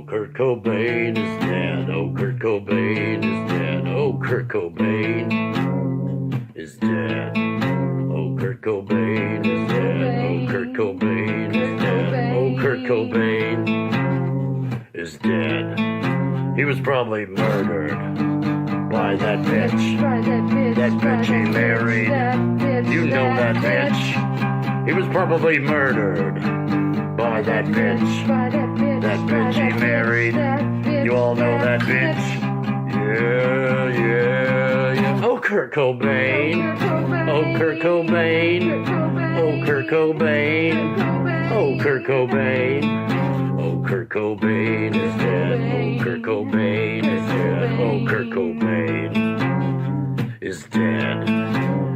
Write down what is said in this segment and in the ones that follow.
Kurt Cobain is dead. Oh, Kurt Cobain is dead. Oh, Kurt Cobain is dead. Oh, Kurt Cobain is dead. Oh, Kurt Cobain is dead. Oh, Kurt Cobain is dead. He was probably murdered by that bitch. That bitch he married. You know that bitch. He was probably murdered by that bitch. That bitch he married. You all know that bitch. Yeah, yeah, yeah. Oh, Kurt Cobain. Oh, Kurt Cobain. Oh, Kurt Cobain. Oh, Kurt Cobain. Oh, Kurt Cobain is dead. Oh, Kurt Cobain is dead. Oh, Kurt Cobain is dead.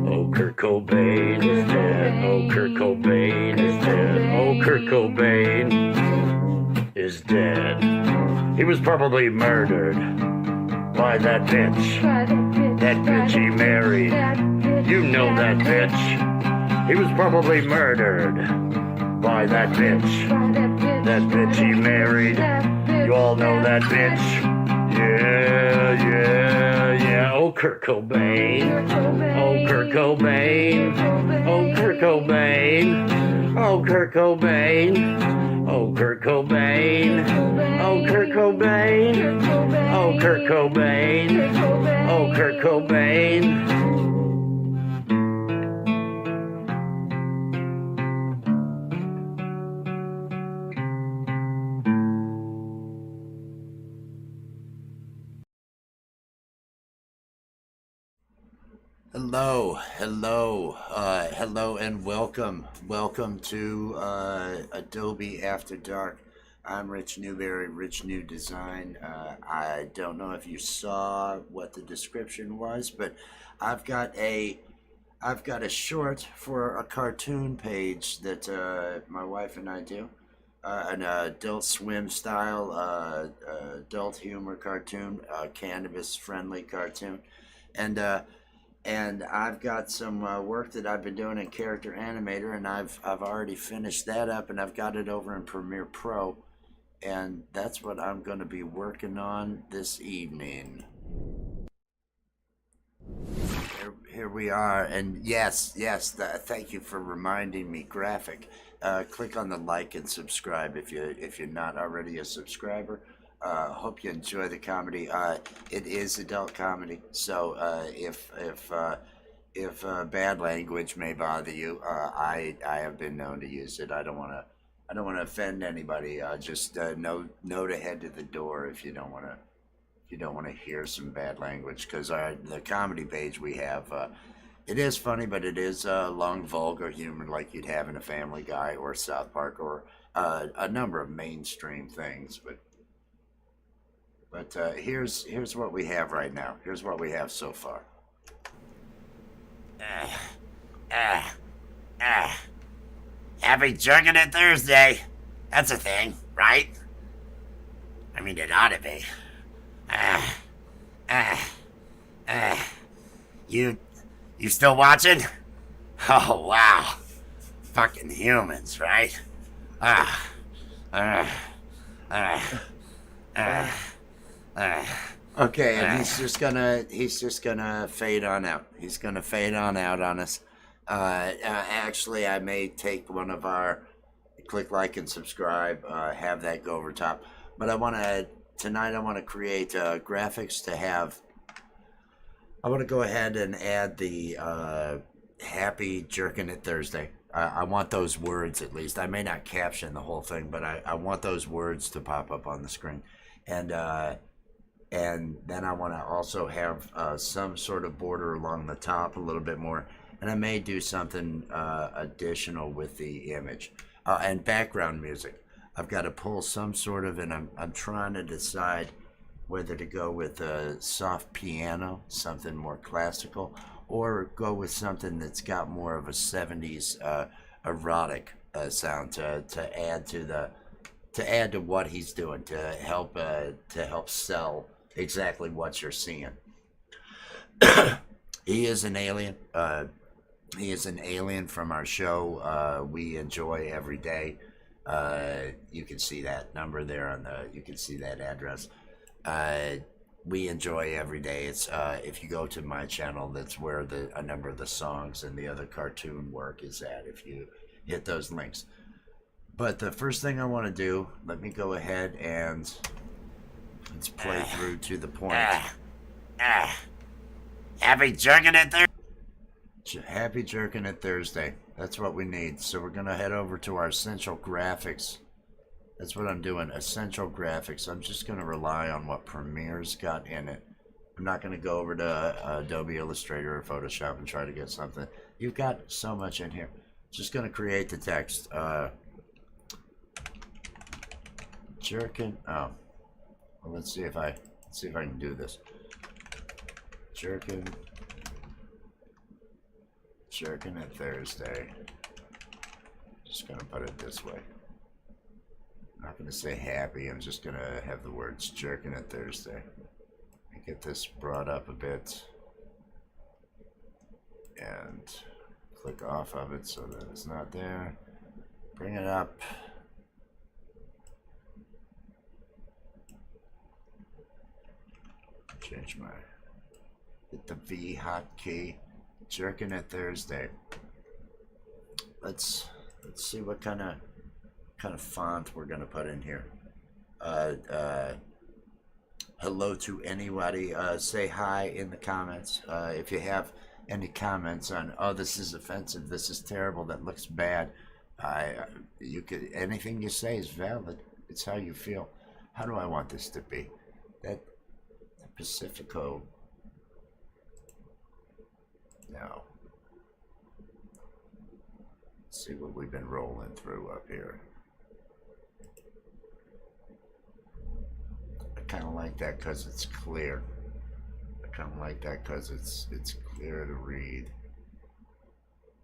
Oh, Kurt Cobain is dead. Oh, Kurt Cobain is dead. Oh, Kurt Cobain is dead. He was probably murdered by that bitch. That bitch he married. You know that bitch. He was probably murdered by that bitch. That bitch he married. You all know that bitch. Yeah, yeah, yeah. Oh, Kurt Cobain. Oh, Kurt Cobain. Oh, Kurt Cobain. Oh, Kurt Cobain. Oh, Kurt Cobain. Oh, Kurt Cobain. Oh, Kurt Cobain. Oh, Kurt Cobain. Hello, and welcome to Adobe After Dark. I'm Rich Newberry, Rich New Design. I don't know if you saw what the description was, but I've got a short for a cartoon page that my wife and I do, an Adult Swim style, adult humor cartoon, cannabis friendly cartoon, and I've got some work that I've been doing in Character Animator, and I've already finished that up, and I've got it over in Premiere Pro, and that's what I'm going to be working on this evening. Here we are, and yes, thank you for reminding me. Graphic. Click on the like and subscribe if you're not already a subscriber. Hope you enjoy the comedy. It is adult comedy, so if bad language may bother you, I have been known to use it. I don't want to offend anybody. Just know to head to the door if you don't want to hear some bad language, because the comedy page we have, it is funny, but it is long, vulgar humor like you'd have in a Family Guy or South Park or a number of mainstream things, but here's what we have right now. Here's what we have so far. Happy Jerking It Thursday. That's a thing, right? I mean, it ought to be. You still watching? Oh, wow. Fucking humans, right? Okay, and he's just gonna fade on out. He's gonna fade on out on us. Actually, I may take one of our click like and subscribe, have that go over top. But tonight I want to create graphics to have. I want to go ahead and add the Happy Jerking It Thursday. I want those words at least. I may not caption the whole thing, but I want those words to pop up on the screen. And then I want to also have some sort of border along the top a little bit more. And I may do something additional with the image. And background music. I've got to pull some sort of, and I'm trying to decide whether to go with a soft piano, something more classical, or go with something that's got more of a 70s erotic sound to add to what he's doing, to help sell exactly what you're seeing. He is an alien. He is an alien from our show we enjoy every day. You can see that number there on the. You can see that address. We enjoy every day. It's if you go to my channel, that's where a number of the songs and the other cartoon work is at. If you hit those links. But the first thing I want to do, let me go ahead and let's play through to the point. Happy jerking it there. Happy Jerking It Thursday. That's what we need. So we're going to head over to our Essential Graphics. That's what I'm doing, Essential Graphics. I'm just going to rely on what Premiere's got in it. I'm not going to go over to Adobe Illustrator or Photoshop and try to get something. You've got so much in here. Just going to create the text. Jerkin. Oh, well, let's see if I can do this. Jerkin It Thursday. Just gonna put it this way. I'm not gonna say happy. I'm just gonna have the words Jerkin It Thursday. And get this brought up a bit, and click off of it so that it's not there. Bring it up. Change my, hit the V hotkey, Jerkin It Thursday. Let's see what kind of font we're gonna put in here. Hello to anybody. Say hi in the comments. If you have any comments on, oh, this is offensive, this is terrible, that looks bad. You could, anything you say is valid. It's how you feel. How do I want this to be? That Pacifico. No. Let's see what we've been rolling through up here. I kind of like that because it's clear. I kind of like that because it's clear to read.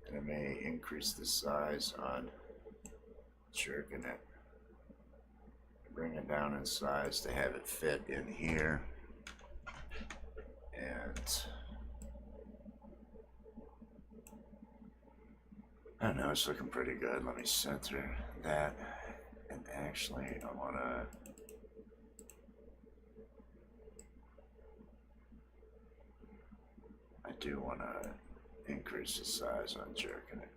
And I may increase the size on Jerkin It. Bring it down in size to have it fit in here. And I don't know, it's looking pretty good. Let me center that. And actually, I do want to increase the size on Jerkin It.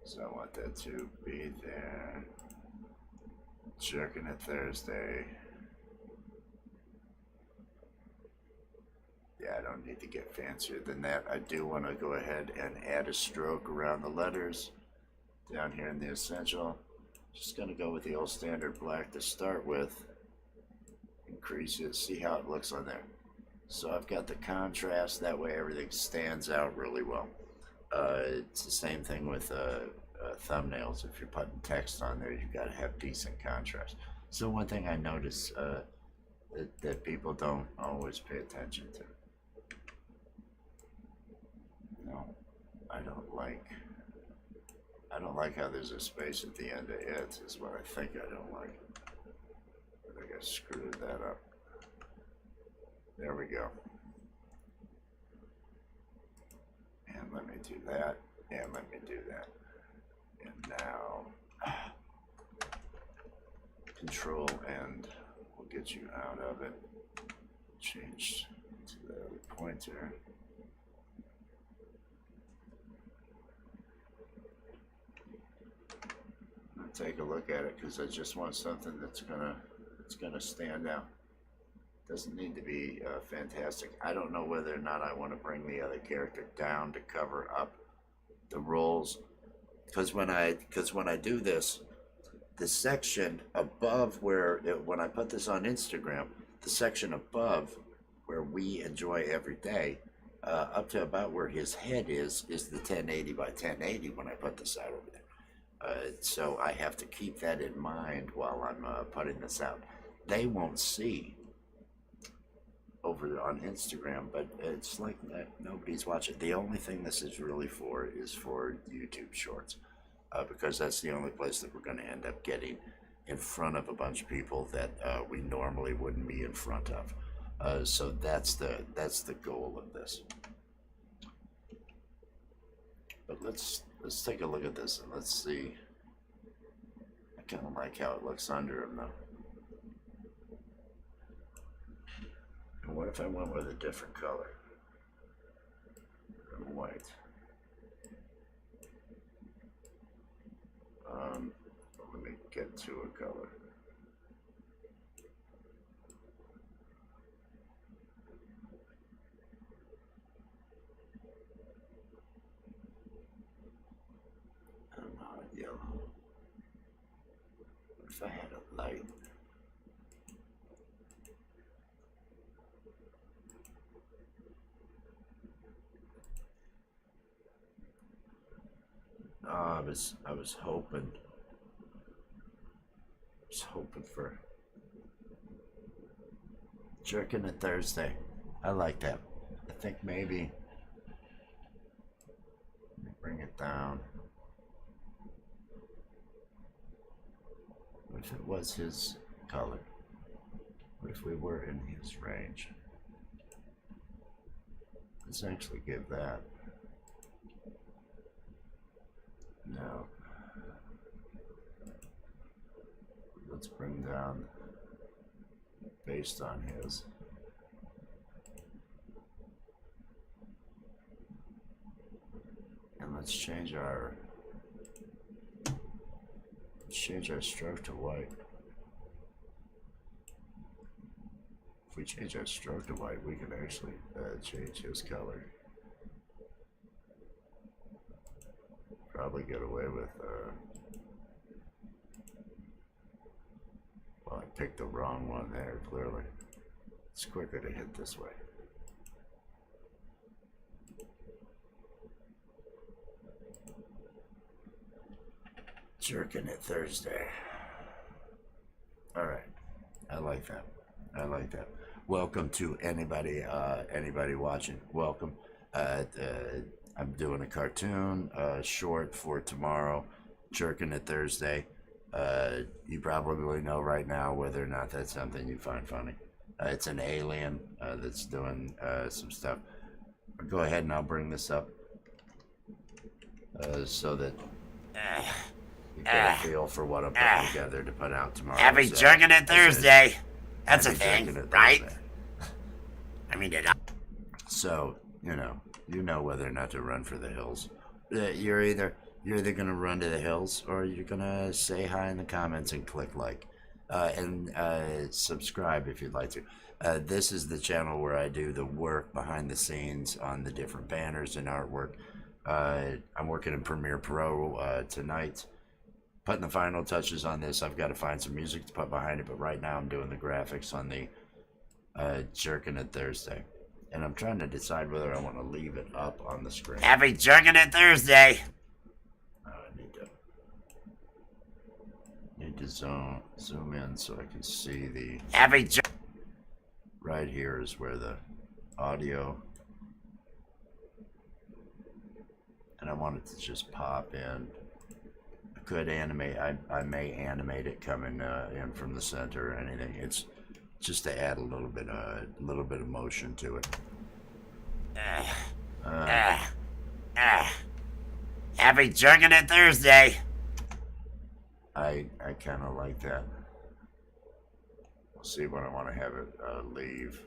So I want that to be there. Jerkin It Thursday. Yeah, I don't need to get fancier than that. I do want to go ahead and add a stroke around the letters down here in the Essential. Just going to go with the old standard black to start with. Increase it, see how it looks on there. So I've got the contrast, that way everything stands out really well. It's the same thing with thumbnails. If you're putting text on there, you've got to have decent contrast. So one thing I notice that people don't always pay attention to. No, I don't like how there's a space at the end of it, is what I think I don't like. I think I screwed that up. There we go. And let me do that, and let me do that. And now, Control and we'll get you out of it. Change to the other pointer. Take a look at it because I just want something that's gonna stand out. Doesn't need to be fantastic. I don't know whether or not I want to bring the other character down to cover up the rolls, because when I do this, the section above when I put this on Instagram, the section above where we enjoy every day, up to about where his head is the 1080 by 1080 when I put this out over there. So I have to keep that in mind while I'm putting this out. They won't see over on Instagram, but it's like that. Nobody's watching. The only thing this is really for is for YouTube Shorts, because that's the only place that we're going to end up getting in front of a bunch of people that we normally wouldn't be in front of. So that's the goal of this. But let's take a look at this and let's see. I kind of like how it looks under him though. And what if I went with a different color? White. Let me get to a color. Yellow. What if I had a light? I was hoping for jerking it Thursday. I like that. I think maybe bring it down. What if it was his color? What if we were in his range? Let's actually give that. No. Let's bring down based on his. And let's change our stroke to white. If we change our stroke to white, we can actually change his color. Probably get away with well, I picked the wrong one there, clearly. It's quicker to hit this way. Jerking it Thursday. Alright. I like that. I like that. Welcome to anybody watching. Welcome. I'm doing a cartoon short for tomorrow, Jerking It Thursday. You probably know right now whether or not that's something you find funny. It's an alien that's doing some stuff. Go ahead and I'll bring this up so that you get a feel for what I'm putting together to put out tomorrow. Happy Jerking It Thursday. That's a thing, right? I mean, so you know whether or not to run for the hills. You're either gonna run to the hills or you're gonna say hi in the comments and click like and subscribe if you'd like to. This is the channel where I do the work behind the scenes on the different banners and artwork. I'm working in Premiere Pro tonight, putting the final touches on this. I've got to find some music to put behind it, but right now I'm doing the graphics on the Jerking It Thursday. And I'm trying to decide whether I want to leave it up on the screen. Happy Jerking It Thursday. I need to zoom in so I can see the... Happy Right here is where the audio... And I want it to just pop in. I could animate... I may animate it coming in from the center or anything. It's just to add a little bit of motion to it. Happy Jerking It Thursday. I kind of like that. We'll see when I want to have it leave.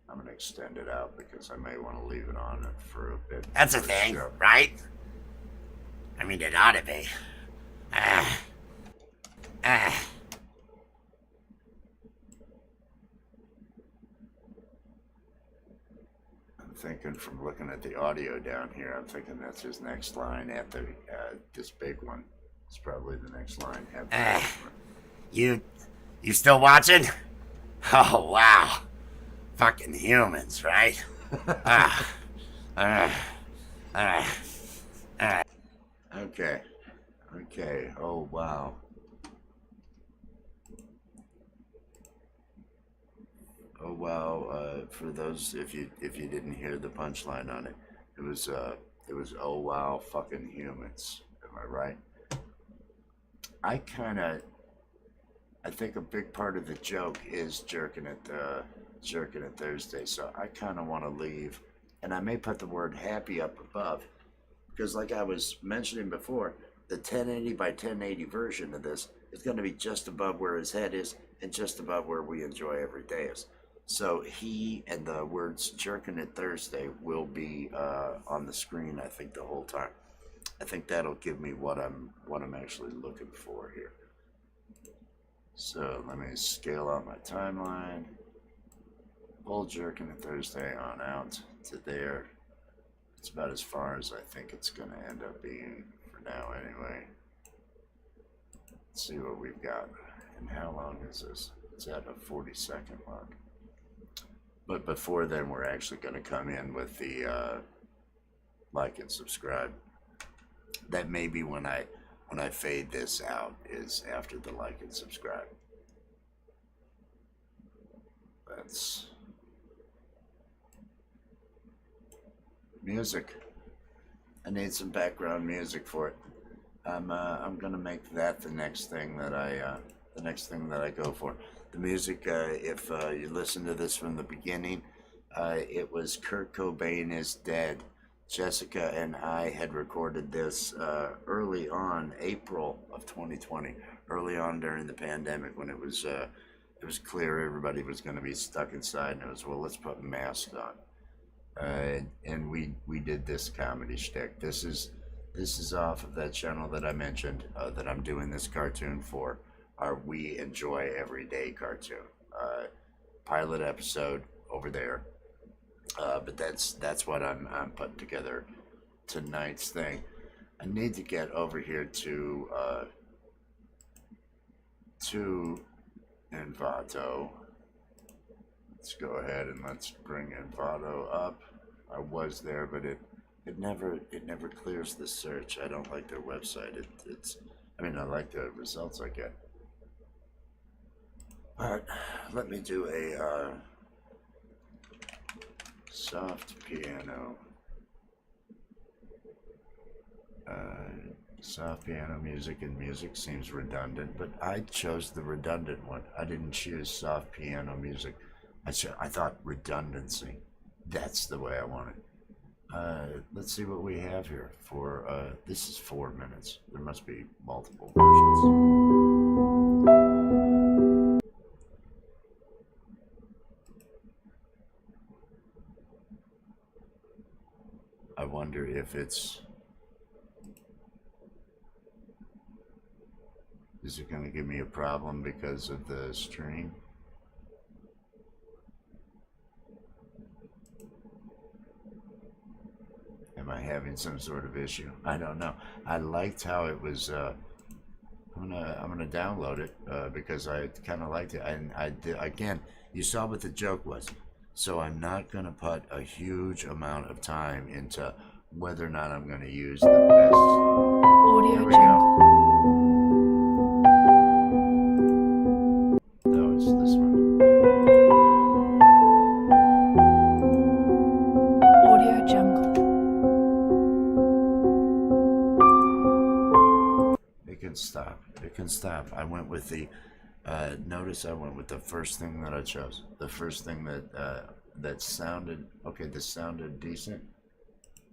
I'm gonna extend it out because I may want to leave it on for a bit. That's a thing, right? I mean, it ought to be. Thinking from looking at the audio down here, I'm thinking that's his next line after this big one. It's probably the next line. You still watching? Oh, wow. Fucking humans, right? Okay. Oh, wow. Oh wow! For those, if you didn't hear the punchline on it, it was oh wow, fucking humans. Am I right? I I think a big part of the joke is jerking it Thursday. So I kind of want to leave, and I may put the word happy up above, because like I was mentioning before, the 1080 by 1080 version of this is going to be just above where his head is and just above where we enjoy every day is. So he and the words jerking it Thursday will be on the screen, I think, the whole time. I think that'll give me what I'm actually looking for here. So let me scale out my timeline. Pull jerking it Thursday on out to there. It's about as far as I think it's going to end up being for now anyway. Let's see what we've got. And how long is this? It's at a 40-second mark. But before then, we're actually going to come in with the like and subscribe. That may be when I fade this out, is after the like and subscribe. That's music. I need some background music for it. I'm gonna make that the next thing that I go for. The music, if you listen to this from the beginning, it was Kurt Cobain is Dead. Jessica and I had recorded this early on, April of 2020, early on during the pandemic, when it was clear everybody was going to be stuck inside, and it was, well, let's put masks on. And we did this comedy shtick. This is off of that channel that I mentioned that I'm doing this cartoon for, our We Enjoy Everyday cartoon. Pilot episode over there. But that's what I'm putting together tonight's thing. I need to get over here to Envato. Let's go ahead and let's bring Envato up. I was there, but it never clears the search. I don't like their website. I like the results I get. But let me do a soft piano. Soft piano music, and music seems redundant, but I chose the redundant one. I didn't choose soft piano music. I thought redundancy. That's the way I want it. Let's see what we have here for, this is 4 minutes. There must be multiple versions. I wonder if is it going to give me a problem because of the stream? Am I having some sort of issue? I don't know. I liked how it was. I'm gonna download it because I kind of liked it, and I did, again. You saw what the joke was. So I'm not going to put a huge amount of time into whether or not I'm going to use the best. Audio Jungle. No, it's this one. Audio Jungle. It can stop. It can stop. I went with the... notice I went with the first thing that I chose. The first thing that sounded... Okay, this sounded decent.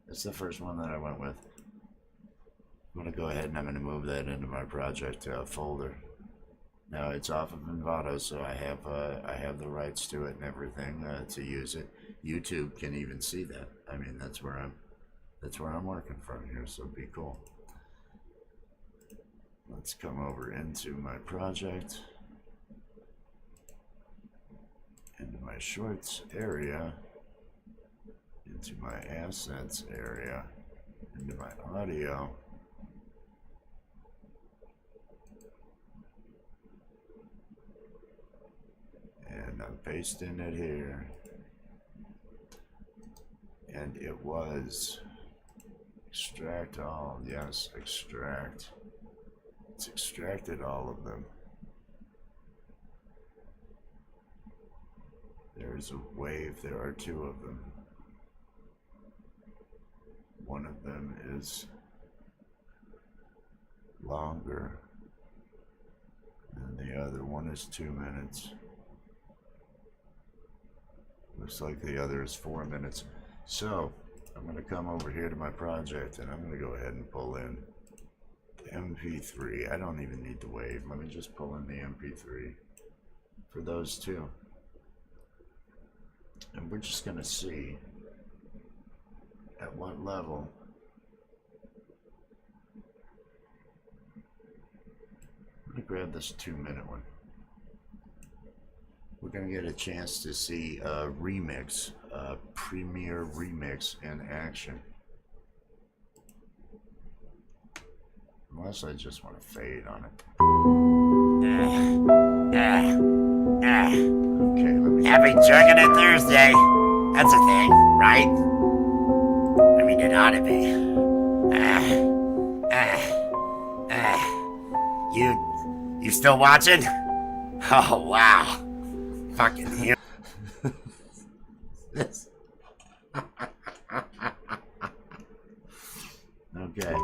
It's the first one that I went with. I'm going to go ahead and I'm going to move that into my project folder. Now it's off of Envato, so I have the rights to it and everything to use it. YouTube can even see that. I mean, that's where I'm working from here, so be cool. Let's come over into my project. Into my shorts area, into my assets area, into my audio, and I'm pasting it here, and it was extract all. Yes, extract. It's extracted all of them. There's a wave. There are two of them. One of them is longer than the other one is 2 minutes. Looks like the other is 4 minutes. So I'm going to come over here to my project and I'm going to go ahead and pull in the MP3. I don't even need the wave. Let me just pull in the MP3 for those two. And we're just going to see at what level I'm going to grab this 2 minute one. We're going to get a chance to see a remix, a premiere remix in action. Unless I just want to fade on it. Okay, let me... Happy Jerking It Thursday. That's a thing, right? I mean, it ought to be. You still watching? Oh, wow. Fucking him. This. Okay.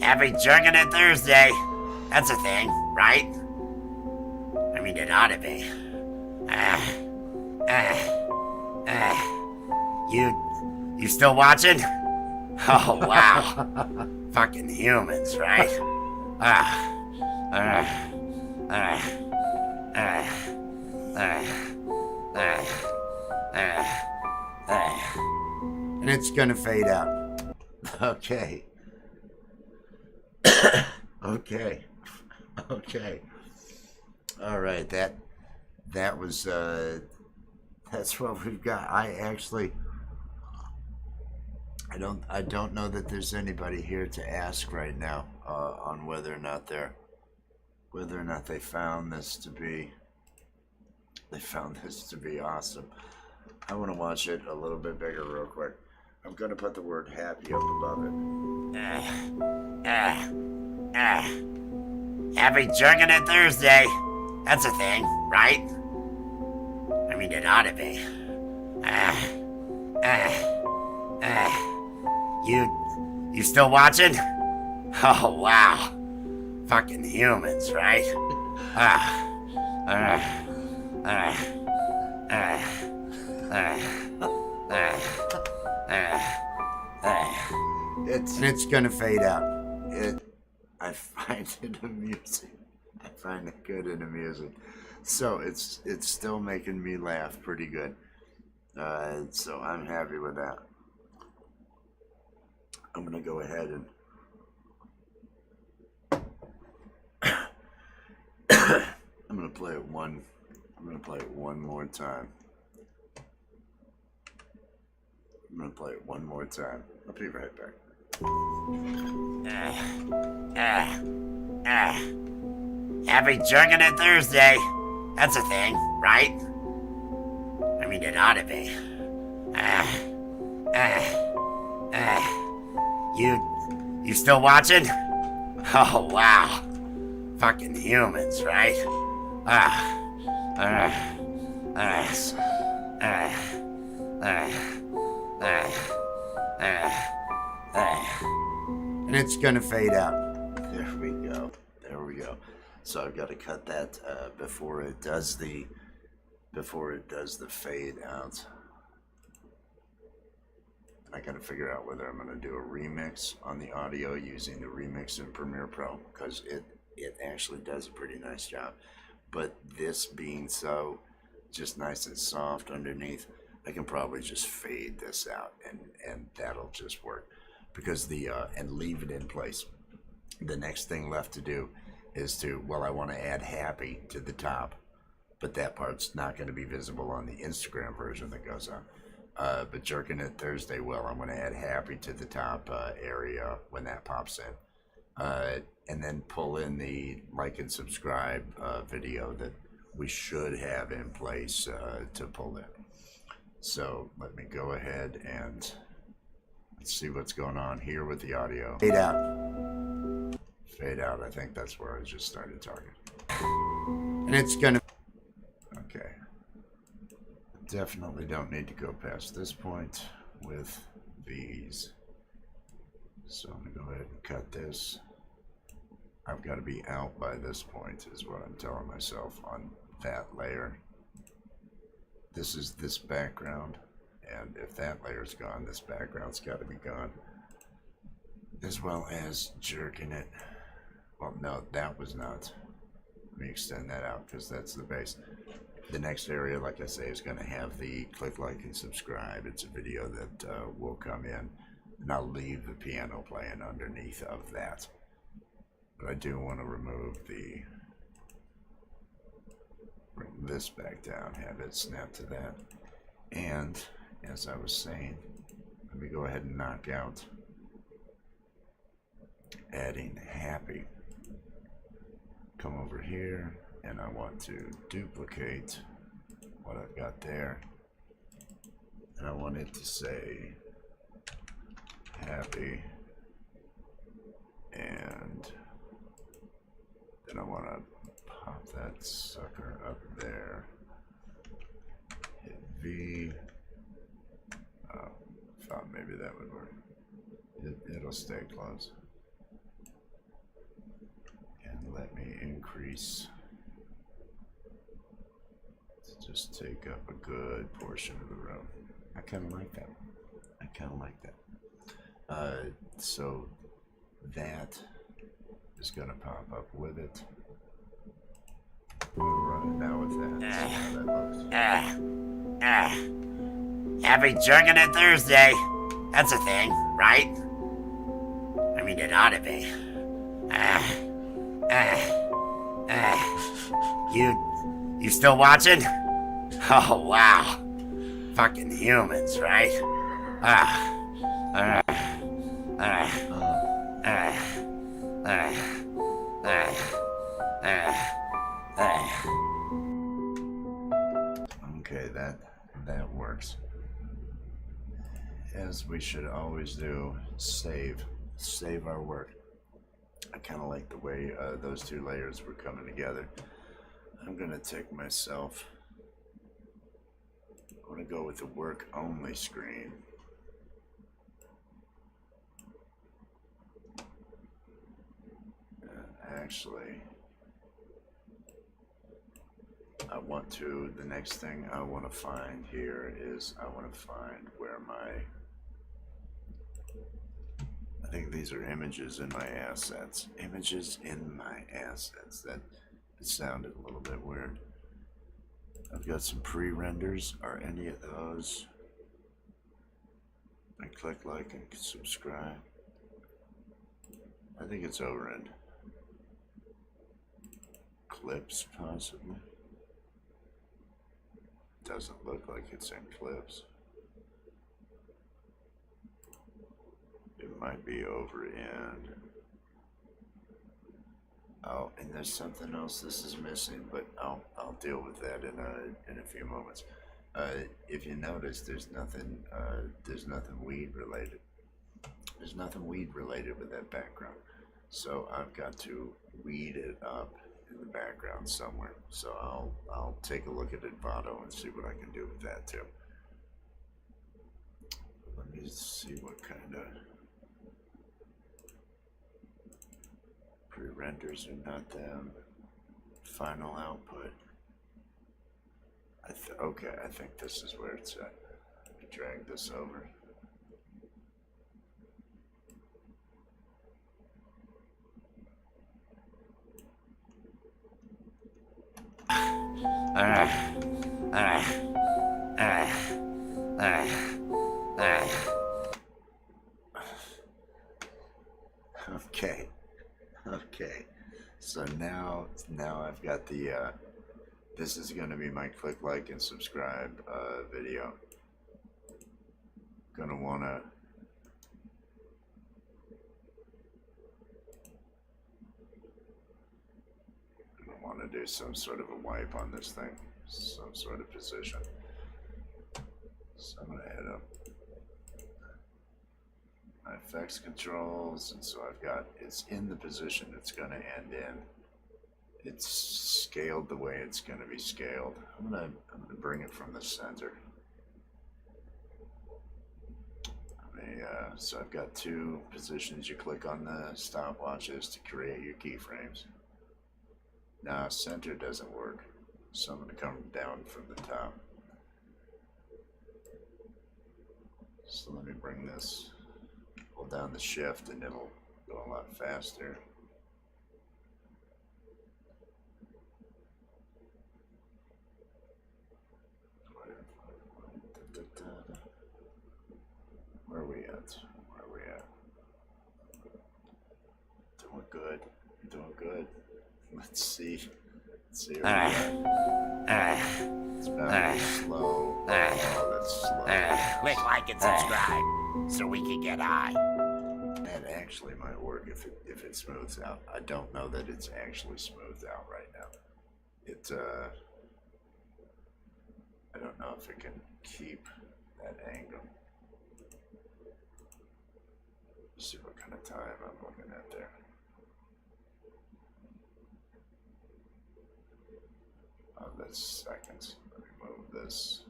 Happy Jerking It Thursday. That's a thing, right? I mean, it ought to be. You still watching? Oh, wow. Fucking humans, right? And it's gonna fade out. Okay. Okay. Okay. All right. That was that's what we've got. I don't know that there's anybody here to ask right now on whether or not they found this to be awesome. I want to watch it a little bit bigger real quick. I'm going to put the word happy up above it. Happy Jerking It Thursday. That's a thing, right? I mean, it ought to be. You still watching? Oh, wow. Fucking humans, right? It's gonna fade out. I find it amusing. I find it good and amusing. So it's still making me laugh pretty good. So I'm happy with that. I'm gonna go ahead and I'm gonna play it one more time. I'll be right back. Happy Jerking It Thursday. That's a thing, right? I mean, it ought to be. You still watching? Oh, wow. Fucking humans, right? And it's gonna fade out. There we go. So I've got to cut that before it does the fade out. I got to figure out whether I'm going to do a remix on the audio using the remix in Premiere Pro, because it actually does a pretty nice job. But this being so just nice and soft underneath, I can probably just fade this out and that'll just work, because and leave it in place. The next thing left to do is I want to add happy to the top, but that part's not going to be visible on the Instagram version that goes on. But Jerking It Thursday I'm going to add happy to the top area when that pops in. And then pull in the like and subscribe video that we should have in place to pull in. So let me go ahead and let's see what's going on here with the audio. Fade out. I think that's where I just started talking. And it's gonna... Okay. Definitely don't need to go past this point with these. So I'm gonna go ahead and cut this. I've got to be out by this point is what I'm telling myself on that layer. This is this background, and if that layer's gone, this background's got to be gone. As well as jerking it. Well, no, that was not. Let me extend that out because that's the base. The next area, like I say, is going to have the click, like, and subscribe. It's a video that will come in, and I'll leave the piano playing underneath of that. But I do want to bring this back down, have it snap to that. And, as I was saying, let me go ahead and knock out adding happy. Come over here, and I want to duplicate what I've got there. And I want it to say happy, and then I want to pop that sucker up there. Hit V. Thought maybe that would work. It'll stay close. And let me increase. Let's just take up a good portion of the room. I kind of like that. So that is going to pop up with it. We'll run it now with that. See how that looks. Happy Jerking It Thursday. That's a thing, right? I mean, it ought to be. You still watching? Oh, wow. Fucking humans, right? Okay, that works. As we should always do, save our work. I kind of like the way those two layers were coming together. I'm gonna take myself. I'm gonna go with the work only screen. Actually, the next thing I want to find here is I want to find where I think these are images in my assets. Images in my assets. That it sounded a little bit weird. I've got some pre-renders. Are any of those? I click like and subscribe. I think it's overend. Clips, possibly. Doesn't look like it's in clips. It might be over in. Oh, and there's something else this is missing, but I'll deal with that in a few moments. If you notice, there's nothing weed related. There's nothing weed related with that background, so I've got to weed it up in the background somewhere. So I'll take a look at Envato and see what I can do with that too. Let me see what kind of pre-renders are not them. Final output. Okay, I think this is where it's at. Let me drag this over. Okay. So now I've got the this is going to be my click like and subscribe video. Gonna wanna do some sort of a wipe on this thing, some sort of position. So I'm gonna head up my effects controls, and so I've got it's in the position it's gonna end in. It's scaled the way it's gonna be scaled. I'm gonna bring it from the center. I'm So I've got two positions. You click on the stopwatches to create your keyframes. Now center doesn't work, so I'm going to come down from the top. So let me bring this, hold down the shift and it'll go a lot faster. Where are we at? Where are we at? Doing good. Doing good. Let's see. Let's see where we are. It's about to be slow. Oh, that's slow. Click like and subscribe so we can get high. That actually might work if it smooths out. I don't know that it's actually smoothed out right now. I don't know if it can keep that angle. Let's see what kind of time I'm looking at there. Oh, that's seconds. Let me move this.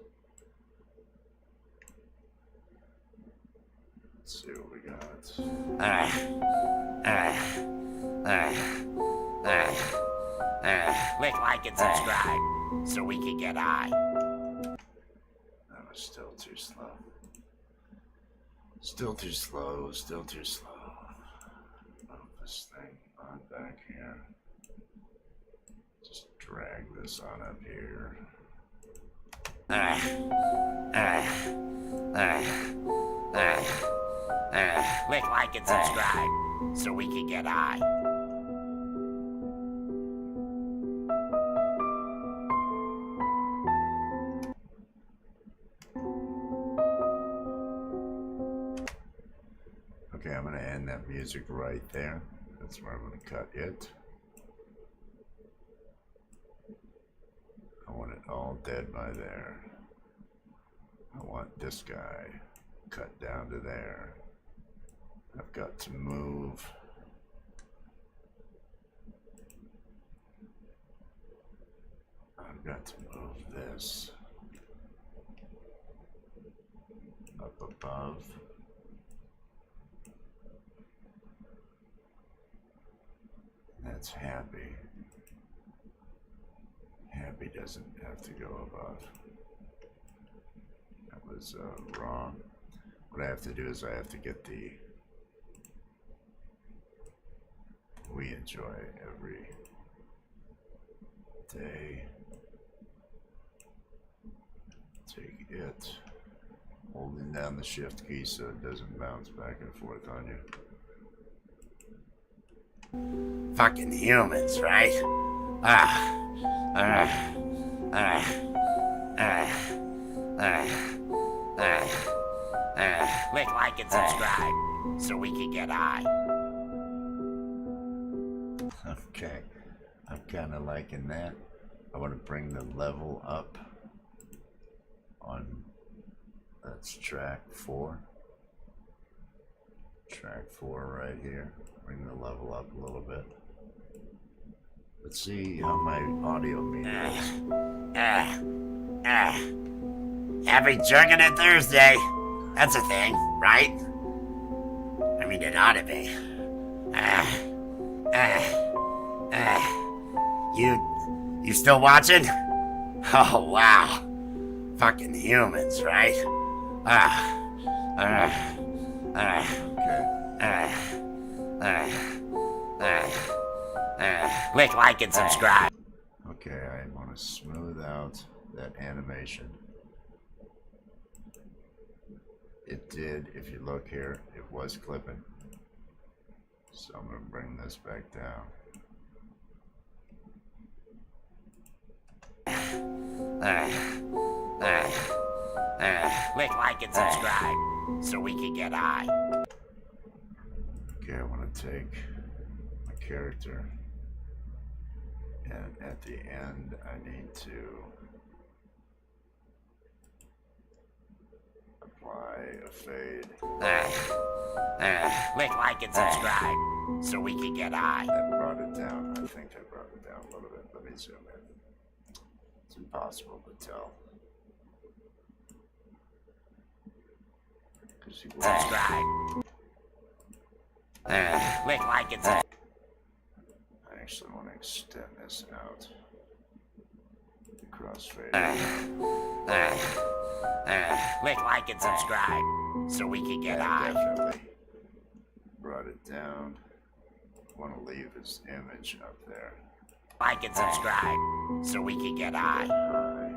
Let's see what we got. Click like and subscribe so we can get high. That was still too slow. Still too slow, still too slow. Move this thing on back here. Just drag this on up here. Click like and subscribe so we can get high. Okay, I'm gonna end that music right there. That's where I'm gonna cut it. I want it all dead by there. I want this guy cut down to there. I've got to move. I've got to move this up above. That's happy. Happy doesn't have to go above. That was wrong. What I have to do is I have to get the we enjoy every day. Take it, holding down the shift key so it doesn't bounce back and forth on you. Fucking humans, right? Click like and subscribe so we can get high. Okay, I'm kind of liking that. I want to bring the level up on, that's track 4. Track 4 right here. Bring the level up a little bit. Let's see how my audio meter is. Happy Jerking It Thursday. That's a thing, right? I mean, it ought to be. You still watching? Oh, wow. Fucking humans, right? Click like and subscribe. Okay, I want to smooth out that animation. It did, if you look here, it was clipping. So I'm going to bring this back down. Click like and subscribe so we can get high. Okay, I want to take my character, and at the end I need to apply a fade. Click like and subscribe so we can get high. That brought it down. I think I brought it down a little bit. Let me zoom in. It's impossible to tell. because he will. Subscribe. Click like and subscribe. I actually want to extend this out. The crossfade. Click like and subscribe so we can get high. Definitely brought it down. Want to leave his image up there. Like and subscribe so we can get high. High.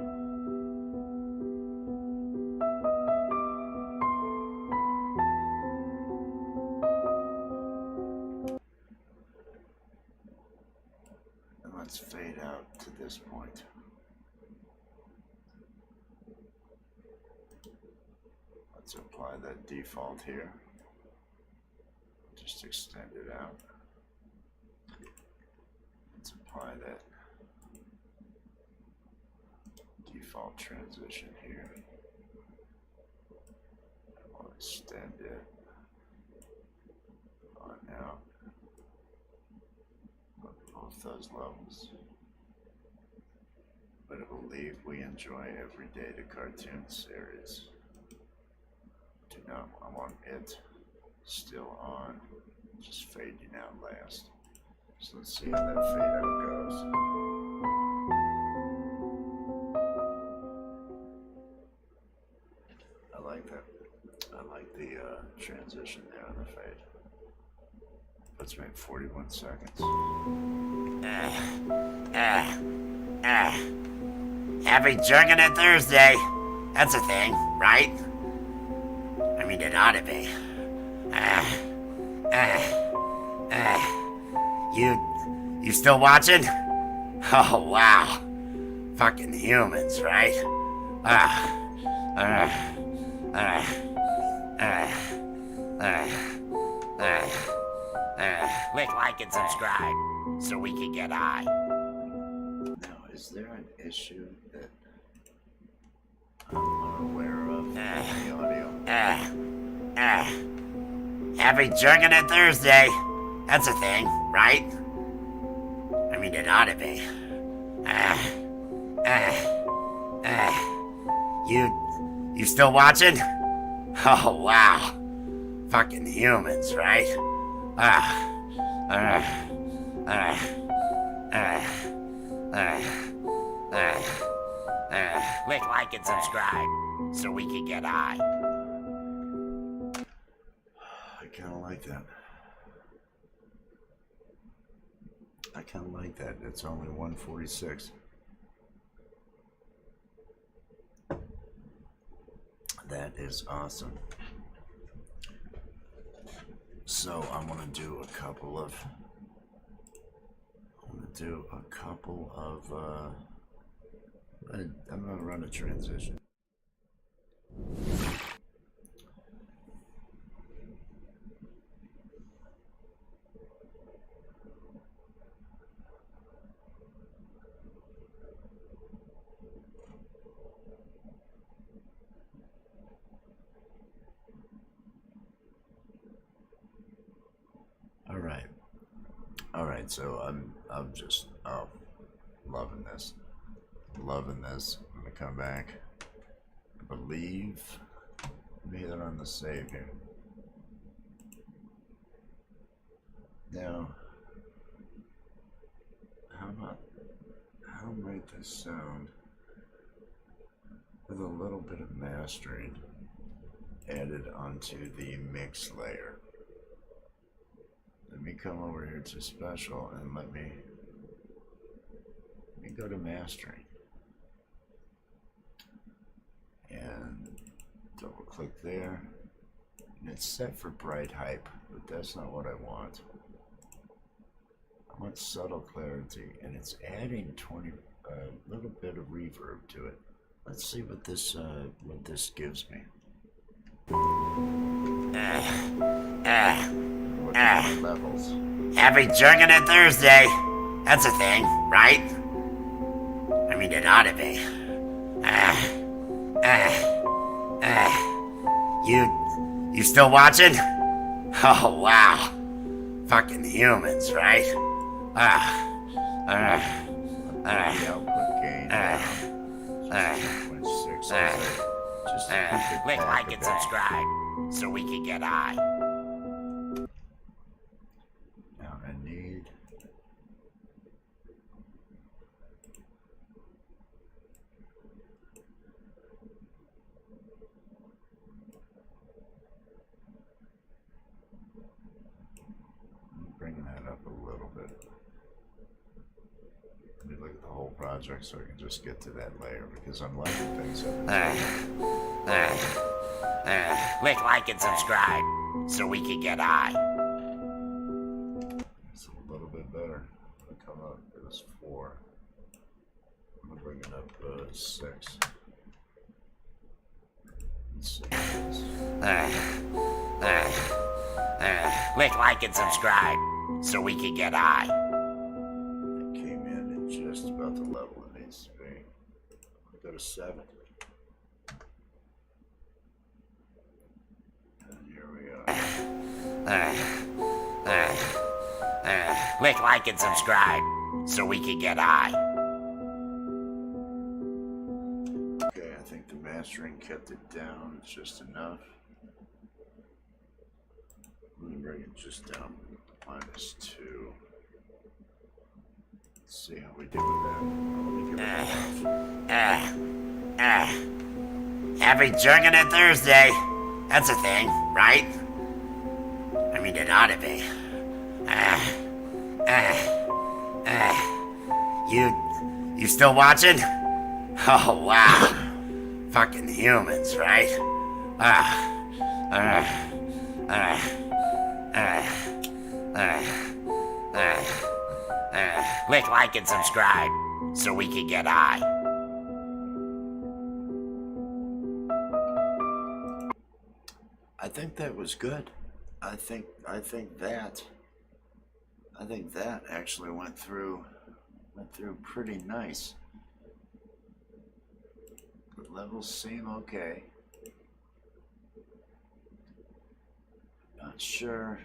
And let's fade out to this point. Let's apply that default here. Just extend it out. Let's apply that default transition here. I'll extend it on out of both those levels. But I believe we enjoy every day the cartoon series. Do not, I want it still on, just fading out last. So let's see how that fade out goes. I like that. I like the transition there on the fade. Let's make 41 seconds. Happy Jerking It Thursday. That's a thing, right? I mean, it ought to be. You still watching? Oh, wow. Fucking humans, right? Click like and subscribe so we can get high. Now, is there an issue that I'm unaware of in the audio? Happy Jerking It Thursday. That's a thing, right? I mean, it ought to be. You still watching? Oh, wow. Fucking humans, right? Click like and subscribe so we can get high. I kind of like that. I kind of like that. It's only 146. That is awesome. So I'm gonna do a couple of. I'm gonna run a transition. All right. So I'm just loving this. Loving this. I'm gonna come back. I believe maybe they're on the save here. Now, how might this sound with a little bit of mastering added onto the mix layer? Let me come over here to special and let me go to mastering and double click there, and it's set for bright hype, but that's not what I want. I want subtle clarity, and it's adding a little bit of reverb to it. Let's see what this gives me. What levels? Happy Jerking It Thursday. That's a thing, right? I mean, it ought to be. You still watching? Oh, wow. Fucking humans, right? The output gain. 6.6. Just Click like and subscribe so we could get high. Now I need. Bring that up a little bit. Let me look at the whole project so I can just get to that layer because I'm liking things up. Click like and subscribe so we could get high. It's a little bit better. It'll come up. It was 4. I'm gonna bring it up 6. Let's see. Click like and subscribe so we could get high. It came in at just about the level it needs to be. Go to 7. And here we are. Click like and subscribe so we could get high. Okay, I think the mastering kept it down just enough. Let me bring it just down -2. Let's see how we do with that. Let me give it Happy Drinking It Thursday. That's a thing, right? I mean, it ought to be. You still watching? Oh, wow. Fucking humans, right? Click like and subscribe so we can get high. I think that was good. I think that actually went through pretty nice. The levels seem okay. Not sure.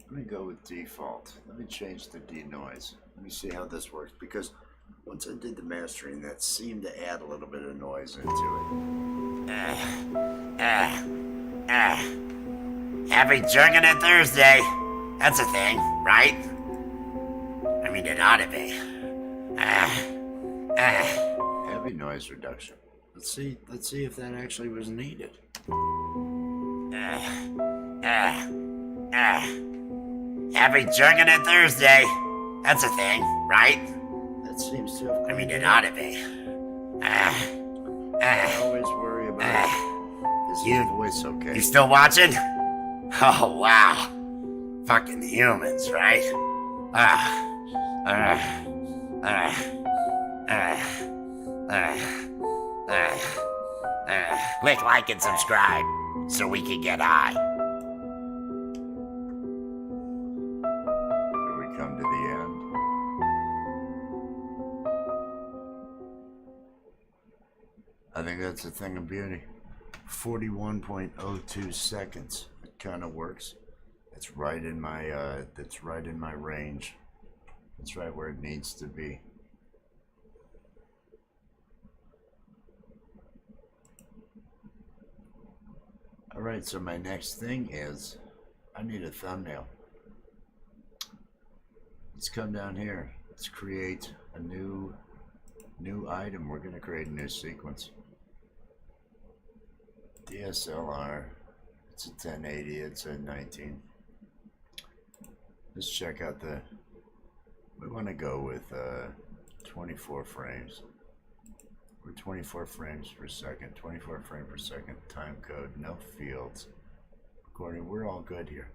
Let me go with default. Let me change the denoise. Let me see how this works because once I did the mastering, that seemed to add a little bit of noise into it. Happy Drinking It Thursday. That's a thing, right? I mean, it ought to be. Heavy noise reduction. Let's see if that actually was needed. Happy Drinking It Thursday. That's a thing, right? That seems to have. I mean, it ought to be. I always worry about is his voice okay? You still watching? Oh, wow. Fucking humans, right? Click like and subscribe so we can get high. Here we come to the end. I think that's a thing of beauty. 41.02 seconds. It kind of works. It's right in my range. It's right where it needs to be. All right, so my next thing is I need a thumbnail. Let's come down here. Let's create a new item. We're going to create a new sequence. DSLR. It's a 1080. It's a 19. Let's check out the. We want to go with 24 frames. We're 24 frames per second. 24 frame per second. Time code. No fields. Recording. We're all good here.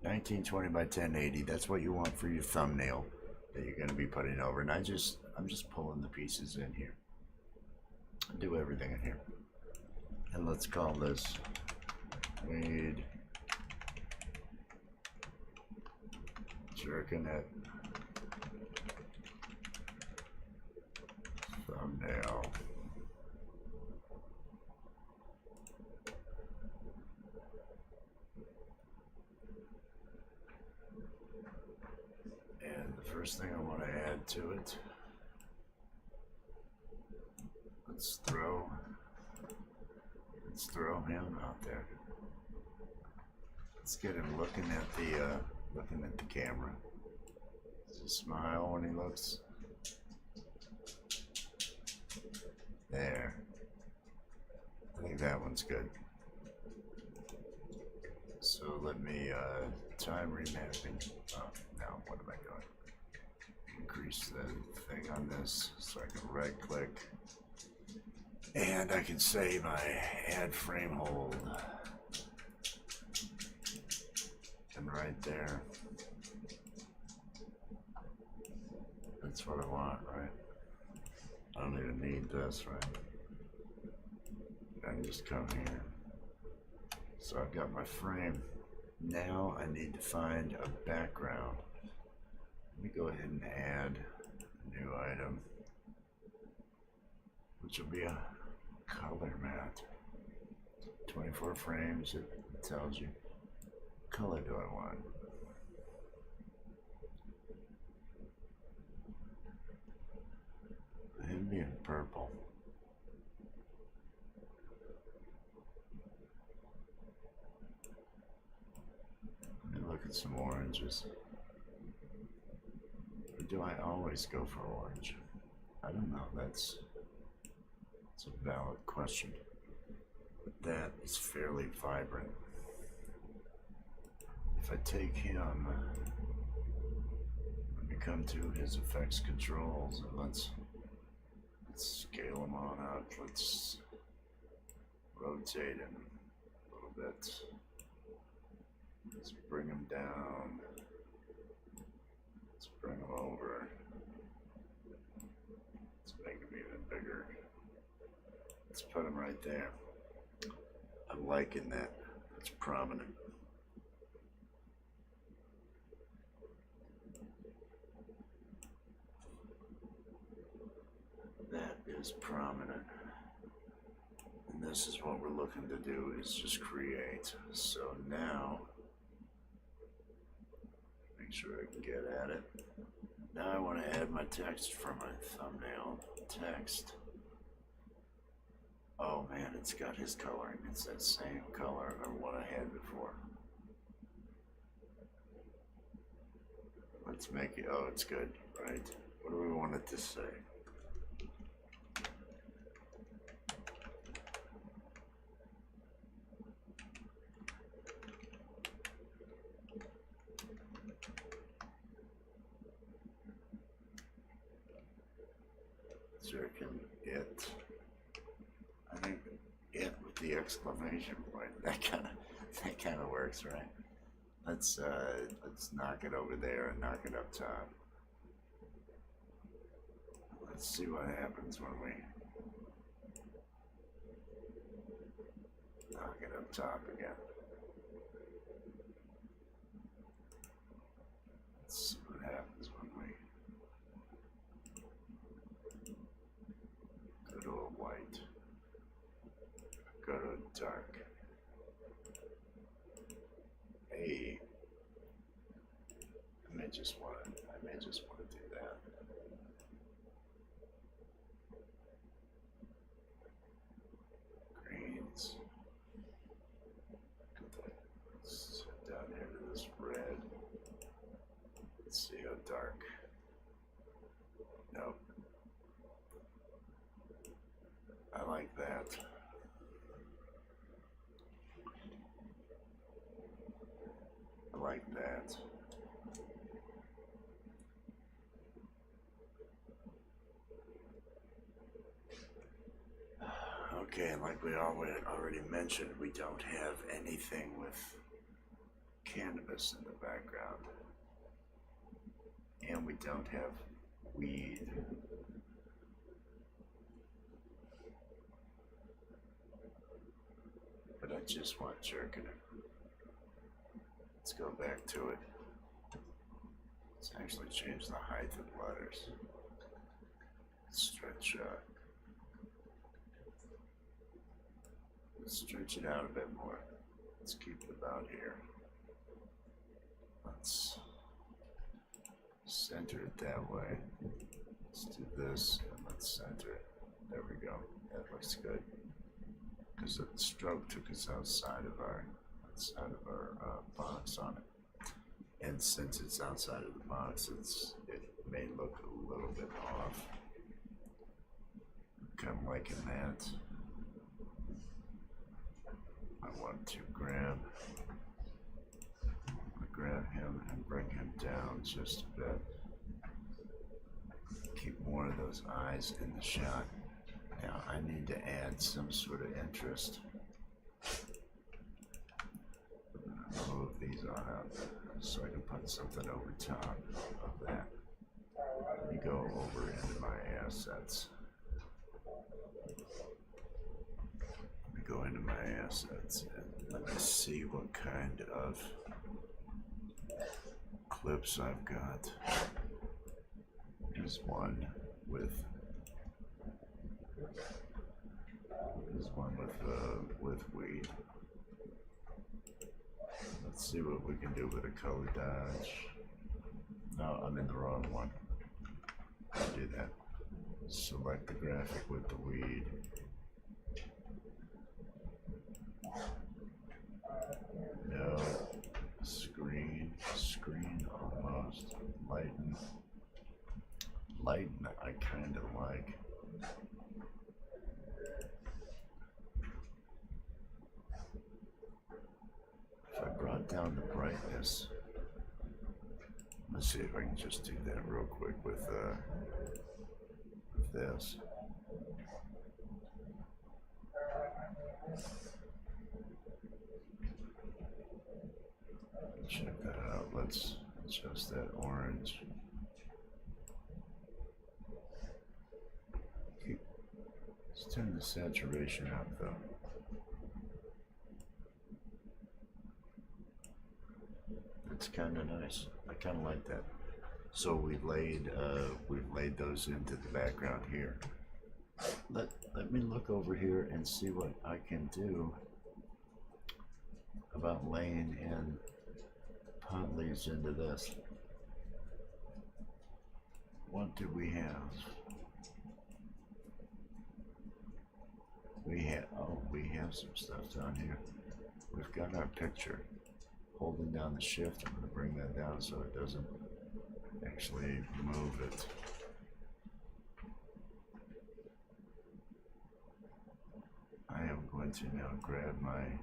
1920 by 1080. That's what you want for your thumbnail that you're going to be putting over. And I'm just pulling the pieces in here. I do everything in here. And let's call this Wade Jerking It thumbnail. And the first thing I want to add to it let's throw him out there. Let's get him looking at the camera. Does he smile when he looks? There. I think that one's good. So let me time remapping. Oh, now what am I doing? Increase the thing on this so I can right click. And I can say my add frame hold. And right there. That's what I want, right? I don't even need this, right? I can just come here. So I've got my frame. Now I need to find a background. Let me go ahead and add a new item, which will be a color mat. 24 frames, it tells you. What color do I want? Him being purple. Let me look at some oranges. Or do I always go for orange? I don't know. That's a valid question. But that is fairly vibrant. If I take him, let me come to his effects controls and let's scale him on up. Let's rotate him a little bit. Let's bring him down. Let's bring him over. Let's make him even bigger. Let's put him right there. I'm liking that. It's prominent. That is prominent. And this is what we're looking to do, is just create. So now, make sure I can get at it. Now I want to add my text for my thumbnail. Text. Oh man, it's got his coloring. It's that same color of what I had before. Let's make it, oh, it's good, right? What do we want it to say? Circle it. I think it with the exclamation point. That kind of works, right? Let's knock it over there and knock it up top. Let's see what happens when we knock it up top again. Let's see what happens when we go to a white, go to a dark. Hey, I may just want to do that. Greens. Let's down here to this red. Let's see how dark. Nope. I like that. I like that. Okay, and like we already mentioned, we don't have anything with cannabis in the background. And we don't have weed. But I just want jerking it. Let's go back to it. Let's actually change the height of the letters. Stretch it out a bit more. Let's keep it about here. Let's center it that way. Let's do this and let's center it. There we go. That looks good. Because the stroke took us outside of our box on it. And since it's outside of the box, it may look a little bit off. Kind of liking that. I want to grab him and bring him down just a bit. Keep more of those eyes in the shot. Now I need to add some sort of interest. Move these on up so I can put something over top of that. Let me go over into my assets. Let me go into my assets and let me see what kind of clips I've got. There's one with weed. Let's see what we can do with a color dodge. No, I'm in the wrong one. I'll do that. Select the graphic with the weed. No. Screen almost. Lighten I kind of like. If I brought down the brightness, let's see if I can just do that real quick with this. Check that out. Let's adjust that orange. Let's turn the saturation up though. It's kind of nice. I kind of like that. So we've laid those into the background here. Let me look over here and see what I can do about laying in pod leaves into this. What do we have? We have some stuff down here. We've got our picture. Holding down the shift, I'm going to bring that down so it doesn't actually move it. I am going to now grab my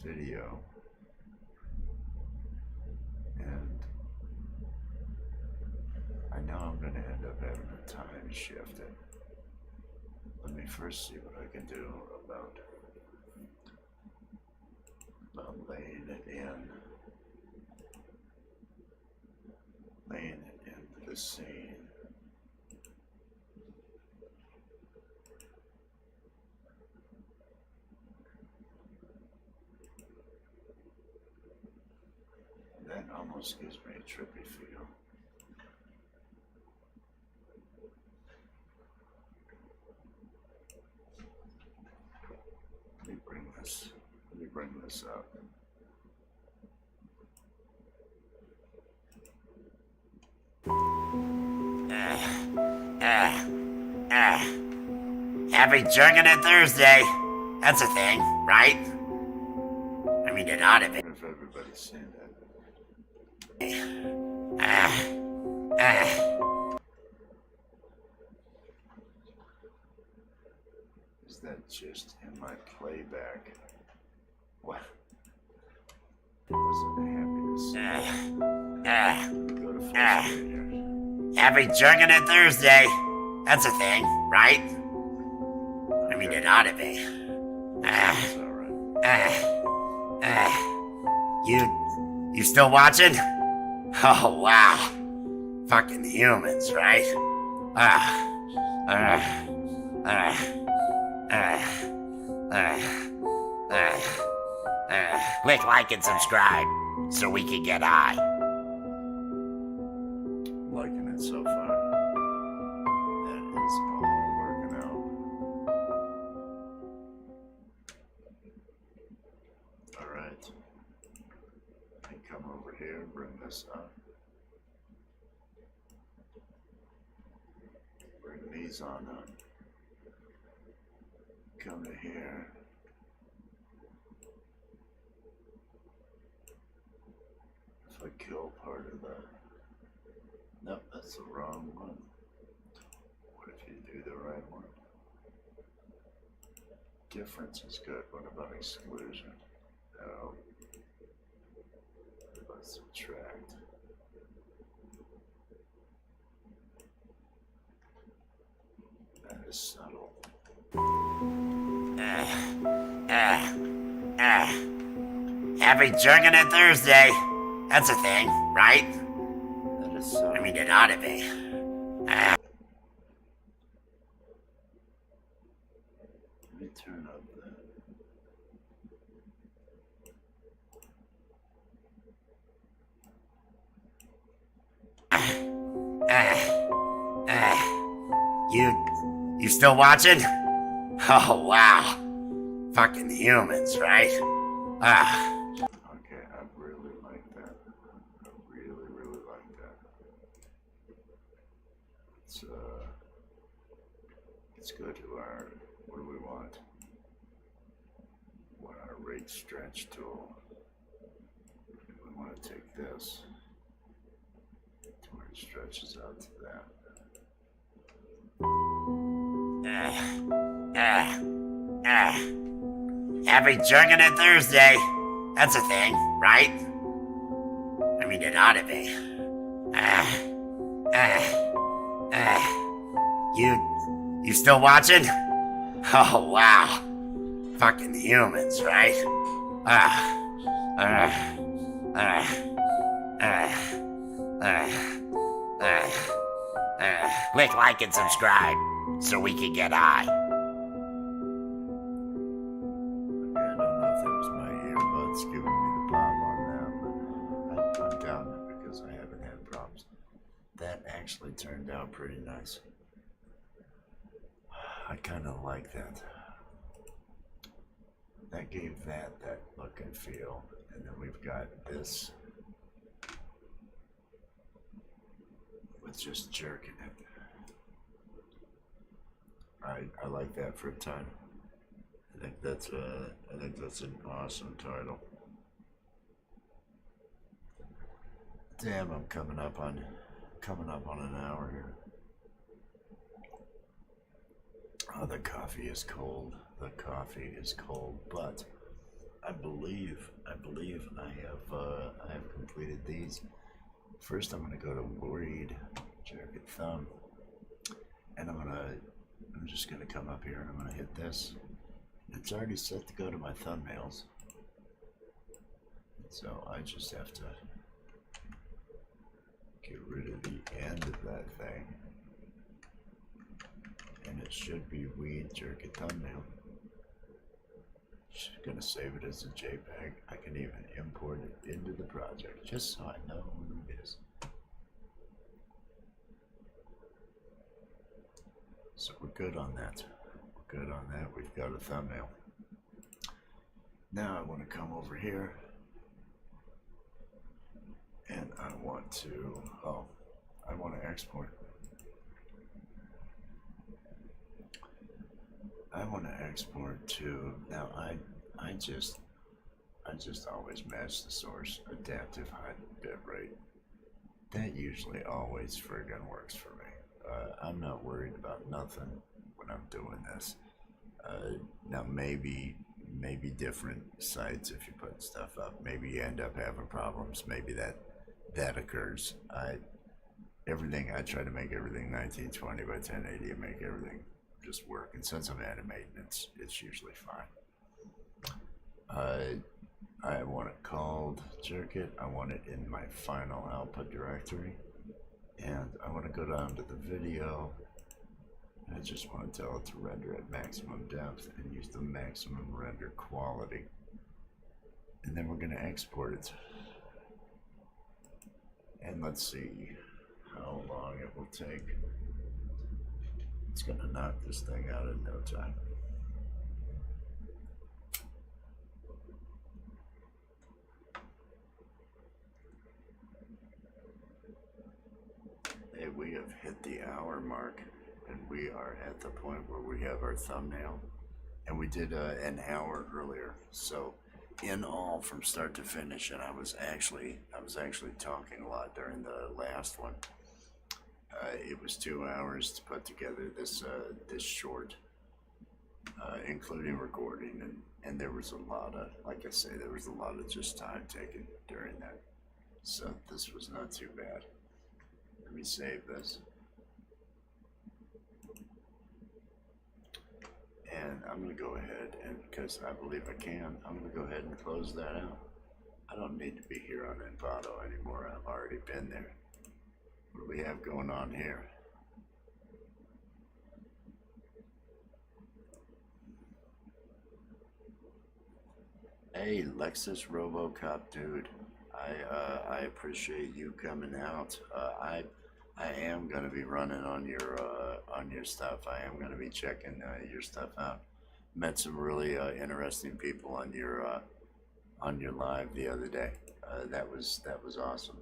video and I know I'm going to end up having to time shift it. Let me first see what I can do about laying it into the scene. That almost gives me a trippy feel. Let me bring this up. Happy Jerking It Thursday. That's a thing, right? I mean, it ought to be. I wonder if everybody's seen that. Is that just in my playback? What? Wasn't happy to see. Go to full screen here. Happy Jerking It Thursday. That's a thing, right? I mean, it ought to be. It's all right. You still watching? Oh, wow. Fucking humans, right? Click like and subscribe so we can get high. Liking it so far. That is all working out. All right. I come over here and bring this up. Bring these on up. come to here. If I kill part of the... Nope, that's the wrong one. What if you do the right one? Difference is good. What about exclusion? No. What about subtract? That is subtle. Happy Jerking It Thursday. That's a thing, right? That is subtle. I mean, it ought to be. Let me turn up You still watching? Oh, wow. Fucking humans, right? Okay, I really like that. I really, really like that. Let's go to our, what do we want? We want our rate stretch tool. We want to take this to where it stretches out to that. Happy Jerking It Thursday. That's a thing, right? I mean, it ought to be. You still watching? Oh, wow. Fucking humans, right? Click like and subscribe so we can get high. Okay, I don't know if that was my earbuds giving me the pop on that, but I'm down it because I haven't had problems. That actually turned out pretty nice. I kind of like that. That gave that look and feel, and then we've got this with just jerking it. I like that for a title. I think that's an awesome title. Damn, I'm coming up on an hour here. Oh, the coffee is cold. The coffee is cold, but I believe I have completed these. First, I'm gonna go to Read, jerk it thumb, and I'm just gonna come up here and I'm gonna hit this. It's already set to go to my thumbnails, so I just have to get rid of the end of that thing. And it should be Weed Jerk It Thumbnail. Just gonna save it as a JPEG. I can even import it into the project just so I know what it is. So we're good on that. We're good on that. We've got a thumbnail. Now I want to come over here and I want to export. I want to export to, now I just always match the source, adaptive high bit rate. That usually always friggin' works for me. I'm not worried about nothing when I'm doing this. Now maybe different sites, if you put stuff up, maybe you end up having problems. Maybe that occurs. I try to make everything 1920 by 1080 and make everything just work, and since I'm animating, it's usually fine. I want it called Jerk It. I want it in my final output directory, and I want to go down to the video. I just want to tell it to render at maximum depth and use the maximum render quality, and then we're going to export it. And let's see how long it will take. It's gonna knock this thing out in no time. Hey, we have hit the hour mark, and we are at the point where we have our thumbnail. and we did an hour earlier. So in all, from start to finish, and I was actually talking a lot during the last one. It was 2 hours to put together this short, including recording, and there was a lot of, like I say, there was a lot of just time taken during that. So this was not too bad. Let me save this. And I'm going to go ahead, and because I believe I can, I'm going to go ahead and close that out. I don't need to be here on Envato anymore. I've already been there. What do we have going on here? Hey, Lexus RoboCop dude. I appreciate you coming out. I am gonna be running on your stuff. I am gonna be checking your stuff out. Met some really interesting people on your live the other day. That was awesome.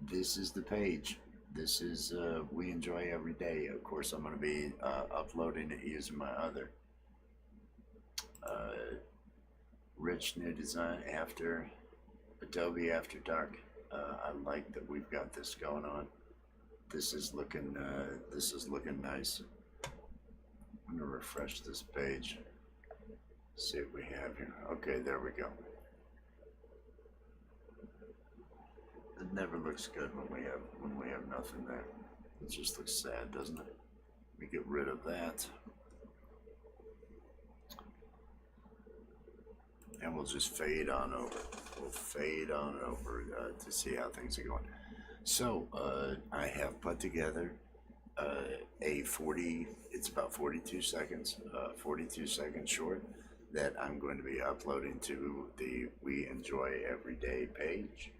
This is the page. This is We Enjoy Every Day. Of course, I'm gonna be uploading it using my other rich new design after Adobe After Dark. I like that we've got this going on. This is looking nice. I'm gonna refresh this page. See what we have here. Okay, there we go. It never looks good when we have nothing there. It just looks sad, doesn't it? We get rid of that. And we'll just fade on over. We'll fade on over to see how things are going. So I have put together it's about 42 seconds, 42 seconds short that I'm going to be uploading to the We Enjoy Everyday page.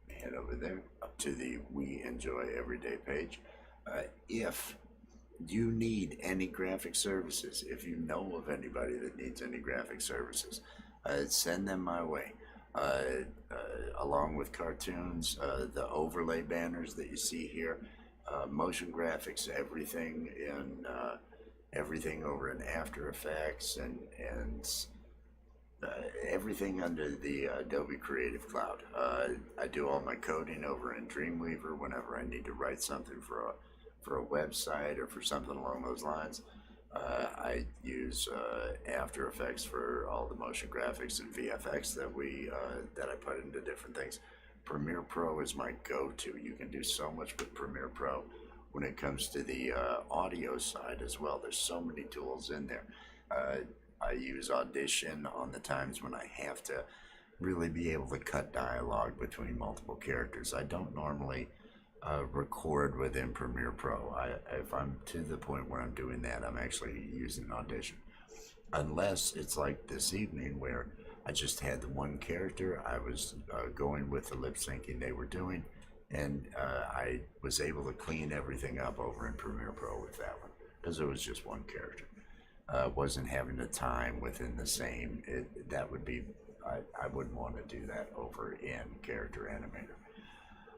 Head over there up to the We Enjoy Everyday page. If you need any graphic services, if you know of anybody that needs any graphic services, send them my way. Along with cartoons, the overlay banners that you see here, motion graphics, everything over in After Effects and everything under the Adobe Creative Cloud. I do all my coding over in Dreamweaver whenever I need to write something for a website or for something along those lines. I use After Effects for all the motion graphics and VFX that I put into different things. Premiere Pro is my go-to. You can do so much with Premiere Pro when it comes to the audio side as well. There's so many tools in there. I use Audition on the times when I have to really be able to cut dialogue between multiple characters. I don't normally record within Premiere Pro. If I'm to the point where I'm doing that, I'm actually using Audition. Unless it's like this evening where I just had the one character, I was going with the lip syncing they were doing, and I was able to clean everything up over in Premiere Pro with that one, because it was just one character. Wasn't having the time within the same, that would be, I wouldn't want to do that over in Character Animator.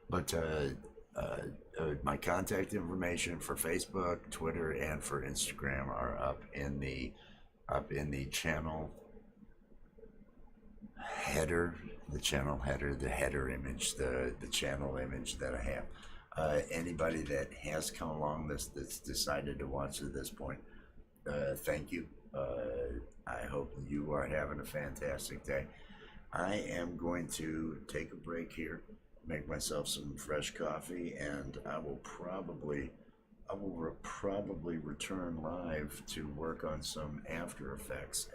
But my contact information for Facebook, Twitter, and for Instagram are up in the channel header, the header image, the channel image that I have. Anybody that has come along that's decided to watch to this point, thank you. I hope you are having a fantastic day. I am going to take a break here, make myself some fresh coffee, and I will probably return live to work on some After Effects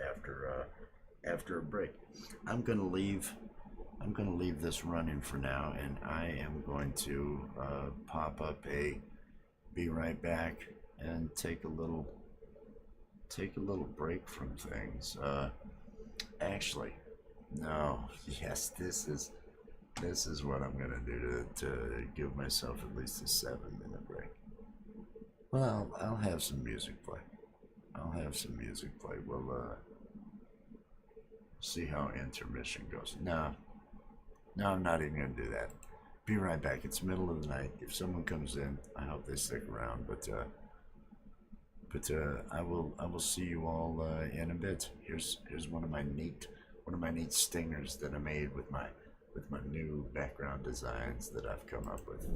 after a break. I'm gonna leave this running for now, and I am going to pop up be right back and take a little break from things. Actually, no, yes, this is what I'm gonna do to give myself at least a 7-minute break. Well, I'll have some music play. We'll see how intermission goes. No, I'm not even gonna do that. Be right back. It's middle of the night. If someone comes in, I hope they stick around. But But I will see you all in a bit. Here's one of my neat stingers that I made with my new background designs that I've come up with.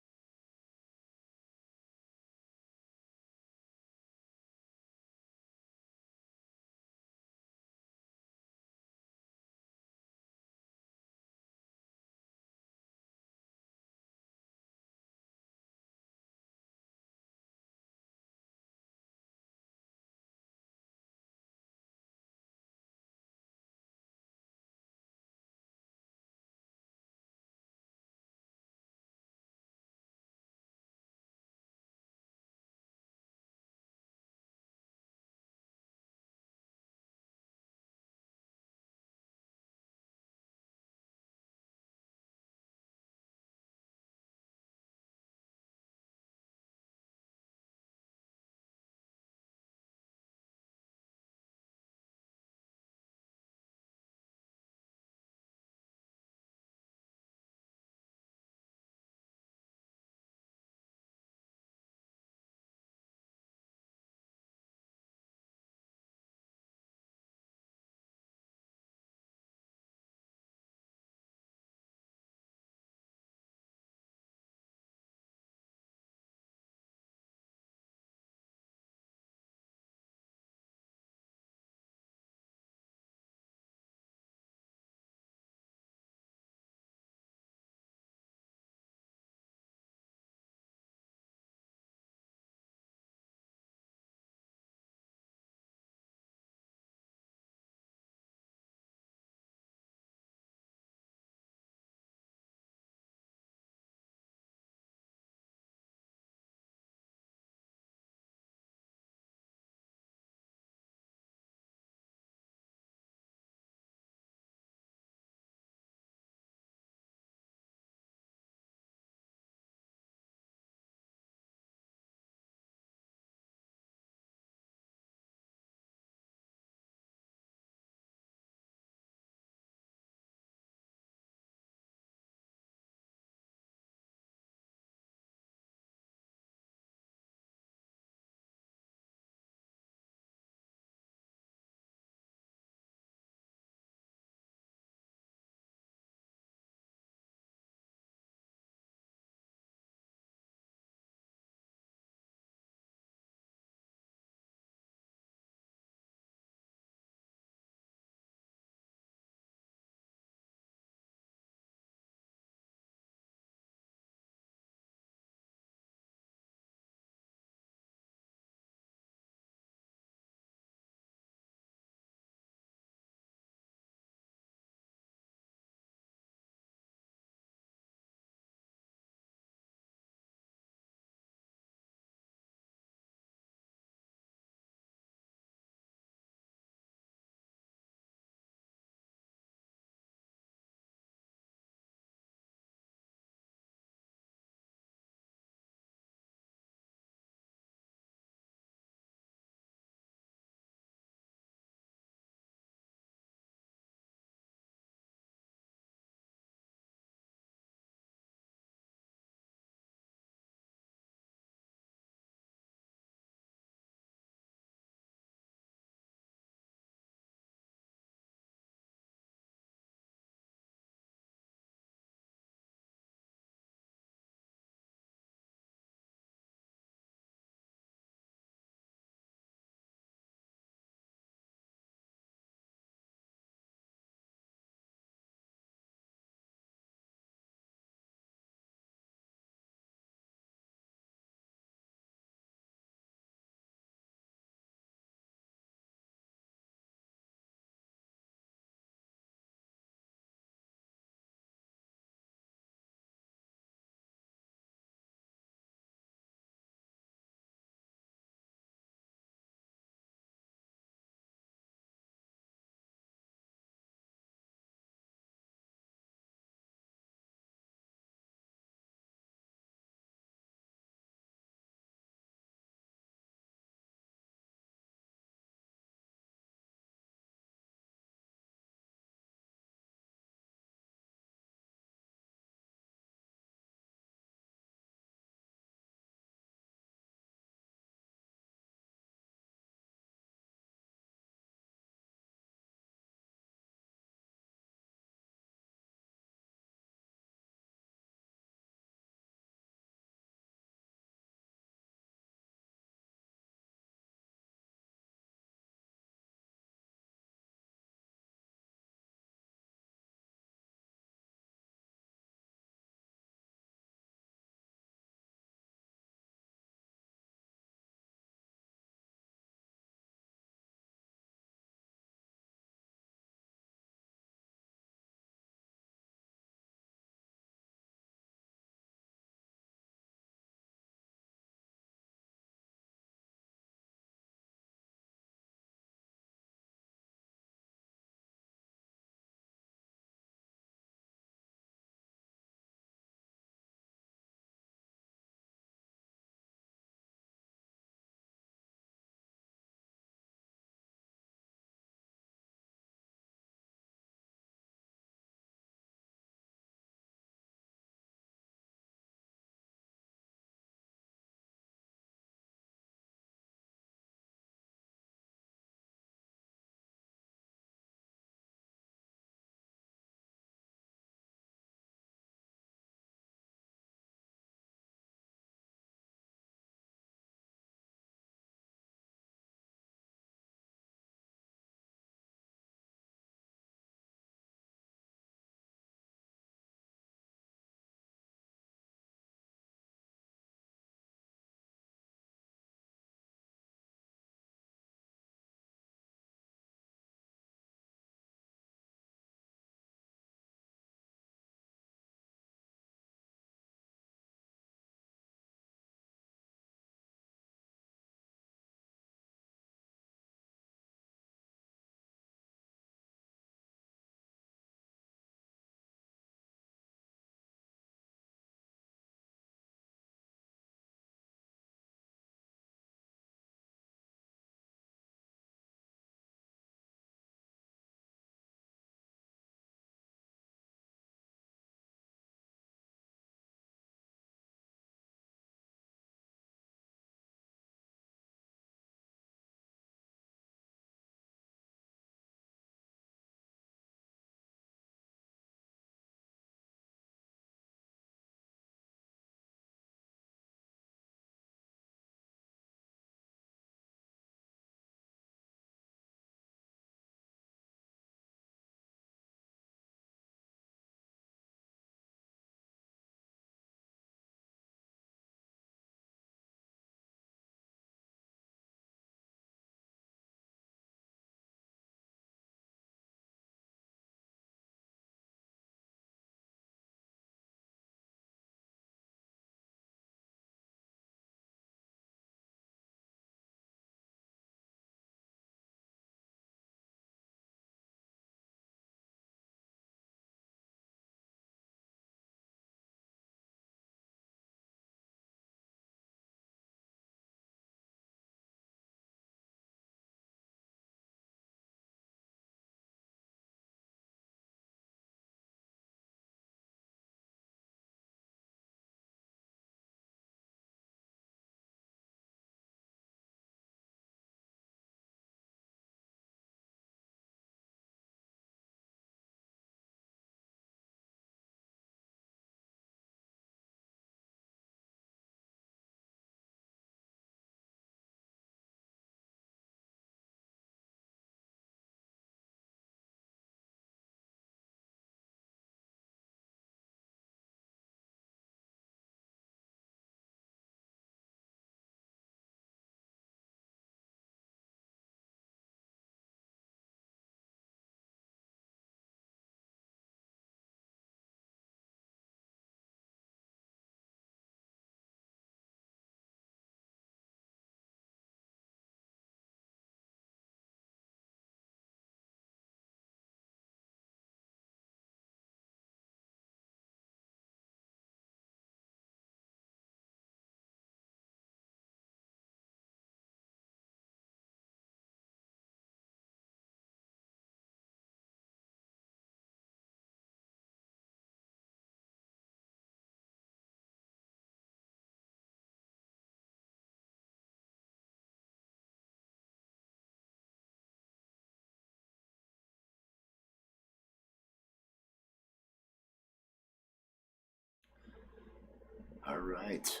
All right.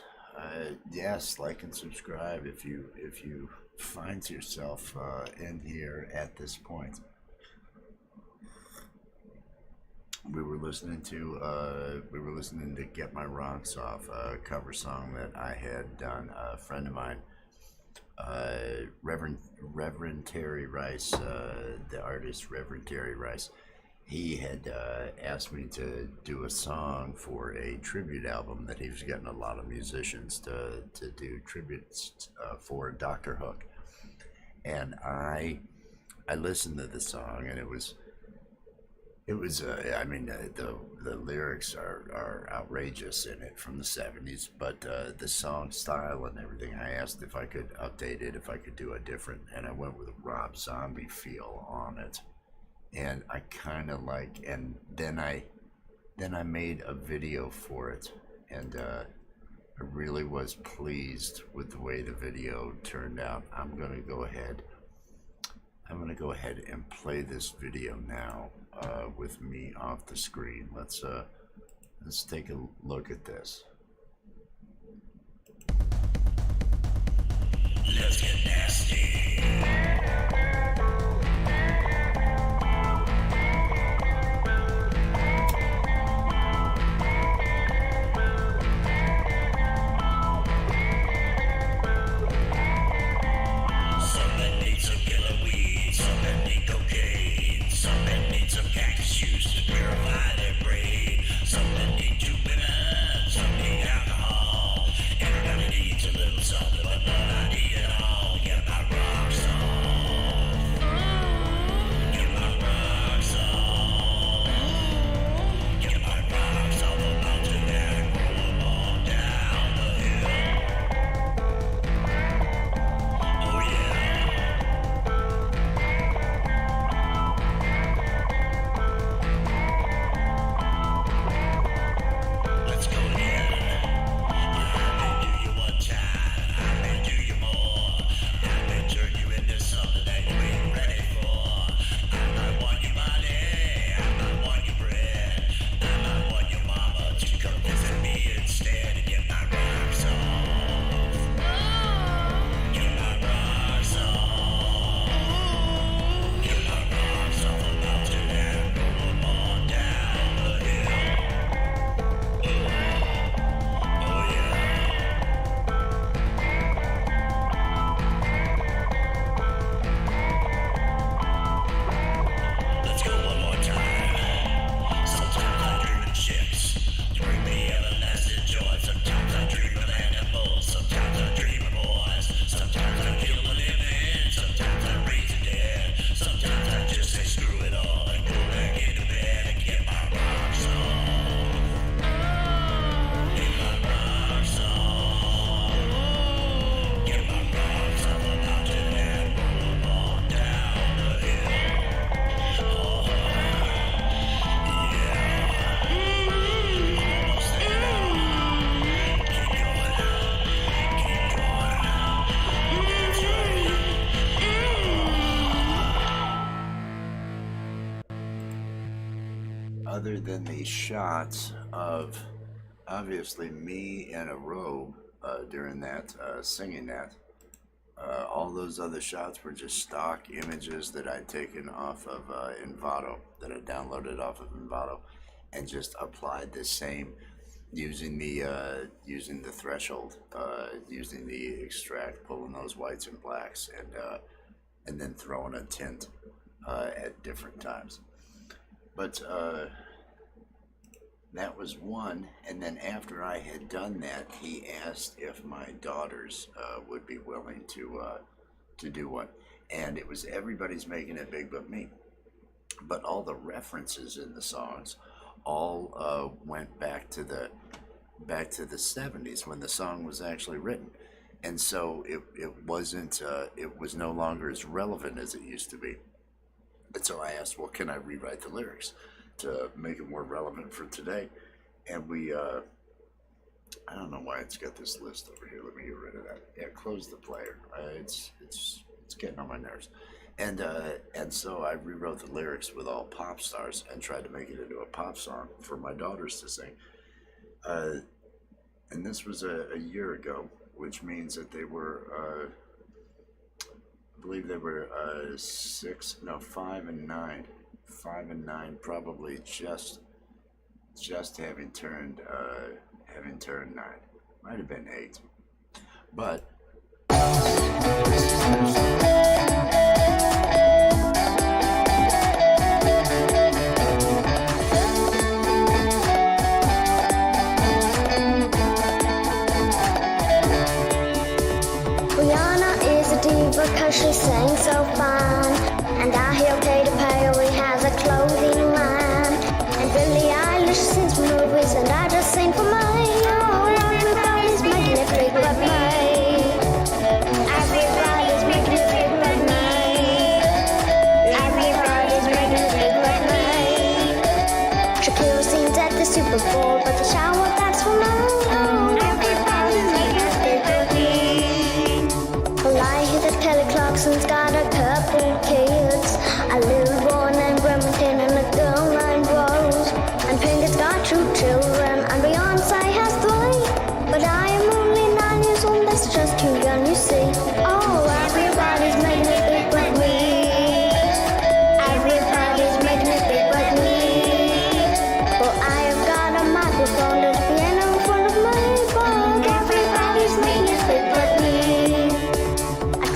Yes, like and subscribe if you find yourself in here at this point. We were listening to "Get My Rocks Off," a cover song that I had done. A friend of mine, Reverend Terry Rice, the artist Reverend Terry Rice, he had asked me to do a song for a tribute album that he was getting a lot of musicians to do tributes for Dr. Hook. And I listened to the song, and it was I mean, the lyrics are outrageous in it from the 70s, but the song style and everything, I asked if I could update it, if I could do a different, and I went with a Rob Zombie feel on it. And I kind of like, and then I made a video for it, and I really was pleased with the way the video turned out. I'm gonna go ahead and play this video now with me off the screen. Let's take a look at this. Let's get nasty. Other than the shots of obviously me in a robe during that singing that, all those other shots were just stock images that I'd taken off of Envato, that I downloaded off of Envato, and just applied the same using the threshold, using the extract, pulling those whites and blacks, and then throwing a tint at different times. But that was one, and then after I had done that, he asked if my daughters would be willing to do one, and it was everybody's making it big but me. But all the references in the songs all went back to the 70s when the song was actually written, and so it wasn't it was no longer as relevant as it used to be. And so I asked, well, can I rewrite the lyrics to make it more relevant for today? And we, I don't know why it's got this list over here. Let me get rid of that. Yeah, close the player. It's getting on my nerves. And so I rewrote the lyrics with all pop stars and tried to make it into a pop song for my daughters to sing. And this was a year ago, which means that they were, I believe they were 5 and 9. 5 and 9, probably just having turned 9. Might have been 8. But because she sings so fine. And I hear Katy Perry has a clothing line. And Billie Eilish sings for movies, and I just sing for mine. Oh, everybody's making it big but me. Everybody's making it big but me. Everybody's making it big but me. Shakira sings at the Super Bowl, but the shower, that's for me. Oh, everybody's making it big but me. Well, I hear that Kelly Clarkson's got a couple kids, a little boy named Remington and a girl named Rose. And Pinkett's got 2 children, and Beyonce has 3. But I am only 9 years old, that's just too young, you see. Oh, everybody's making it big but me. Everybody's making it big but me. Well, I have got a microphone, there's a piano in front of me, but everybody's making it big but me.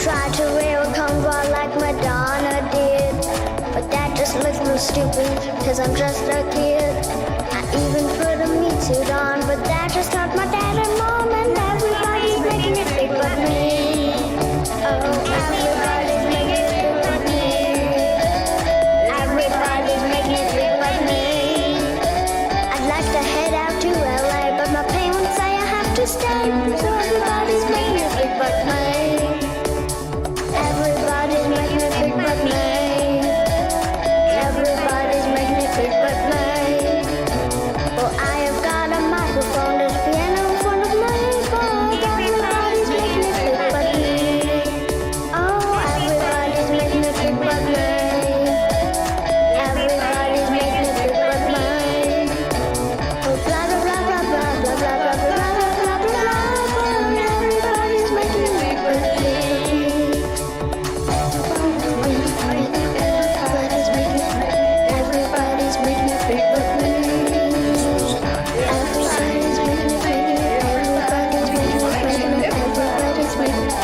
Tried to wear a convoy like Madonna did, but that just looks real stupid, cause I'm just a kid. I even put a meat suit on, but that just hurt my dad and mom, and everybody's making it big but me. Oh, everybody's making it big but me. Everybody's making it big but me. I'd like to head out to LA, but my parents say I have to stay, so everybody's making it big but me. Everybody's making it big but me. Everybody's making it big but me. Well, I have got a microphone, there's a piano in front of me, but everybody's making it big but me. Oh, everybody's making it big but me. Everybody's making it big but me. Oh, blah blah blah blah blah blah blah blah blah blah blah blah. Everybody's making it big but me. Everybody's making it big but me. Everybody's making it big but me. Everybody's making it big. Everybody's making it big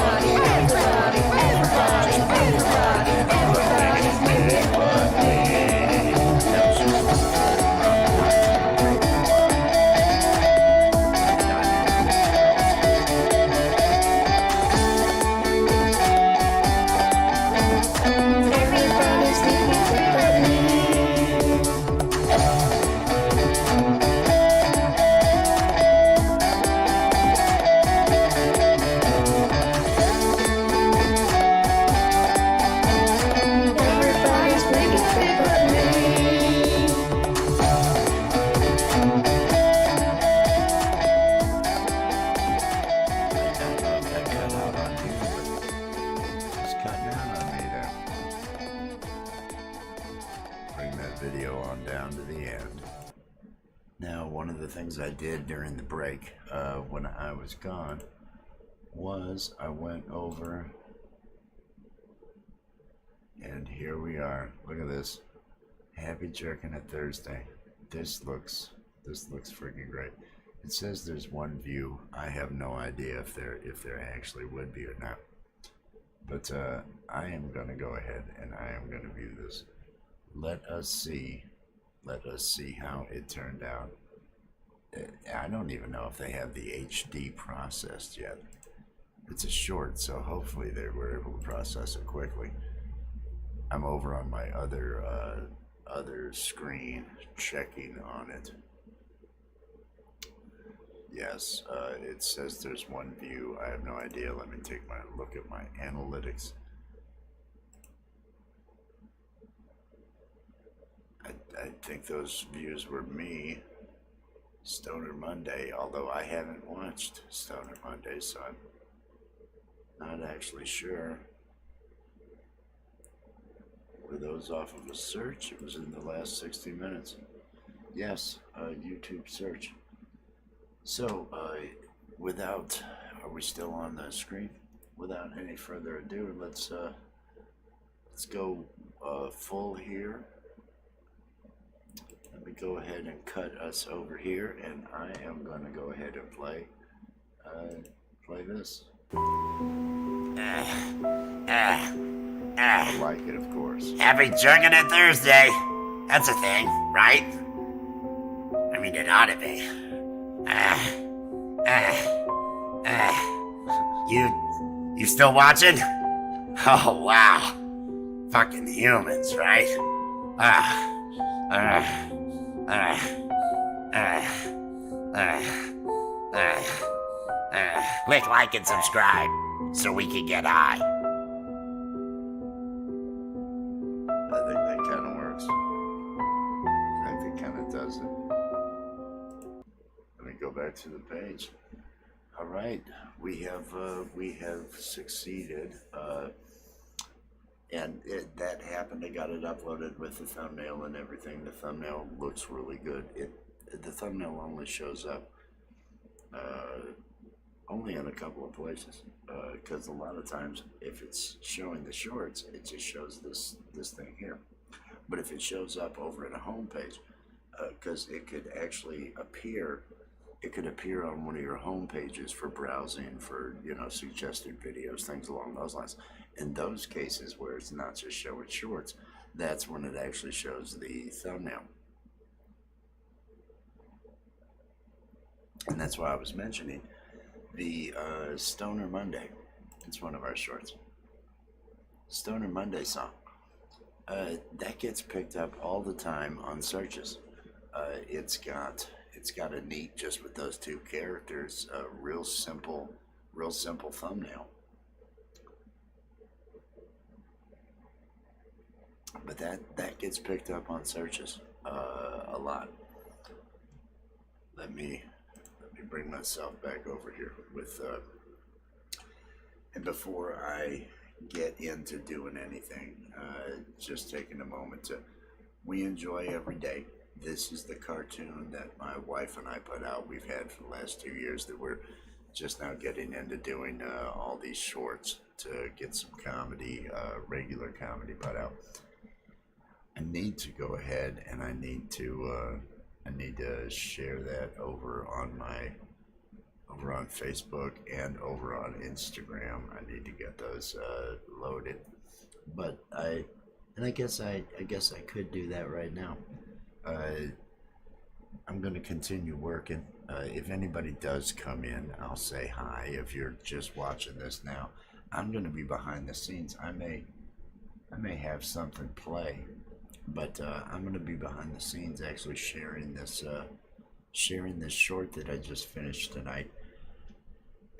but me. Everybody's making it big but me. Everybody's making it big but me. I don't know if that cut out on you, but it's cutting out on me there. Bring that video on down to the end. Now, one of the things I did during the break, when I was gone, was I went over, and here we are. Look at this. Happy Jerking It Thursday. This looks freaking great. It says there's one view. I have no idea if there actually would be or not. But I am gonna go ahead and I am gonna view this. Let us see how it turned out. I don't even know if they have the HD processed yet. It's a short, so hopefully they were able to process it quickly. I'm over on my other screen checking on it. Yes, it says there's one view. I have no idea. Let me take my look at my analytics. I think those views were me, Stoner Monday, although I haven't watched Stoner Monday, so Not actually sure. Were those off of a search? It was in the last 60 minutes. Yes, YouTube search. So, are we still on the screen? Without any further ado, let's go full here. Let me go ahead and cut us over here, and I am going to go ahead and play this. I like it, of course. Happy Jerkin' It Thursday. That's a thing, right? I mean, it ought to be. You still watching? Oh, wow. Fucking humans, right? Click like and subscribe so we can get high. I think that kind of works. I think it kind of does it. Let me go back to the page. All right, we have succeeded, and that happened. I got it uploaded with the thumbnail and everything. The thumbnail looks really good. The thumbnail only shows up only in a couple of places, because a lot of times if it's showing the shorts, it just shows this thing here. But if it shows up over at a home page, because it could actually appear. It could appear on one of your home pages for browsing, for, suggested videos, things along those lines. In those cases where it's not just showing shorts, that's when it actually shows the thumbnail. And that's why I was mentioning the Stoner Monday. It's one of our shorts. Stoner Monday song. That gets picked up all the time on searches. It's got a neat, just with those two characters, real simple thumbnail. But that gets picked up on searches a lot. Let me bring myself back over here with and before I get into doing anything, just taking a moment we enjoy every day. This is the cartoon that my wife and I put out. We've had for the last 2 years that we're just now getting into doing all these shorts to get some comedy, regular comedy put out. I need to go ahead and I need to share that over on Facebook and over on Instagram. I need to get those loaded. But I guess I could do that right now. I'm going to continue working. If anybody does come in, I'll say hi. If you're just watching this now, I'm going to be behind the scenes. I may have something play, but I'm going to be behind the scenes actually sharing this short that I just finished tonight.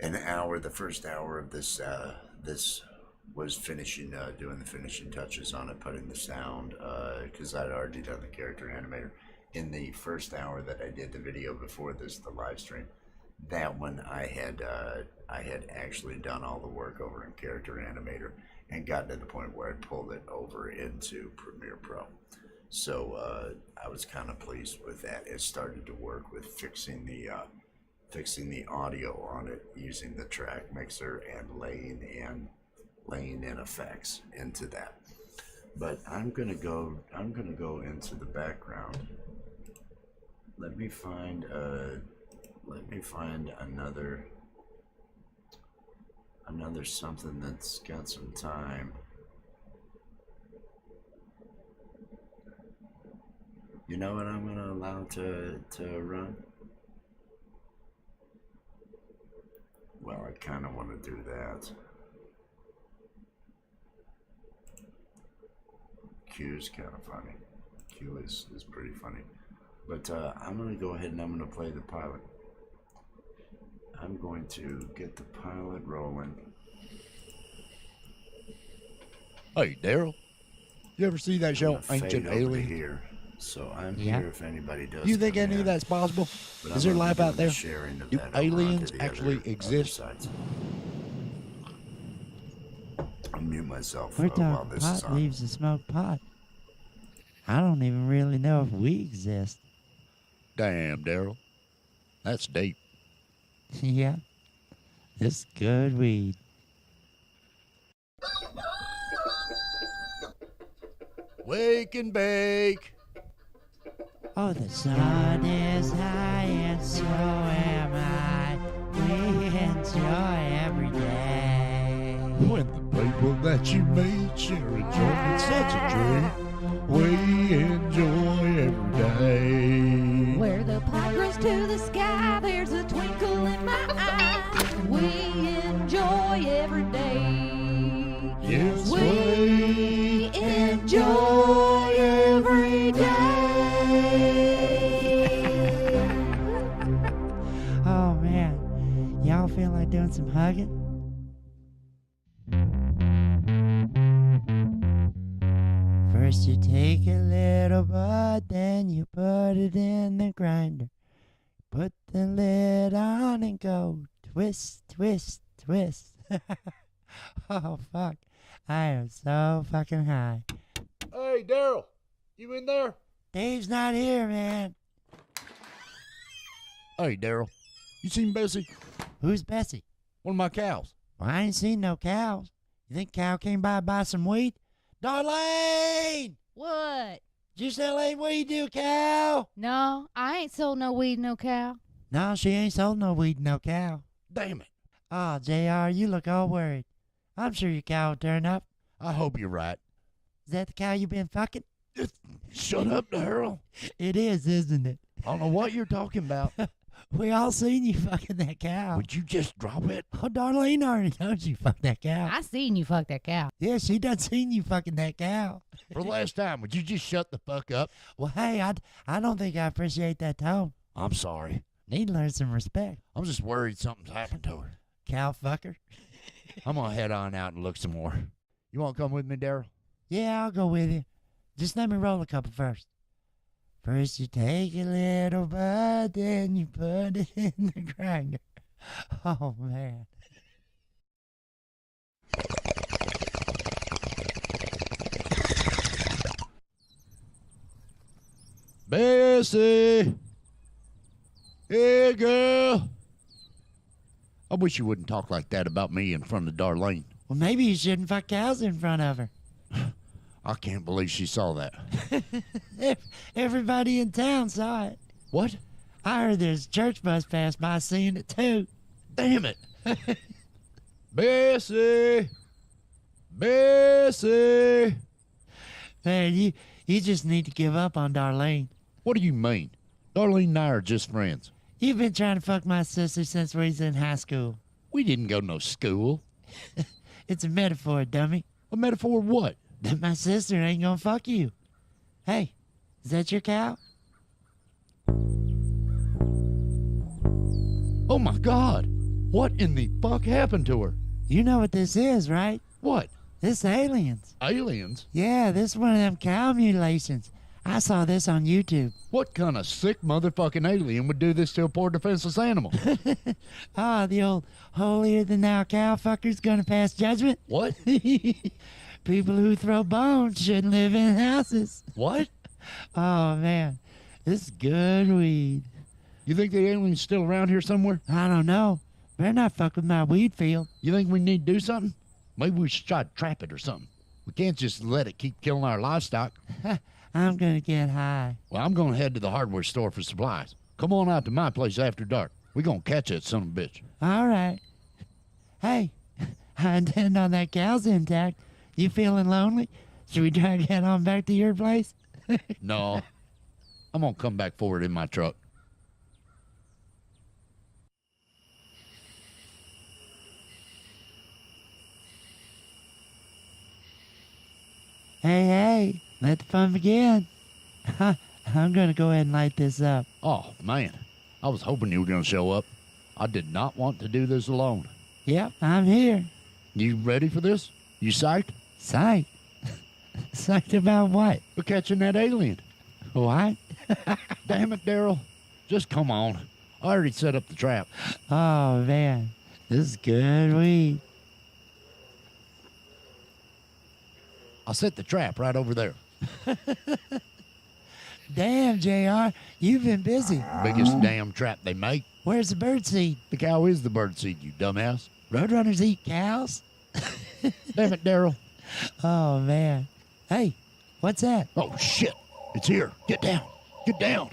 The first hour of this was finishing, doing the finishing touches on it, putting the sound, because I'd already done the character animator. In the first hour that I did the video before this, the live stream, that one I had actually done all the work over in character animator and gotten to the point where I pulled it over into Premiere Pro. So I was kind of pleased with that. It started to work with fixing the audio on it, using the track mixer and laying in effects into that. But I'm gonna go into the background. Let me find another something that's got some time. You know what I'm gonna allow to run? Well, I kind of want to do that. Q's kind of funny. Q is pretty funny. But I'm going to go ahead and I'm going to play the pilot. I'm going to get the pilot rolling. Hey, Daryl. You ever see that show, Ancient Aliens? Here. So I'm here if anybody does. You think any of that's possible? Is there life out there? Do aliens actually exist? I'll mute myself We're while talking this is pot on. leaves to smoke pot. I don't even really know if we exist. Damn, Daryl. That's deep. Yeah, it's good weed. Wake and bake. Oh, the sun is high and so am I. We enjoy every day. When the people that you meet share enjoyment such a treat, we enjoy every day. Where the pot grows to the sky, there's a twinkle in my eye. We enjoy every day. Yes, We enjoy every day. Oh man, y'all feel like doing some hugging? First you take a little bud, then you put it in the grinder. Put the lid on and go twist, twist, twist. Oh fuck, I am so fucking high. Hey, Daryl, you in there? Dave's not here, man. Hey, Daryl, you seen Bessie? Who's Bessie? One of my cows. Well, I ain't seen no cows. You think cow came by to buy some weed? Darlene! What? Did you sell any weed to a cow? No, I ain't sold no weed, no cow. No, she ain't sold no weed to no cow. Damn it. Oh, JR, you look all worried. I'm sure your cow will turn up. I hope you're right. Is that the cow you been fucking? Shut up, Daryl. It is, isn't it? I don't know what you're talking about. We all seen you fucking that cow. Would you just drop it? Oh, Darlene already knows you fucked that cow. I seen you fuck that cow. Yeah, she done seen you fucking that cow. For the last time, would you just shut the fuck up? Well, hey, I don't think I appreciate that tone. I'm sorry. Need to learn some respect. I'm just worried something's happened to her. Cow fucker. I'm gonna head on out and look some more. You wanna come with me, Daryl? Yeah, I'll go with you. Just let me roll a couple first. First you take a little bud, then you put it in the grinder. Oh, man. Bessie! Hey, girl! I wish you wouldn't talk like that about me in front of Darlene. Well, maybe you shouldn't fuck cows in front of her. I can't believe she saw that. Everybody in town saw it. What? I heard there's a church bus passed by seeing it, too. Damn it! Bessie! Bessie! Man, you just need to give up on Darlene. What do you mean? Darlene and I are just friends. You've been trying to fuck my sister since we was in high school. We didn't go to no school. It's a metaphor, dummy. A metaphor of what? That my sister ain't gonna fuck you. Hey, is that your cow? Oh my God! What in the fuck happened to her? You know what this is, right? What? This aliens. Aliens? Yeah, this is one of them cow mutilations. I saw this on YouTube. What kind of sick motherfucking alien would do this to a poor defenseless animal? Ah, the old holier-than-thou cow fucker's gonna pass judgment? What? People who throw bones shouldn't live in houses. What? Oh, man. This is good weed. You think the alien's still around here somewhere? I don't know. Better not fuck with my weed field. You think we need to do something? Maybe we should try to trap it or something. We can't just let it keep killing our livestock. I'm gonna get high. Well, I'm gonna head to the hardware store for supplies. Come on out to my place after dark. We're gonna catch that son of a bitch. All right. Hey, I intend on that cow's intact. You feeling lonely? Should we try to get on back to your place? No. I'm gonna come back for it in my truck. Hey, let the fun begin. I'm gonna go ahead and light this up. Oh, man. I was hoping you were gonna show up. I did not want to do this alone. Yep, I'm here. You ready for this? You psyched? Psyched. Psyched about what? We're catching that alien. What? Damn it, Daryl. Just come on. I already set up the trap. Oh, man. This is good weed. I'll set the trap right over there. Damn, JR, you've been busy. Biggest damn trap they make. Where's the birdseed? The cow is the birdseed, you dumbass. Roadrunners eat cows? Damn it, Daryl. Oh, man. Hey, what's that? Oh, shit. It's here. Get down. Get down.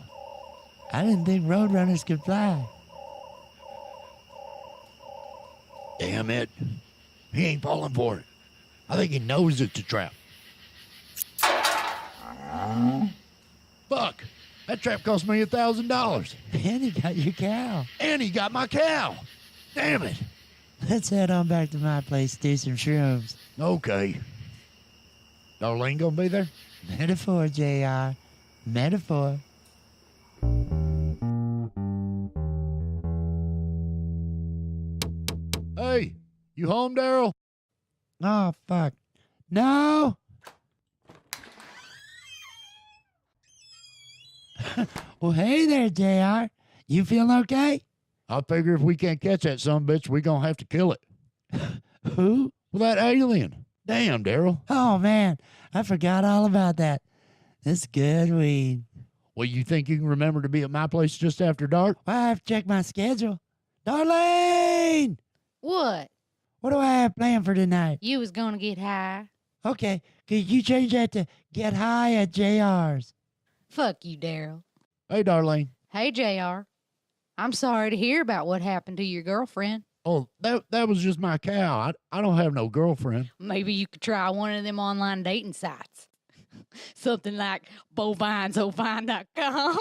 I didn't think roadrunners could fly. Damn it. He ain't falling for it. I think he knows it's a trap. Fuck. That trap cost me $1,000. And he got your cow. And he got my cow. Damn it. Let's head on back to my place, do some shrooms. Okay. Darlene gonna be there? Metaphor, JR. Metaphor. Hey, you home, Daryl? Oh, fuck. No! Well, hey there, JR. You feel okay? I figure if we can't catch that sumbitch, we gonna have to kill it. Who? Well, that alien. Damn, Daryl. Oh, man. I forgot all about that. It's good weed. Well, you think you can remember to be at my place just after dark? Well, I have to check my schedule. Darlene! What? What do I have planned for tonight? You was gonna get high. Okay, could you change that to get high at JR's? Fuck you, Daryl. Hey, Darlene. Hey, JR. I'm sorry to hear about what happened to your girlfriend. Oh, that was just my cow. I don't have no girlfriend. Maybe you could try one of them online dating sites. Something like bovinesovine.com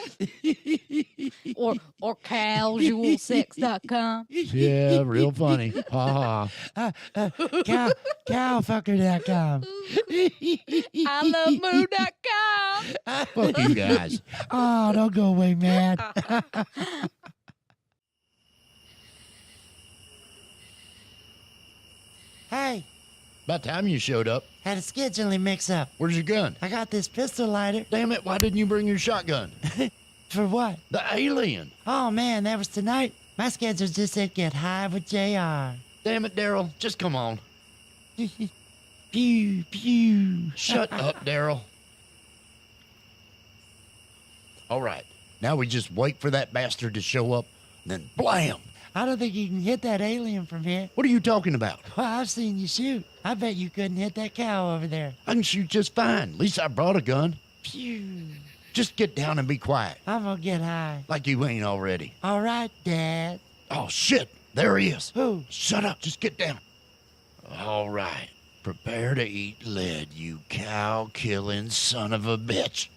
or casualsex.com. Yeah, real funny. Ha ha. Cowfucker.com. ilovemoo.com. Fuck you guys. Oh, don't go away, man. Hey, About time you showed up. had a scheduling mix-up. Where's your gun? I got this pistol lighter. Damn it, why didn't you bring your shotgun? For what? The alien. Oh, man, that was tonight. My schedule just said get high with JR. Damn it, Daryl. Just come on. Pew, pew. Shut up, Daryl. All right. Now we just wait for that bastard to show up, then blam. I don't think you can hit that alien from here. What are you talking about? Well, I've seen you shoot. I bet you couldn't hit that cow over there. I can shoot just fine. At least I brought a gun. Pew. Just get down and be quiet. I'm gonna get high. Like you ain't already. All right, Dad. Oh, shit. There he is. Who? Shut up. Just get down. All right. Prepare to eat lead, you cow-killing son of a bitch.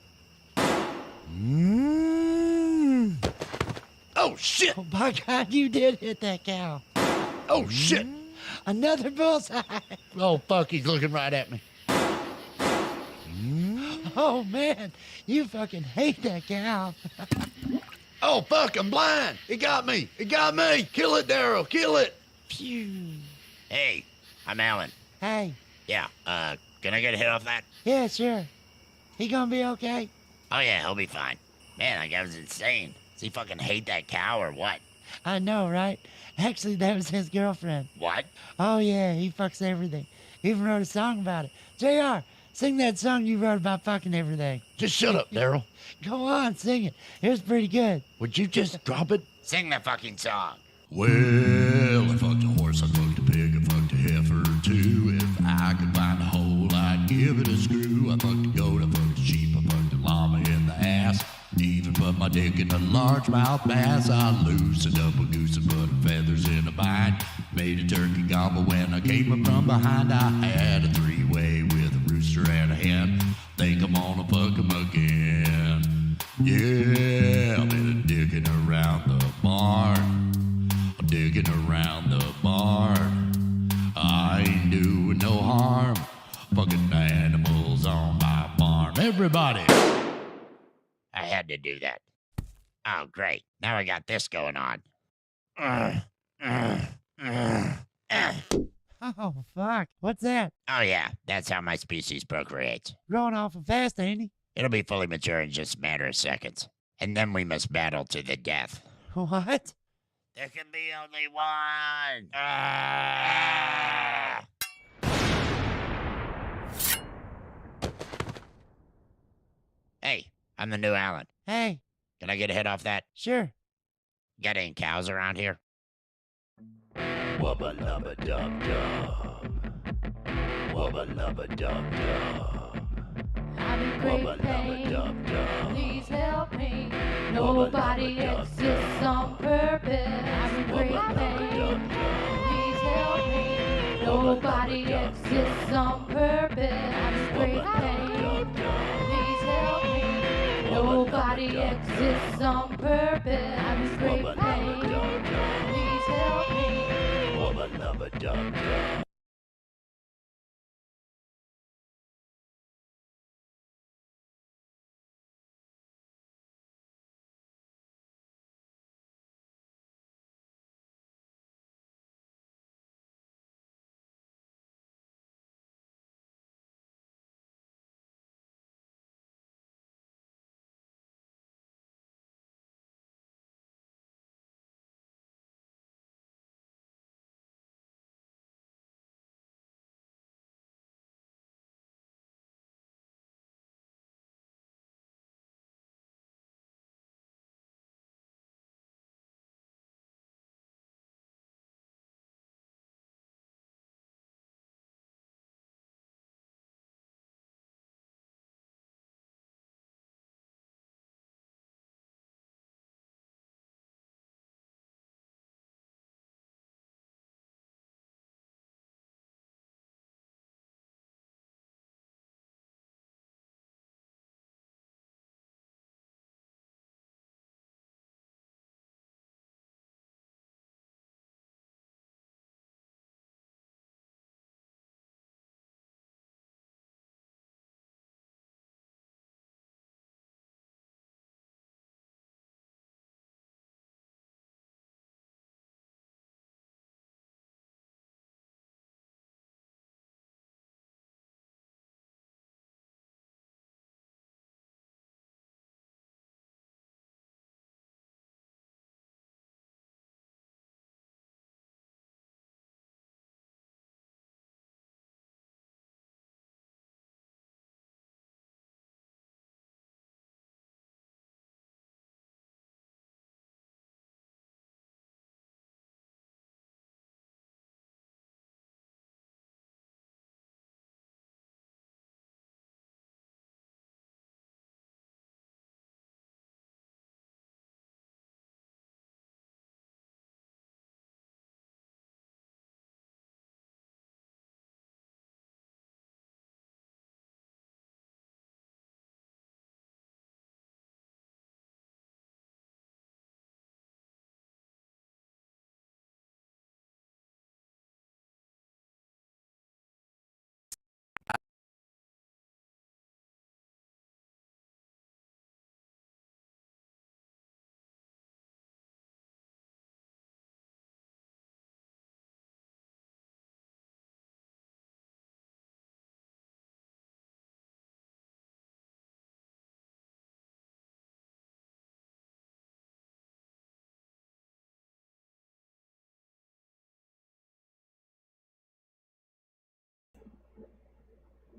Mmm. Oh, shit. Oh, my God, you did hit that cow. Oh, shit. Another bullseye. Oh, fuck. He's looking right at me. Oh, man, you fucking hate that cow. Oh, fuck. I'm blind. It got me. It got me. Kill it, Daryl. Kill it. Pew. Hey, I'm Alan. Hey, Yeah, can I get a hit off that? yeah, sure. He gonna be okay? Oh yeah, he'll be fine. Man, that guy was insane. Does he fucking hate that cow or what? I know, right? Actually, that was his girlfriend. What? Oh, yeah, he fucks everything. He even wrote a song about it. JR, sing that song you wrote about fucking everything. Just shut up, Daryl. Go on, sing it. It was pretty good. Would you just drop it? Sing the fucking song. Well, I fucked a horse, I fucked a pig, I fucked a heifer too. If I could find a hole, I'd give it a screw. I fucked a goat, I fucked a sheep, I fucked a llama in the ass. Even put my dick in a largemouth bass. I loosened up a goose and put feathers in a bind. Made a turkey gobble when I came up from behind. I had a three-way with a rooster and a hen. Think I'm gonna fuck 'em again. Yeah, I've been digging around the barn. Digging around the barn. I ain't doing no harm. Fucking animals on my farm. Everybody. I had to do that. Oh, great. Now I got this going on. Oh, fuck. What's that? Oh, yeah. That's how my species procreates. Growing awful fast, ain't he? It'll be fully mature in just a matter of seconds. And then we must battle to the death. What? There can be only one. Ah! I'm the new Alan. Hey, Can I get a hit off that? sure. Got any cows around here? Wubba lubba dub dub. Wubba lubba dub dub. I'm in Wubba great lubba pain. dub dub. Please help me. Nobody exists on purpose. I'm in great pain. Please help me. Nobody exists on purpose. I'm in great pain. Please help me. Nobody exists on purpose. I'm in great pain. Please help me. Wubba lubba dub dub.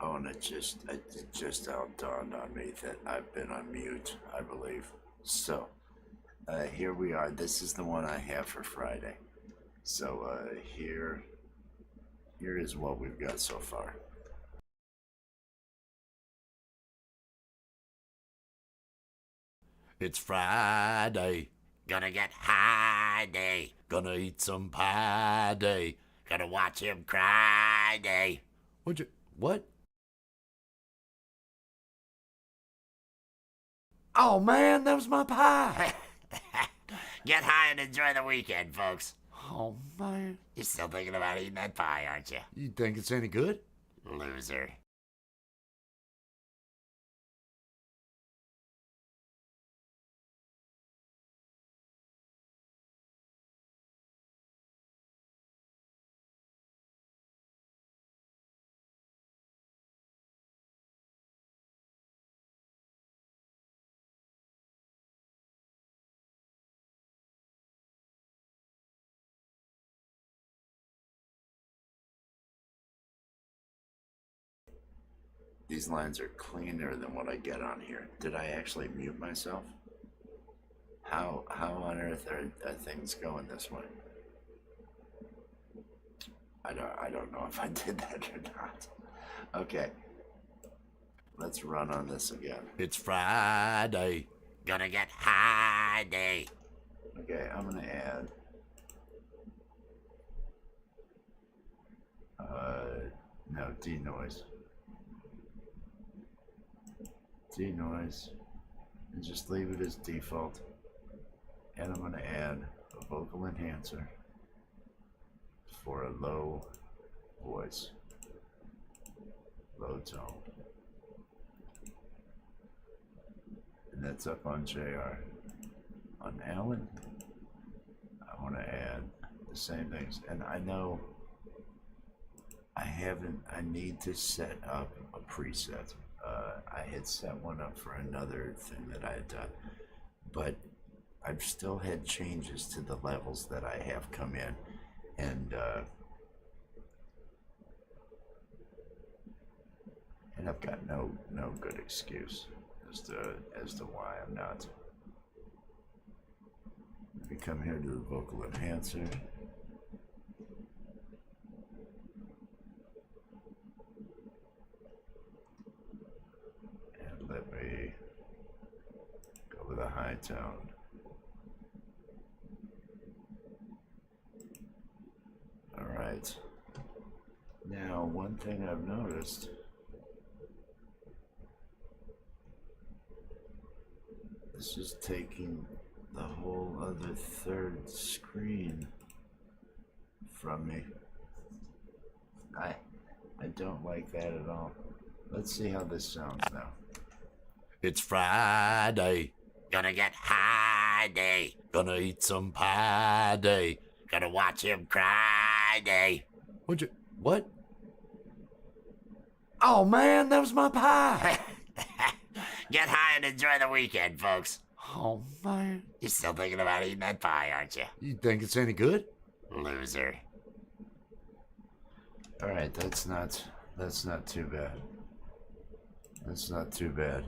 Oh, and it just out dawned on me that I've been on mute, I believe. So, here we are. This is the one I have for Friday. So, here is what we've got so far. It's Friday. Gonna get high day. Gonna eat some pie day. Gonna watch him cry day. What? Oh man, that was my pie. Get high and enjoy the weekend, folks. Oh man. You're still thinking about eating that pie, aren't you? You think it's any good? Loser. These lines are cleaner than what I get on here. Did I actually mute myself? How on earth are things going this way? I don't know if I did that or not. Okay. Let's run on this again. It's Friday. Gonna get high day. Okay, I'm gonna add no, denoise. Denoise. And just leave it as default. And I'm gonna add a vocal enhancer for a low voice. Low tone. And that's up on JR. On Alan, I want to add the same things. And I know I need to set up a preset. I had set one up for another thing that I had done, but I've still had changes to the levels that I have come in, and I've got no good excuse as to why I'm not. We come here to the vocal enhancer. And let me go with a high tone. All right. Now, one thing I've noticed this is taking the whole other third screen from me. I don't like that at all. Let's see how this sounds now. It's Friday. Gonna get high day. Gonna eat some pie day. Gonna watch him cry day. What? Oh man, that was my pie. Get high and enjoy the weekend, folks. Oh man. You're still thinking about eating that pie, aren't you? You think it's any good? Loser. All right, that's not too bad. That's not too bad.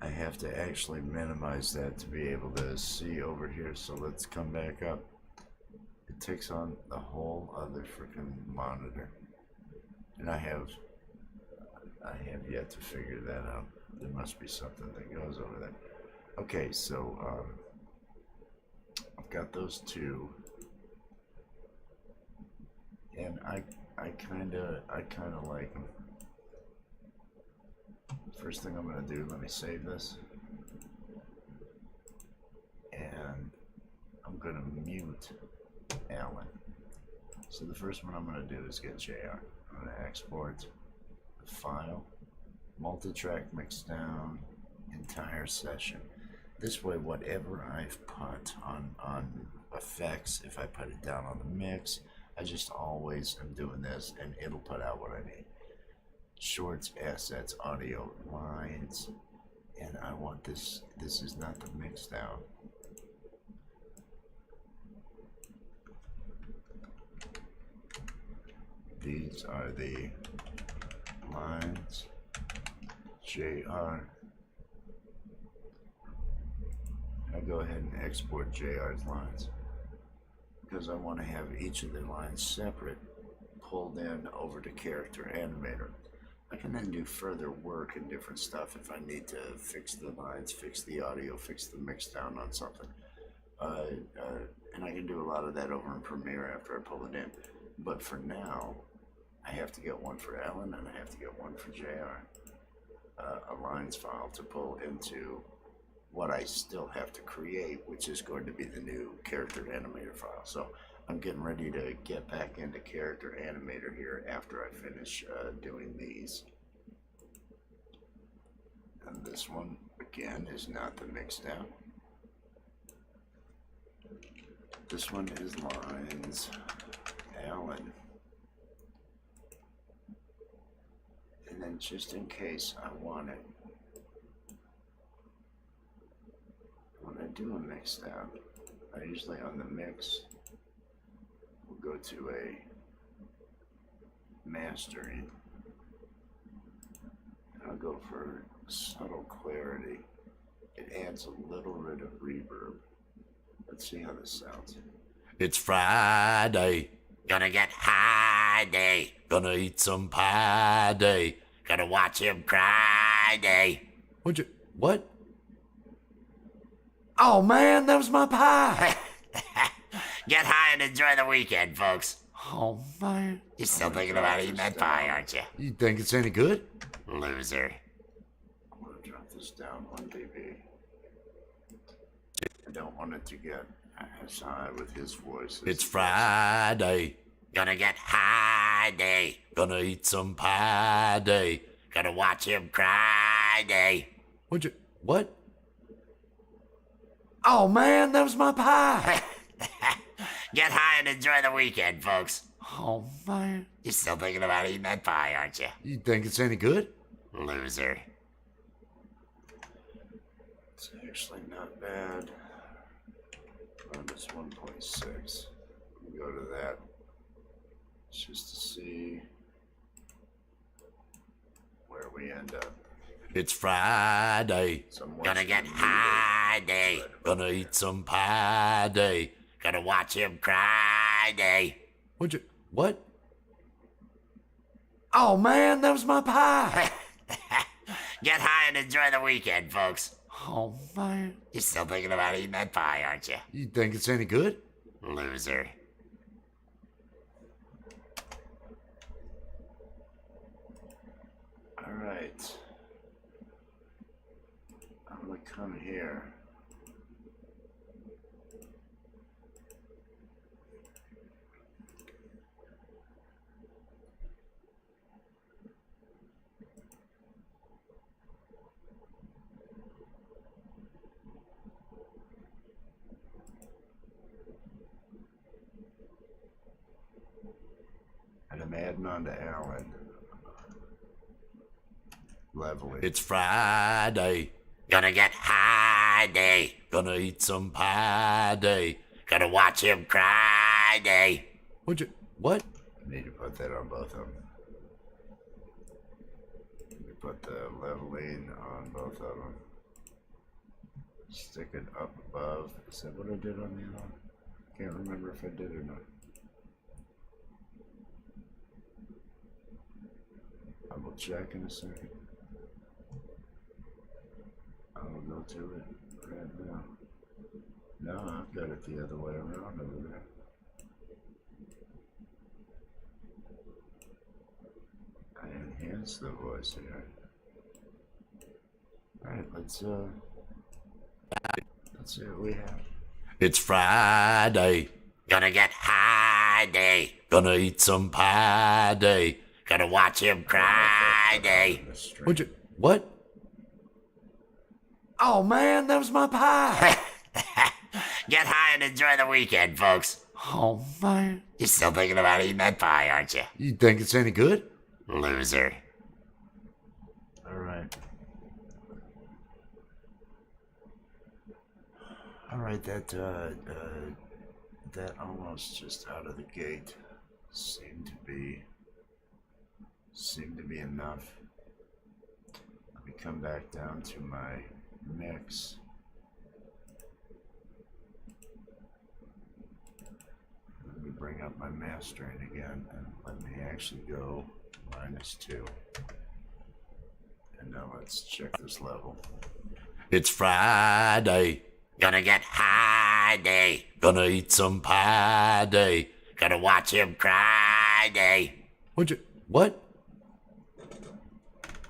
I have to actually minimize that to be able to see over here. So let's come back up. It takes on the whole other freaking monitor, and I have yet to figure that out. There must be something that goes over there. Okay, so I've got those two, and I kind of like them. First thing I'm gonna do, let me save this, and I'm gonna mute Alan. So the first one I'm gonna do is get JR. I'm gonna export the file, multi-track mix down, entire session. This way, whatever I've put on effects, if I put it down on the mix, I just always am doing this, and it'll put out what I need. Shorts, assets, audio, lines, and I want this. This is not the mix down. These are the lines. JR. I go ahead and export JR's lines because I want to have each of the lines separate, pulled in over to Character Animator. I can then do further work and different stuff if I need to fix the lines, fix the audio, fix the mix down on something. And I can do a lot of that over in Premiere after I pull it in. But for now, I have to get one for Ellen and I have to get one for JR. A lines file to pull into what I still have to create, which is going to be the new Character Animator file. So I'm getting ready to get back into Character Animator here after I finish doing these. And this one, again, is not the mix down. This one is lines, Alan. And then just in case I want it, when I do a mix down, I usually on the mix will go to a mastering, go for subtle clarity. It adds a little bit of reverb. Let's see how this sounds. It's Friday. Gonna get high day. Gonna eat some pie day. Gonna watch him cry day. What? Oh man, that was my pie. Get high and enjoy the weekend, folks. Oh man. You're still thinking about eating that pie, aren't you? You think it's any good? Loser. I'm gonna drop this down 1 dB. I don't want it to get as high with his voice. It's Friday. Gonna get high day. Gonna eat some pie day. Gonna watch him cry day. What? Oh man, that was my pie. Get high and enjoy the weekend, folks. Oh man. You're still thinking about eating that pie, aren't you? You think it's any good? Loser. It's actually not bad. It's 1.6. We'll go to that just to see where we end up. It's Friday. Gonna get high day. Gonna eat some pie day. Gonna watch him cry day. What? Oh man, that was my pie. Get high and enjoy the weekend, folks. Oh man. You're still thinking about eating that pie, aren't you? You think it's any good? Loser. All right. I'm gonna come here. And I'm adding on to Alan. Leveling. It's Friday. Gonna get high day. Gonna eat some pie day. Gonna watch him cry day. What? I need to put that on both of them. Let me put the leveling on both of them. Stick it up above. Is that what I did on the other one? Can't remember if I did or not. I will check in a second. I'll go to it right now. No, I've got it the other way around over there. I enhanced the voice here. Alright, let's see what we have. It's Friday. Gonna get high day. Gonna eat some pie day. Gonna watch him cry day. What? Oh man, that was my pie. Get high and enjoy the weekend, folks. Oh man. You're still thinking about eating that pie, aren't you? You think it's any good? Loser. Alright. Alright, that almost just out of the gate seemed to be enough. Let me come back down to my mix. Let me bring up my mastering again and let me actually go -2. And now let's check this level. It's Friday. Gonna get high day. Gonna eat some pie day. Gonna watch him cry day. What?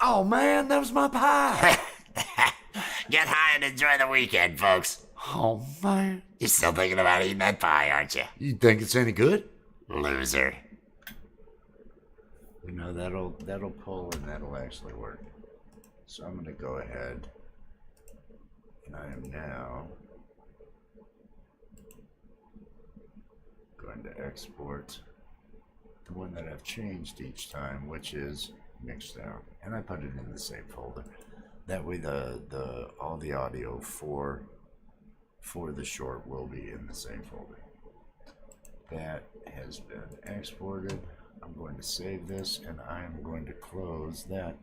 Oh man, that was my pie. Get high and enjoy the weekend, folks. Oh man. You're still thinking about eating that pie, aren't you? You think it's any good? Loser. You know, that'll pull and that'll actually work. So I'm gonna go ahead and I am now going to export the one that I've changed each time, which is Mixdown, and I put it in the same folder. That way the all the audio for the short will be in the same folder. That has been exported. I'm going to save this and I am going to close that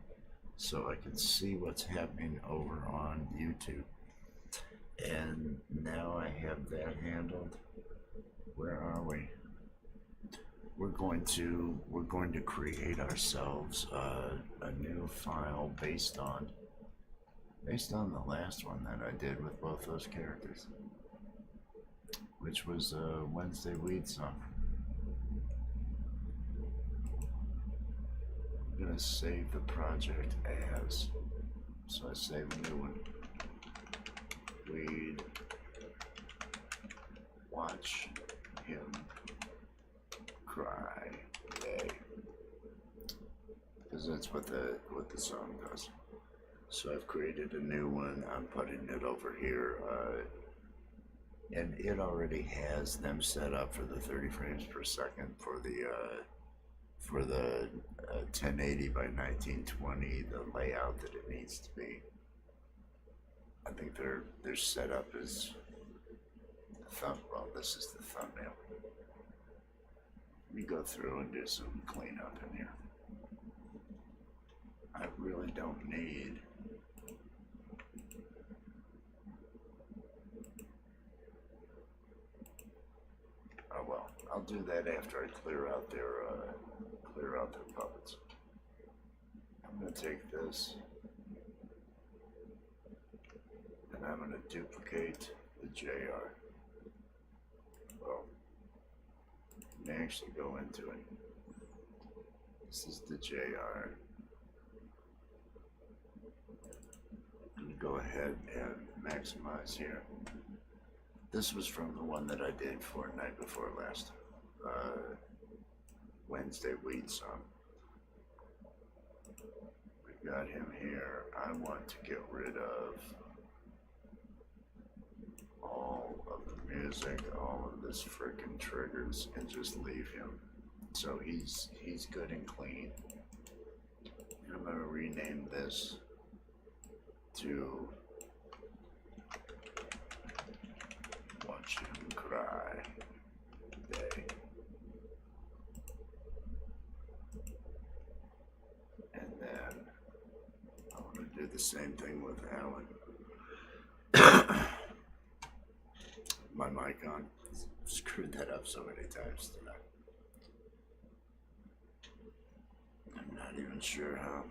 so I can see what's happening over on YouTube. And now I have that handled. Where are we? We're going to create ourselves a new file based on the last one that I did with both those characters, which was Wednesday Weed Song. I'm gonna save the project as, so I save a new one. Weed, watch him cry, yay. Because that's what the song does. So I've created a new one. I'm putting it over here, and it already has them set up for the 30 frames per second for the 1080 by 1920, the layout that it needs to be. I think they're set up as well, this is the thumbnail. Let me go through and do some cleanup in here. I really don't need oh well, I'll do that after I clear out their puppets. I'm gonna take this and I'm gonna duplicate the JR. Well, let me actually go into it. This is the JR. And go ahead and maximize here. This was from the one that I did for Night Before Last, Wednesday Weed Song. We got him here. I want to get rid of all of the music, all of this frickin' triggers, and just leave him. So he's good and clean. And I'm gonna rename this to Watch Him Cry Day. And then I want to do the same thing with Alan. My mic on. Screwed that up so many times today. I'm not even sure how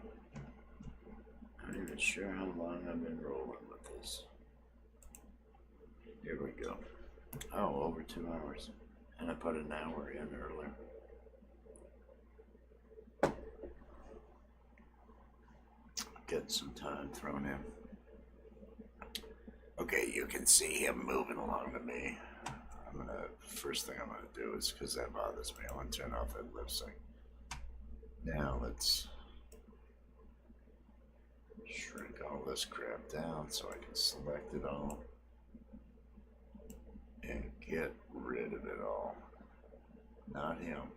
long I've been rolling with this. Here we go. Oh, over 2 hours. And I put an hour in earlier. Get some time thrown in. Okay, you can see him moving along to me. First thing I'm gonna do is, because that bothers me, I want to turn off that lip sync. Now let's shrink all this crap down so I can select it all and get rid of it all. Not him,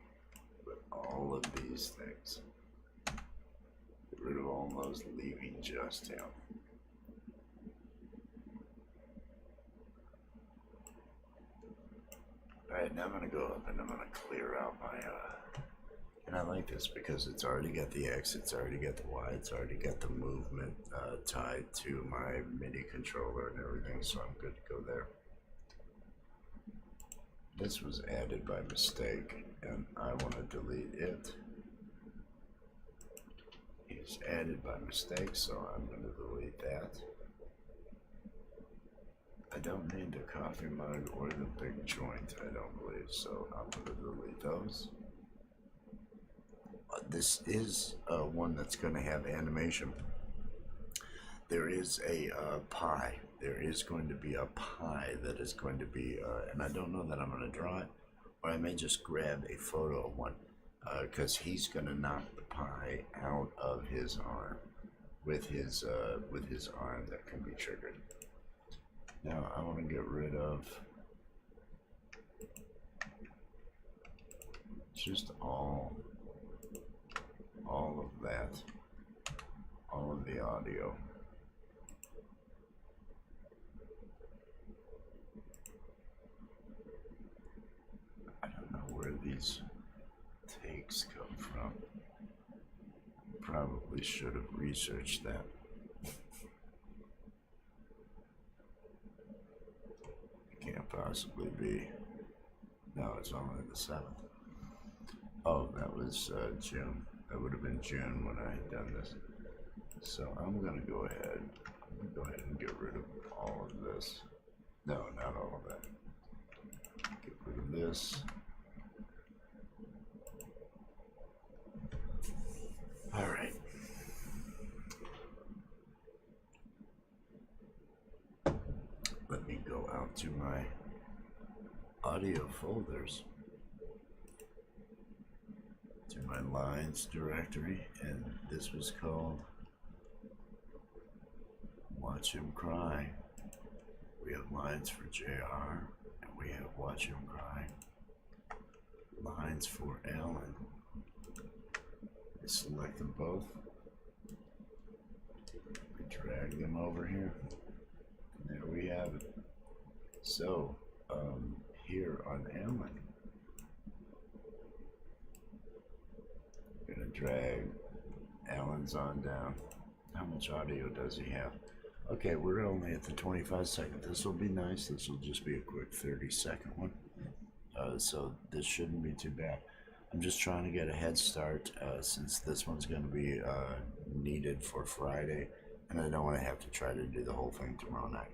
but all of these things. Get rid of all those, leaving just him. Alright, now I'm going to go up and I'm going to clear out my, and I like this because it's already got the X, it's already got the Y, it's already got the movement tied to my MIDI controller and everything, so I'm good to go there. This was added by mistake, and I want to delete it. It's added by mistake, so I'm going to delete that. I don't need the coffee mug or the big joint, I don't believe, so I'm going to delete those. This is one that's going to have animation. There is a pie. There is going to be a pie that is going to be, and I don't know that I'm going to draw it, or I may just grab a photo of one, because he's going to knock the pie out of his arm with his arm that can be triggered. Now I want to get rid of just all of that, all of the audio. I don't know where these takes come from. probably should have researched that. It can't possibly be. No, it's only the 7th. Oh, that was June. That would have been June when I had done this. So I'm gonna go ahead. And get rid of all of this. No, not all of that. Get rid of this. All right. Let me go out to my audio folders, to my lines directory, and this was called Watch Him Cry. We have lines for JR, and we have Watch Him Cry. Lines for Alan. I select them both. We drag them over here. And there we have it. So, here on Alan, I'm gonna drag Alan's on down. How much audio does he have? Okay, we're only at the 25-second. This will be nice. This will just be a quick 30-second one. So this shouldn't be too bad. I'm just trying to get a head start since this one's going to be needed for Friday, and I don't want to have to try to do the whole thing tomorrow night.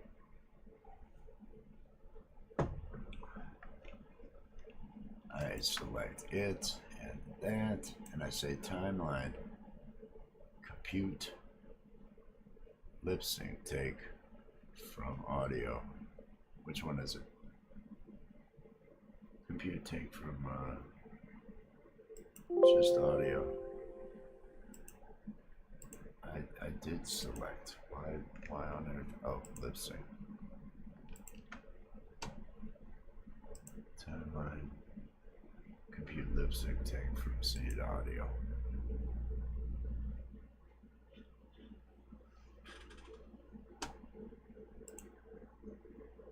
I select it and that, and I say timeline, compute, lip sync take from audio. Which one is it? Compute take from just audio. I did select. Why on earth? Oh, lip sync. Timeline. Compute lip sync take from seed audio.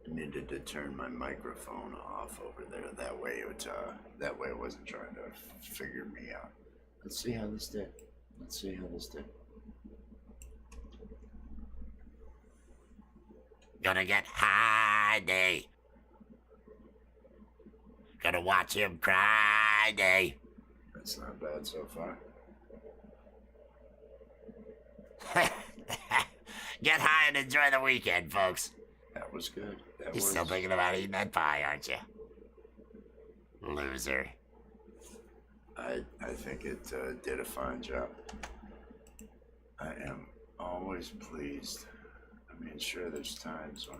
I needed to turn my microphone off over there. That way it wasn't trying to figure me out. Let's see how this did. Gonna get high day. Gonna watch him cry day. That's not bad so far. Get high and enjoy the weekend, folks. That was good. You're still thinking about eating that pie, aren't you? Loser. I think it did a fine job. I am always pleased. I mean, sure, there's times when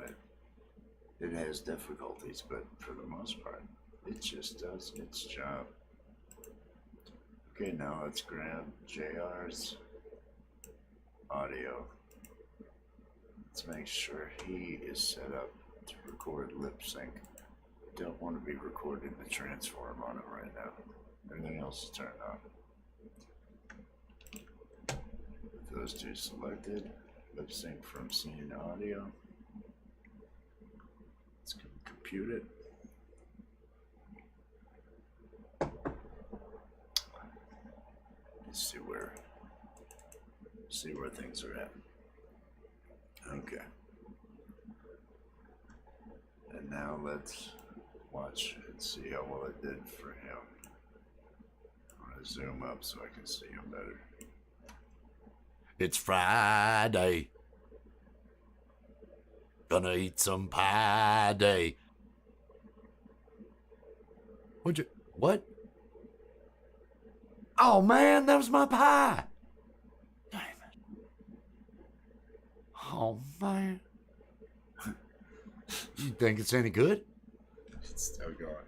it has difficulties, but for the most part, it just does its job. Okay, now let's grab JR's audio. Let's make sure he is set up to record lip sync. Don't want to be recording the transform on it right now. Everything else is turned on. With those two selected, lip sync from scene audio. Let's compute it. Let's see where things are at. Okay. And now let's watch and see how well it did for him. I'm gonna zoom up so I can see him better. It's Friday. Gonna eat some pie day. What? Oh man, that was my pie. Damn it. Oh man. You think it's any good? It's still going.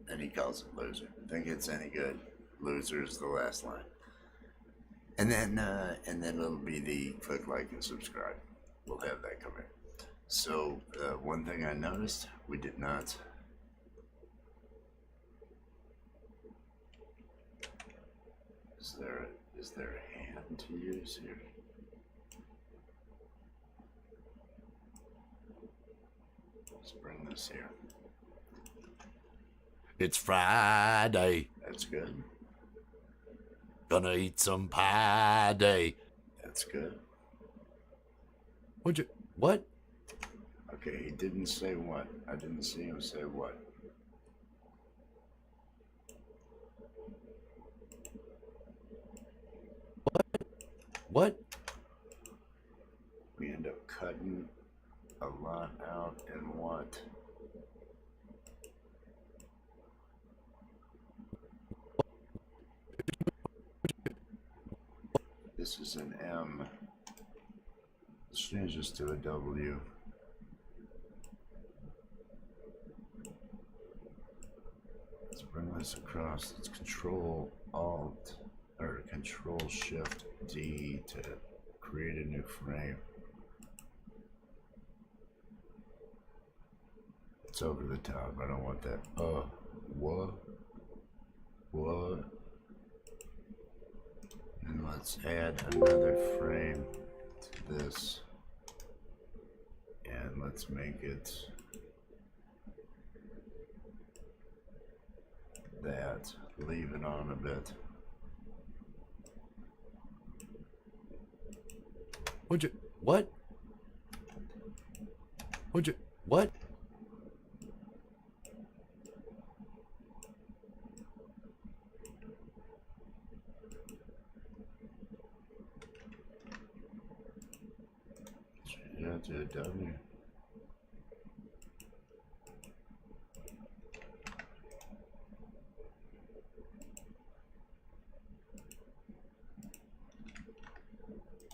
And he calls it loser. Think it's any good? Loser is the last line. And then it'll be the click, like, and subscribe. We'll have that come in. So one thing I noticed, we did not. Is there a hand to use here? Let's bring this here. It's Friday. That's good. Gonna eat some pie day. That's good. What? Okay, he didn't say what. I didn't see him say what. What? We end up cutting a lot out and what? This is an M. Let's change this to a W. Let's bring this across. Let's Control Alt or Control Shift D to create a new frame. It's over the top. I don't want that. What? What? And let's add another frame to this. And let's make it that. Leave it on a bit. What? What? Yeah, to a W.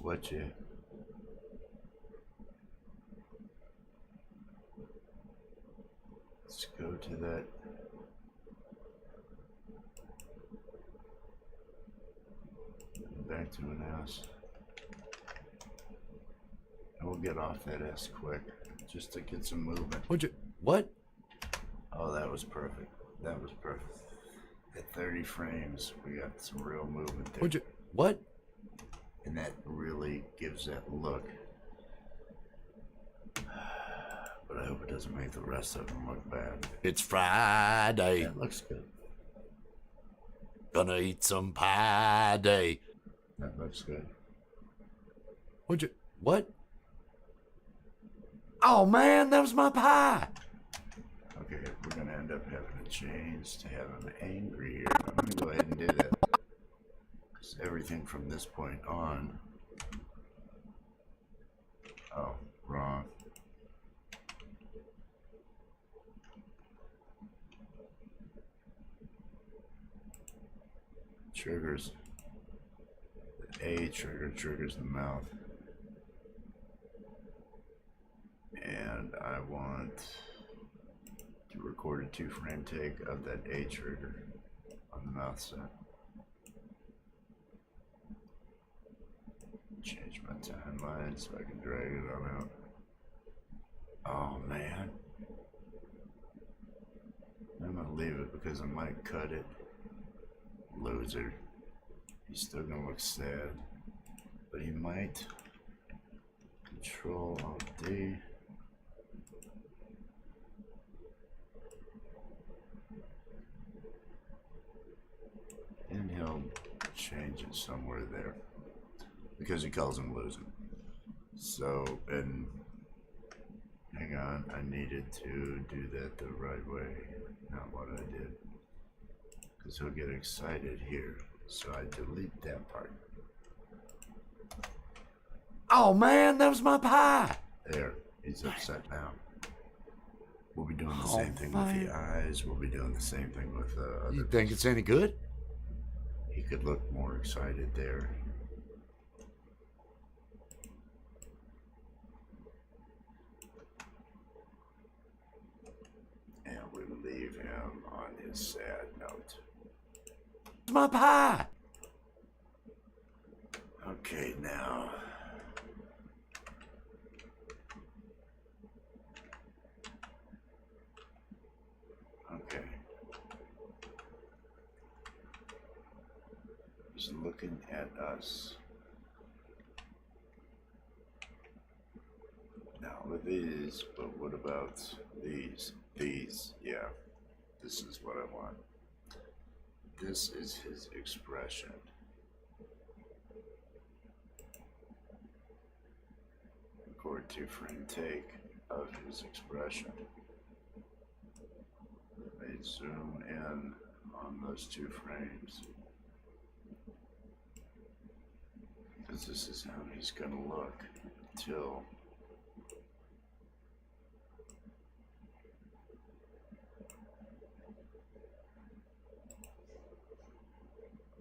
What you? Let's go to that. Back to an S. And we'll get off that S quick, just to get some movement. What? Oh, that was perfect. That was perfect. At 30 frames, we got some real movement there. What? And that really gives that look. But I hope it doesn't make the rest of them look bad. It's Friday. That looks good. Gonna eat some pie day. That looks good. What? Oh man, that was my pie. Okay, we're gonna end up having to change to have him angry here. I'm gonna go ahead and do that. Because everything from this point on. Oh, wrong. Triggers. The A trigger triggers the mouth. And I want to record a 2-frame take of that A trigger on the mouth set. Change my timeline so I can drag it on out. Oh man. I'm gonna leave it because I might cut it. Loser. He's still gonna look sad. But he might. Control Alt D. And he'll change it somewhere there. Because he calls him losing. So, and hang on, I needed to do that the right way, not what I did. Because he'll get excited here. So I delete that part. Oh man, that was my pie. There, he's upset now. We'll be doing the same thing with the eyes. We'll be doing the same thing with other. You think it's any good? He could look more excited there. And we leave him on his sad note. My pie. Okay, now. Okay. He's looking at us. Now with these, but what about these? These, yeah. This is what I want. This is his expression. Record 2-frame take of his expression. Let me zoom in on those 2 frames. Because this is how he's gonna look till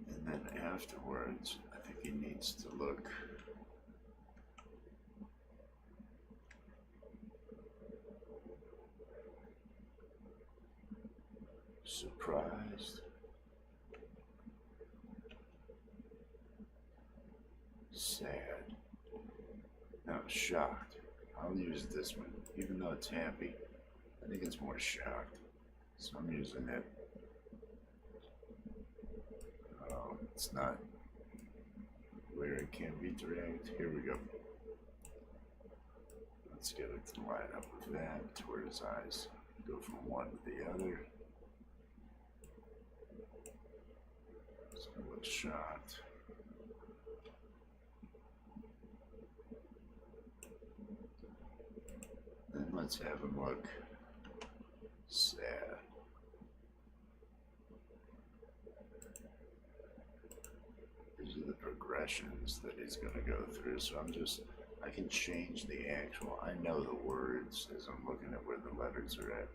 and then afterwards, I think he needs to look surprised, sad, no, shocked. I'll use this one, even though it's happy. I think it's more shocked, so I'm using it. Oh, it's not where it can be dragged. Here we go. Let's get it to line up with that, to where his eyes go from one to the other. So it looks shocked. Then let's have him look sad. These are the progressions that he's going to go through. So I can change the actual, I know the words as I'm looking at where the letters are at.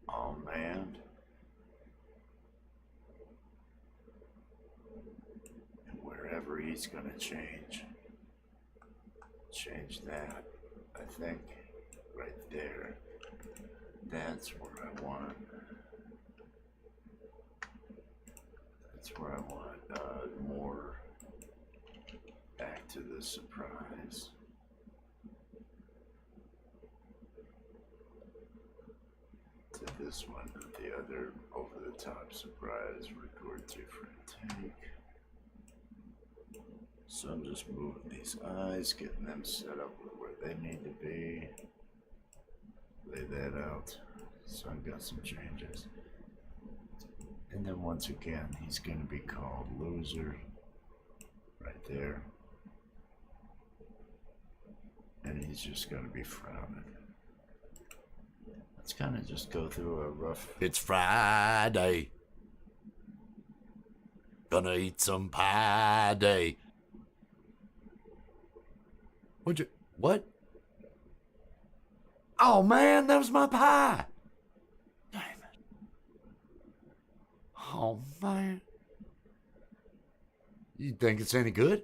Oh man. And wherever he's going to change that, I think, right there. That's where I want. That's where I want more back to the surprise. To this one, the other over the top surprise. Record 2-frame take. So I'm just moving these eyes, getting them set up where they need to be. Lay that out. So I've got some changes. And then once again, he's going to be called loser. Right there. And he's just going to be frowning. Let's kind of just go through a rough... It's Friday. Gonna eat some pie day. What? Oh man, that was my pie. Damn it. Oh man. You think it's any good?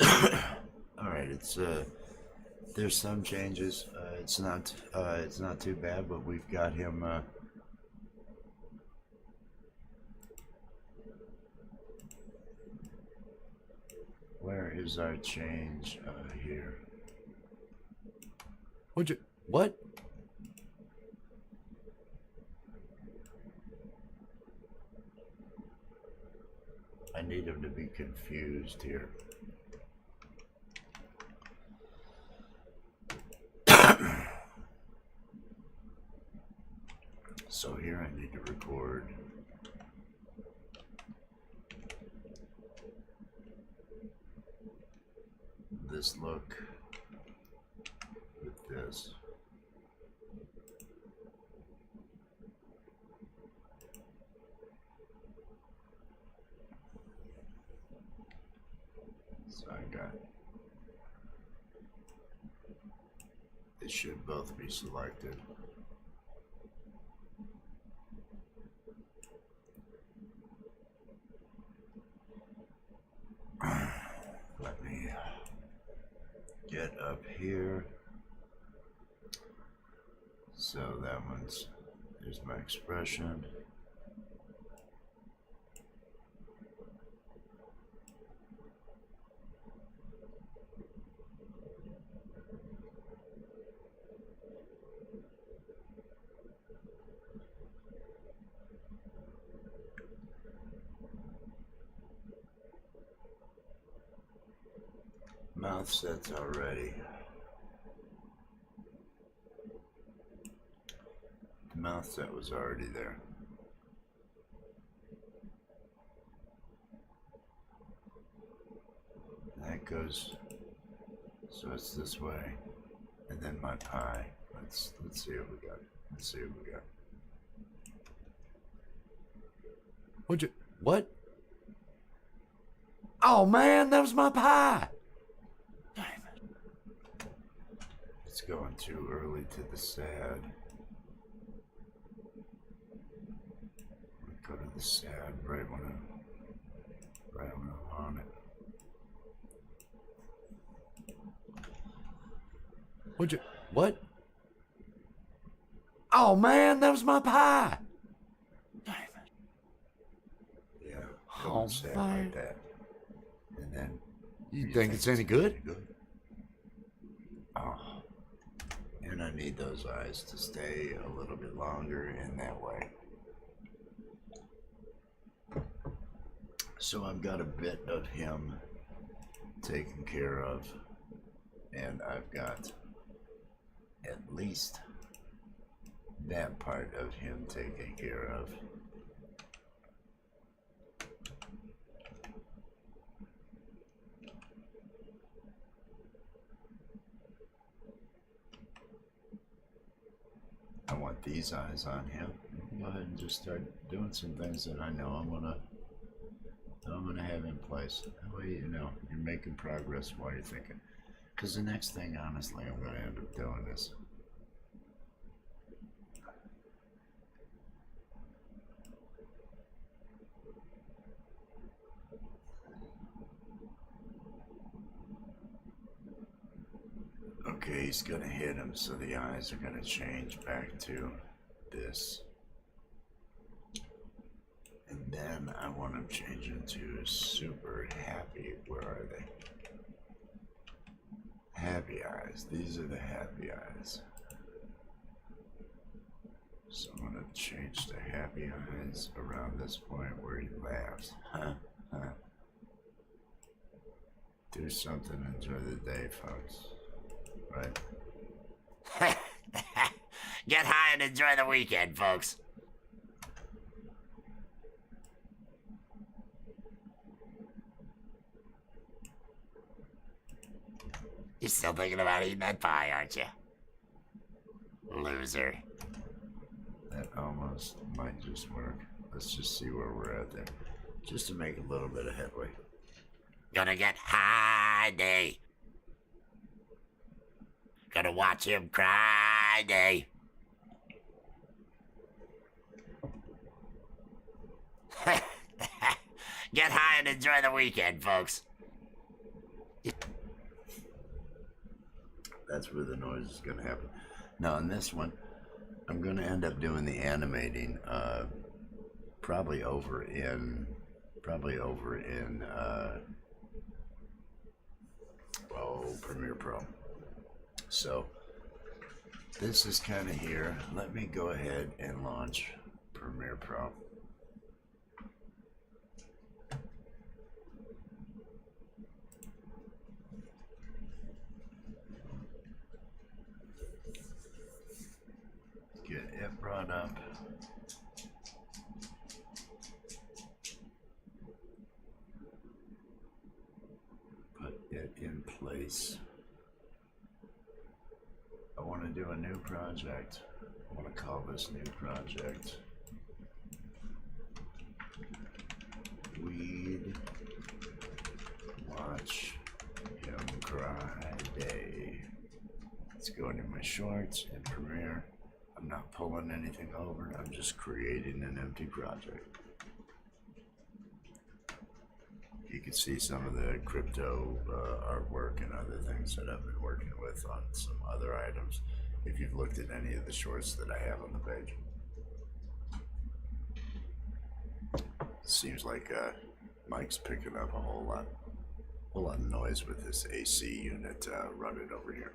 Alright, it's there's some changes. It's not too bad, but we've got him where is our change here? What? I need him to be confused here. So here I need to record this look with this. So I got, they should both be selected. Let me get up here. So that one's, there's my expression. Mouth set's already. The mouth set was already there. That goes, so it's this way, and then my pie. Let's see what we got. Let's see what we got. What? Oh man, that was my pie. Damn it. It's going too early to the sad. Go to the sad right when I'm on it. What? Oh man, that was my pie. Damn it. Yeah, go Oh, sad man. like that. And then You think it's any good? Oh. And I need those eyes to stay a little bit longer in that way. So I've got a bit of him taken care of, and I've got at least that part of him taken care of. I want these eyes on him. Go ahead and just start doing some things that I know I'm gonna have in place. That way, you know, you're making progress while you're thinking. Because the next thing, honestly, I'm gonna end up doing is okay, he's gonna hit him, so the eyes are gonna change back to this. And then I want him changing to super happy. Where are they? Happy eyes. These are the happy eyes. So I'm gonna change to happy eyes around this point where he laughs. Do something, enjoy the day, folks. Right? Get high and enjoy the weekend, folks. You're still thinking about eating that pie, aren't you? Loser. That almost might just work. Let's just see where we're at there. Just to make a little bit of headway. Gonna get high day. Gonna watch him cry day. Get high and enjoy the weekend, folks. That's where the noise is going to happen. Now, on this one, I'm going to end up doing the animating probably over in Premiere Pro. So this is kind of here. Let me go ahead and launch Premiere Pro. Get it brought up. Put it in place. I want to do a new project. I want to call this new project We'd Watch Him Cry Day. Let's go into my shorts and Premiere. I'm not pulling anything over, I'm just creating an empty project. You can see some of the crypto artwork and other things that I've been working with on some other items, if you've looked at any of the shorts that I have on the page. Seems like Mike's picking up a whole lot of noise with this AC unit running over here.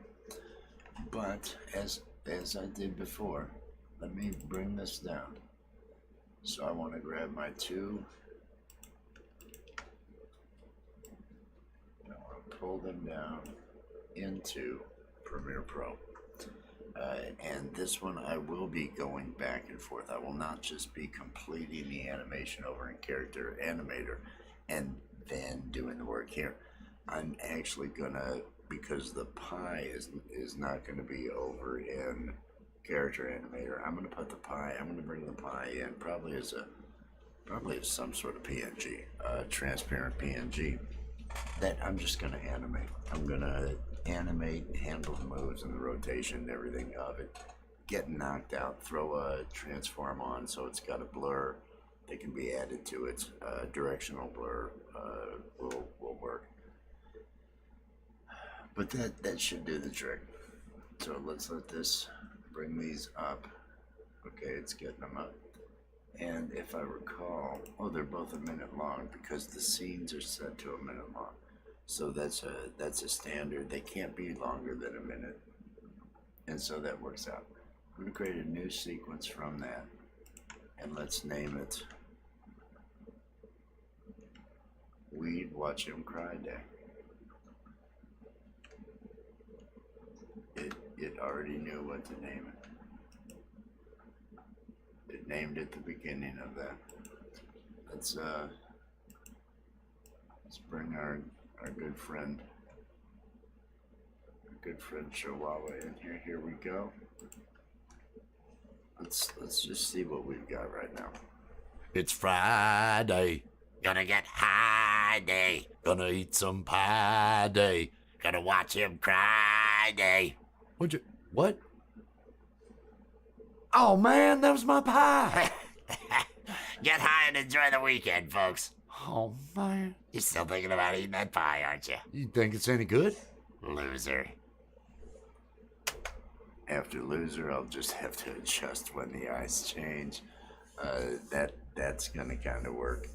But as I did before, let me bring this down. So I want to grab my two. I want to pull them down into Premiere Pro. And this one I will be going back and forth. I will not just be completing the animation over in Character Animator and then doing the work here. I'm actually gonna, because the pie is not gonna be over in Character Animator, I'm gonna put the pie, I'm gonna bring the pie in probably as some sort of PNG, transparent PNG that I'm just gonna animate. I'm gonna animate, handle the moves and the rotation and everything of it, get knocked out, throw a transform on so it's got a blur that can be added to it. Directional blur will work. But that should do the trick. So let's let this bring these up. Okay, it's getting them up. And if I recall, oh, they're both a minute long because the scenes are set to a minute long. So that's a standard. They can't be longer than a minute. And so that works out. I'm gonna create a new sequence from that. And let's name it We'd Watch Him Cry Day. It already knew what to name it. It named it the beginning of that. Let's bring our good friend Chihuahua in here. Here we go. Let's just see what we've got right now. It's Friday. Gonna get high day. Gonna eat some pie day. Gonna watch him cry day. What? Oh man, that was my pie. Get high and enjoy the weekend, folks. Oh man. You're still thinking about eating that pie, aren't you? You think it's any good? Loser. After loser, I'll just have to adjust when the eyes change. That's gonna kind of work.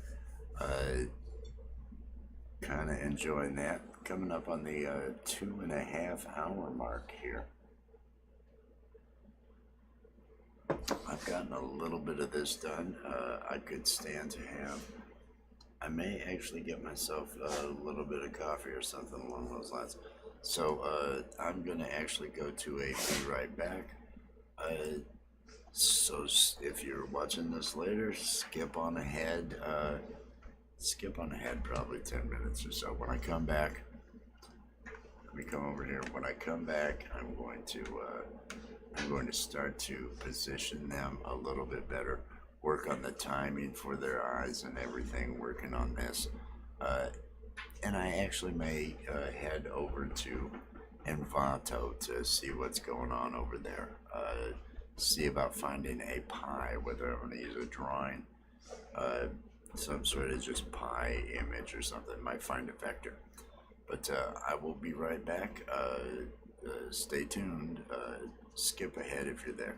Kind of enjoying that. Coming up on the 2.5 hour mark here. I've gotten a little bit of this done. I could stand to have. I may actually get myself a little bit of coffee or something along those lines. So I'm gonna actually go to a be right back. So if you're watching this later, skip on ahead. Skip on ahead probably 10 minutes or so. When I come back, let me come over here. When I come back, I'm going to start to position them a little bit better. Work on the timing for their eyes and everything. Working on this. And I actually may head over to Envato to see what's going on over there. See about finding a pie, whether I'm going to use a drawing, some sort of just pie image or something. Might find a vector. But I will be right back. Stay tuned. Skip ahead if you're there.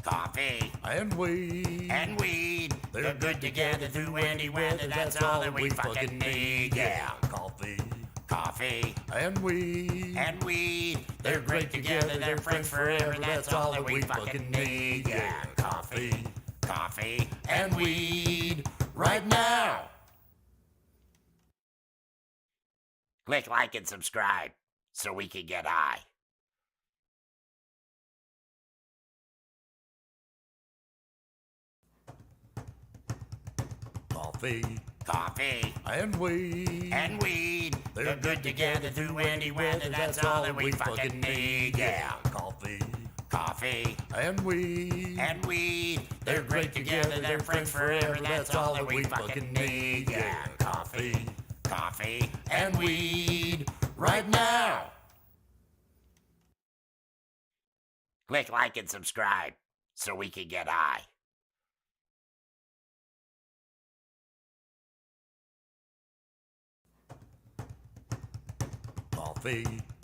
coffee, and weed. and weed. They're good together through any weather. That's all that we fucking need. Yeah. Coffee and weed. and weed. They're great together. They're friends forever. That's all that we fucking need. Yeah. Coffee and weed right now. Click like and subscribe so we can get high. Coffee and weed. and weed. They're good together through any weather. That's all that we fucking need. Yeah. Coffee and weed. and weed. They're great together. They're friends forever. That's all that we fucking need. Yeah. Coffee and weed right now. Click like and subscribe so we can get high.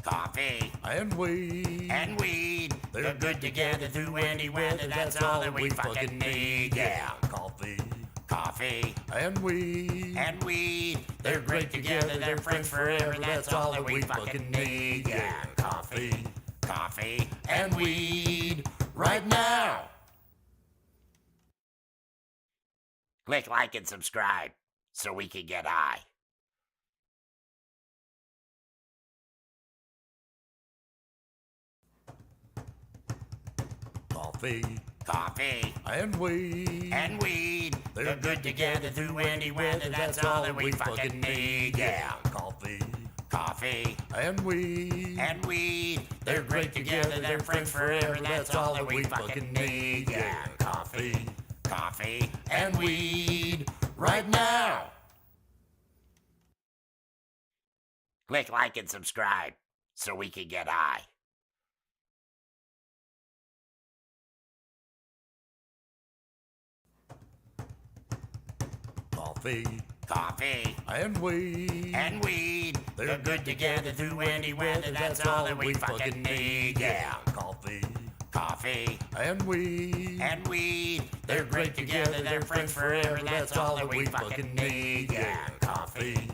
Coffee and weed. and weed. They're good together through any weather. That's all that we fucking need. Yeah. Coffee and weed. and weed. They're great together. They're friends forever. That's all that we fucking need. Yeah. Coffee and weed right now. Click like and subscribe so we can get high. Coffee and weed. and weed. They're good together through any weather. That's all that we fucking need. Yeah. Coffee and weed. and weed. They're great together. They're friends forever. That's all that we fucking need. Yeah. Coffee and weed right now. Click like and subscribe so we can get high. Coffee and weed. and weed. They're good together through any weather. That's all that we fucking need. Yeah. Coffee and weed. and weed. They're great together. They're friends forever. That's all that we fucking need. Yeah. Coffee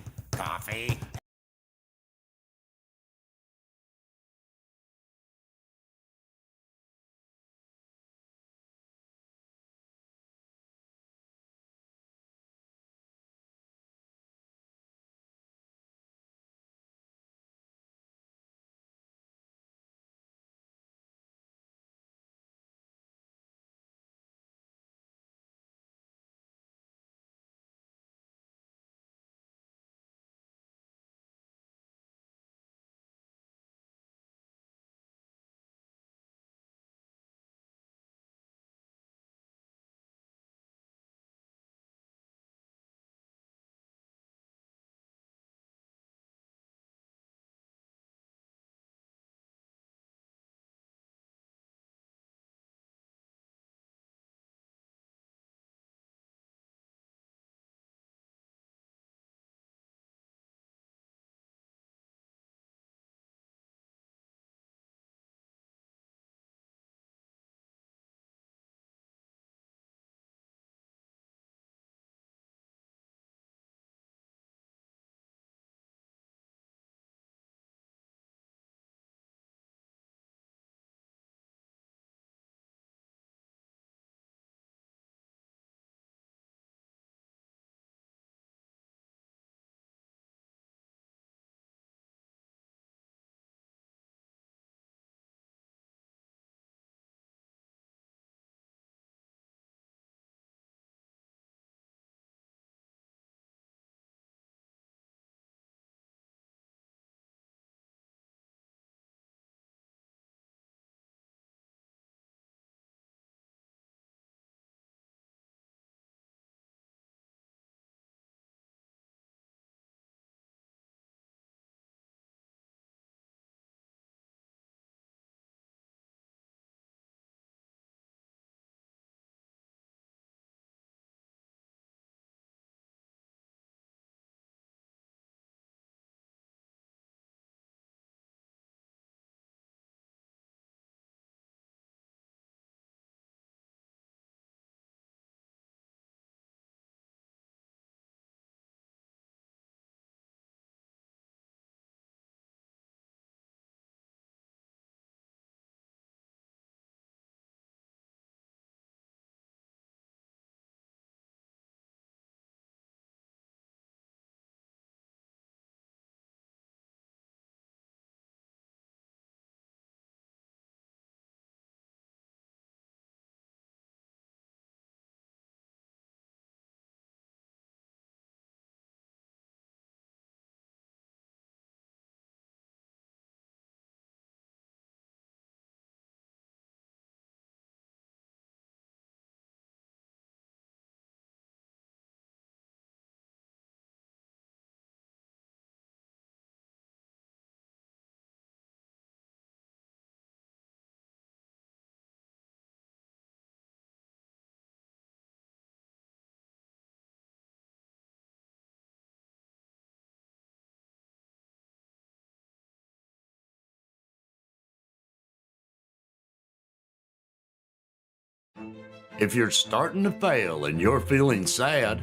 If you're starting to fail and you're feeling sad,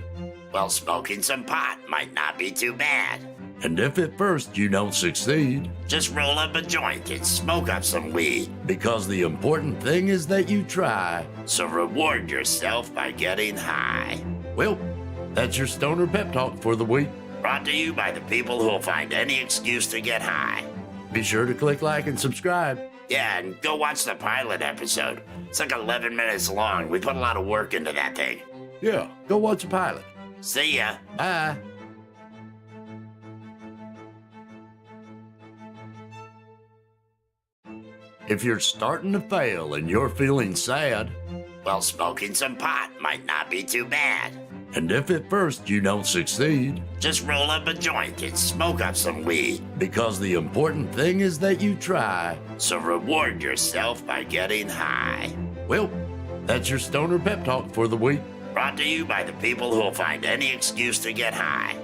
Well, smoking some pot might not be too bad. and if at first you don't succeed, Just roll up a joint and smoke up some weed. because the important thing is that you try. So reward yourself by getting high. Well, that's your stoner pep talk for the week. Brought to you by the people who'll find any excuse to get high. Be sure to click like and subscribe. Yeah, and go watch the pilot episode. It's like 11 minutes long. We put a lot of work into that thing. Yeah, go watch the pilot. See ya. Bye. If you're starting to fail and you're feeling sad, Well, smoking some pot might not be too bad. and if at first you don't succeed, Just roll up a joint and smoke up some weed. because the important thing is that you try. So reward yourself by getting high. Well, that's your stoner pep talk for the week. Brought to you by the people who'll find any excuse to get high.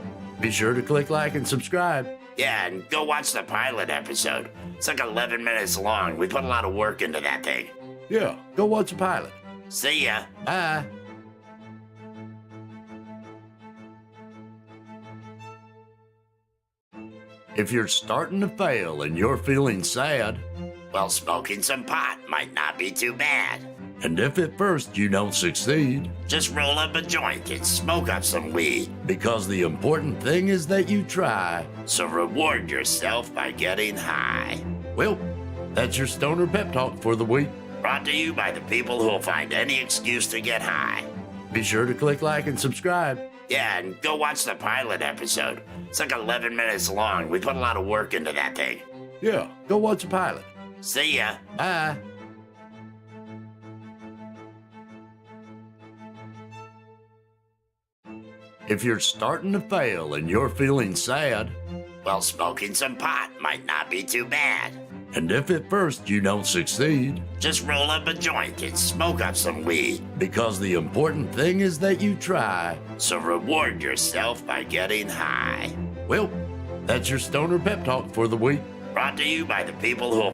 Be sure to click like and subscribe. Yeah, and go watch the pilot episode. It's like 11 minutes long. We put a lot of work into that thing. Yeah, go watch the pilot. See ya. Bye. If you're starting to fail and you're feeling sad, Well, smoking some pot might not be too bad. and if at first you don't succeed, Just roll up a joint and smoke up some weed. because the important thing is that you try. So reward yourself by getting high. Well, that's your stoner pep talk for the week. Brought to you by the people who'll find any excuse to get high. Be sure to click like and subscribe. Yeah, and go watch the pilot episode. It's like 11 minutes long. We put a lot of work into that thing. Yeah, go watch the pilot. See ya. Bye. If you're starting to fail and you're feeling sad, Well, smoking some pot might not be too bad. and if at first you don't succeed, Just roll up a joint and smoke up some weed. because the important thing is that you try. So reward yourself by getting high. Well, that's your stoner pep talk for the week. Brought to you by the people who'll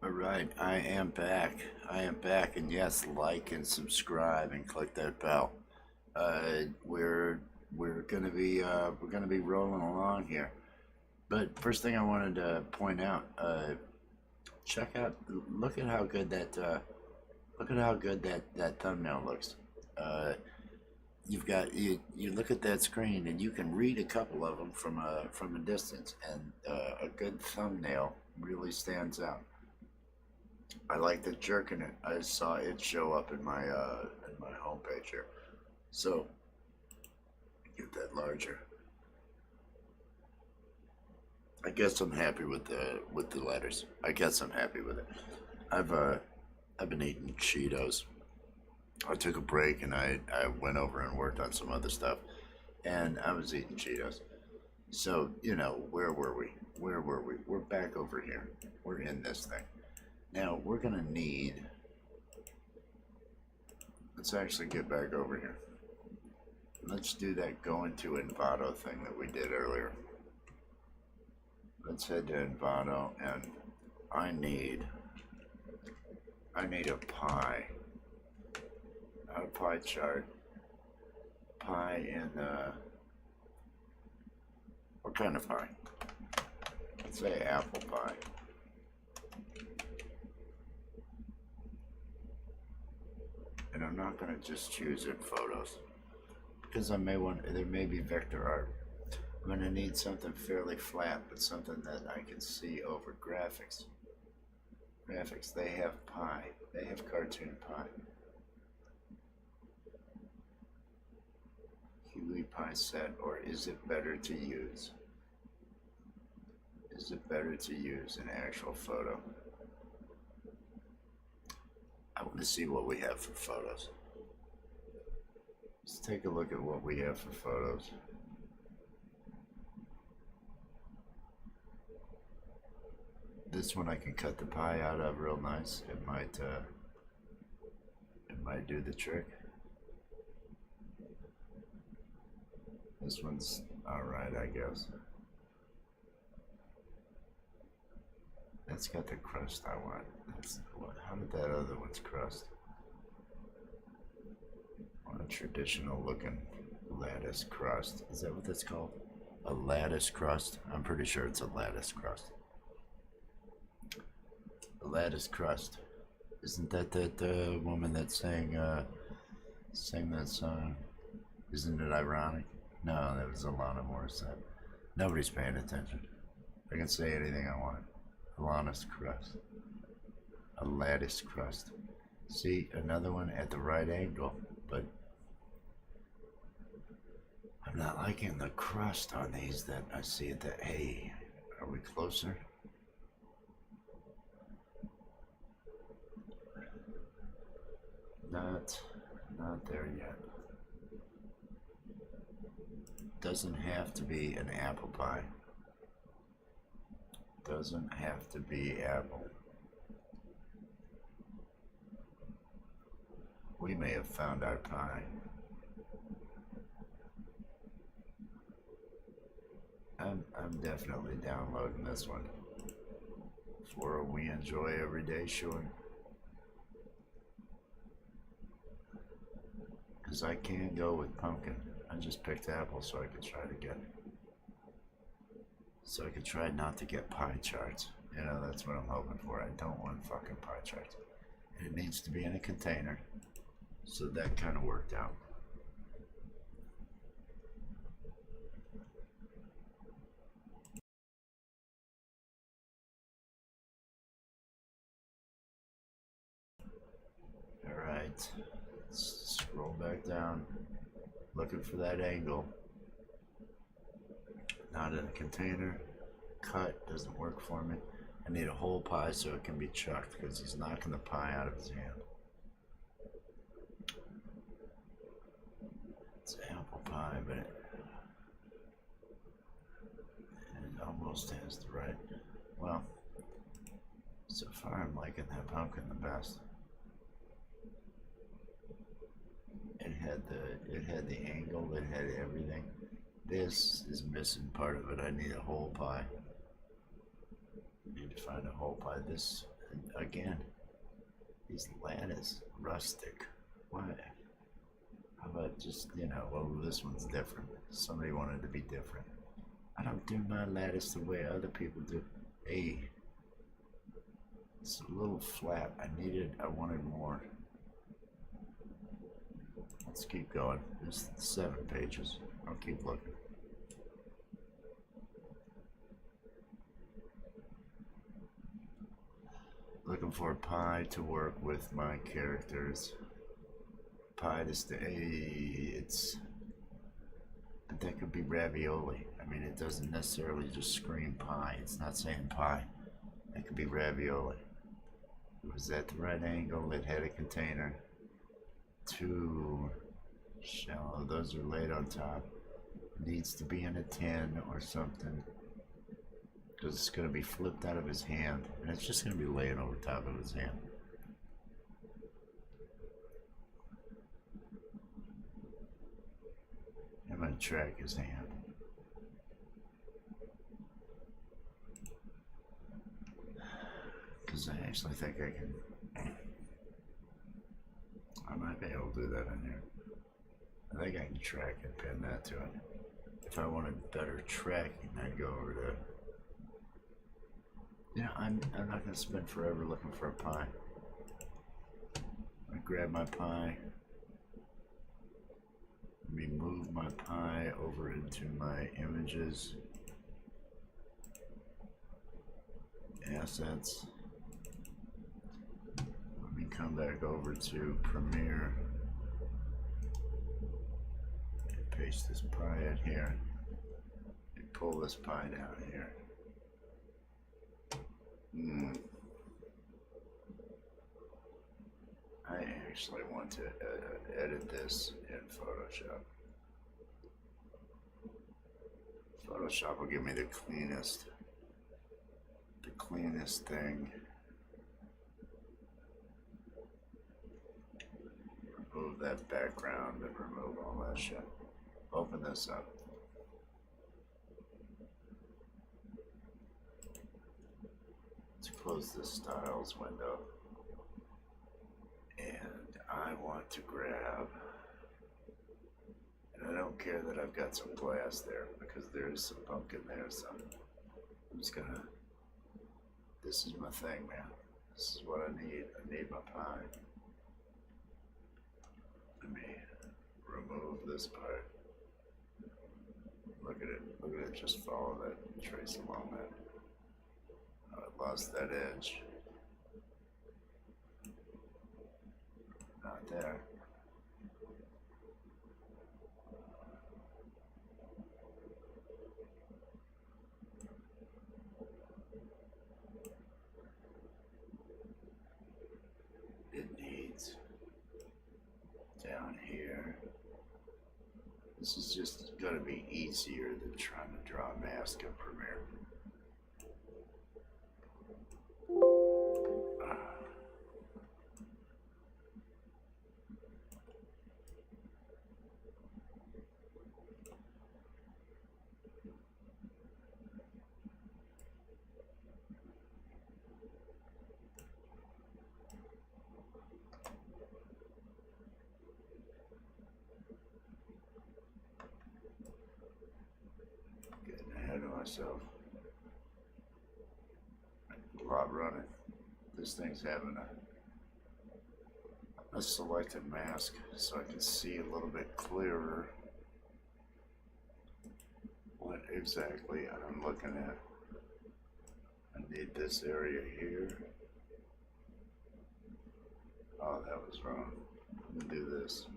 All right, I am back. I am back, and yes, like and subscribe and click that bell. We're gonna be rolling along here. But first thing I wanted to point out, check out, look at how good that thumbnail looks. You've got you look at that screen and you can read a couple of them from a distance, and a good thumbnail really stands out. I like the jerk in it. I saw it show up in my homepage here. So get that larger. I guess I'm happy with the letters. I guess I'm happy with it. I've been eating Cheetos. I took a break and I went over and worked on some other stuff, and I was eating Cheetos. So, you know, where were we? We're back over here. We're in this thing. Now we're gonna need, let's actually get back over here. Let's do that go into Envato thing that we did earlier. Let's head to Envato, and I need a pie. Not a pie chart. Pie in what kind of pie? Let's say apple pie. And I'm not gonna just choose in photos, because there may be vector art. I'm gonna need something fairly flat, but something that I can see over graphics. Graphics, they have pie. They have cartoon pie. Huey pie set, or is it better to use? Is it better to use an actual photo? I want to see what we have for photos. Let's take a look at what we have for photos. This one I can cut the pie out of real nice. It might do the trick. This one's alright, I guess. That's got the crust I want. How did that other one's crust? I want a traditional looking lattice crust. Is that what that's called? A lattice crust? I'm pretty sure it's a lattice crust. A lattice crust. Isn't that woman that sang that song? Isn't it ironic? No, that was Alana Morissette. Nobody's paying attention. I can say anything I want. Alana's crust. A lattice crust. See, another one at the right angle, but I'm not liking the crust on these that I see at the, hey, are we closer? Not there yet. Doesn't have to be an apple pie. Doesn't have to be apple. We may have found our pie. I'm definitely downloading this one for a We Enjoy Everyday short. Because I can go with pumpkin. I just picked apple so I could try to get, so I could try not to get pie charts. You know, that's what I'm hoping for. I don't want fucking pie charts. And it needs to be in a container. So that kind of worked out. Alright. Scroll back down. Looking for that angle. Not in a container. Cut doesn't work for me. I need a whole pie so it can be chucked, because he's knocking the pie out of his hand. It's apple pie, but it almost has the right. Well, so far I'm liking that pumpkin the best. It had the angle, it had everything. This is missing part of it. I need a whole pie. I need to find a whole pie. This again, these lattice rustic. Why? How about just, well, this one's different. Somebody wanted to be different. I don't do my lattice the way other people do. Hey, it's a little flat. I wanted more. Let's keep going. There's 7 pages. I'll keep looking. Looking for a pie to work with my characters. Pie to stay. But that could be ravioli. I mean, it doesn't necessarily just scream pie. It's not saying pie. That could be ravioli. It was at the right angle. It had a container. 2 shallow. Those are laid on top. Needs to be in a tin or something. Because it's going to be flipped out of his hand. And it's just going to be laying over top of his hand. I'm going to track his hand. Because I actually think I can. I might be able to do that in here. I think I can track and pin that to it. If I wanted better tracking, I'd go over to. I'm not going to spend forever looking for a pie. I grab my pie. Let me move my pie over into my images. Assets. Let me come back over to Premiere. And paste this pie in here. And pull this pie down here. I actually want to edit this in Photoshop. Photoshop will give me the cleanest thing. Remove that background and remove all that shit. Open this up. Let's close this styles window. And I want to grab, and I don't care that I've got some glass there because there's some pumpkin there, so I'm just gonna, this is my thing, man. This is what I need. I need my pie. Let me remove this part. Look at it, just follow that, trace along that. Oh, I lost that edge. Not there. It needs down here. This is just gonna be easier than trying to draw a mask in Premiere. Getting ahead of myself. A lot running. This thing's having a selected mask so I can see a little bit clearer what exactly I'm looking at. I need this area here. Oh, that was wrong. I'm gonna do this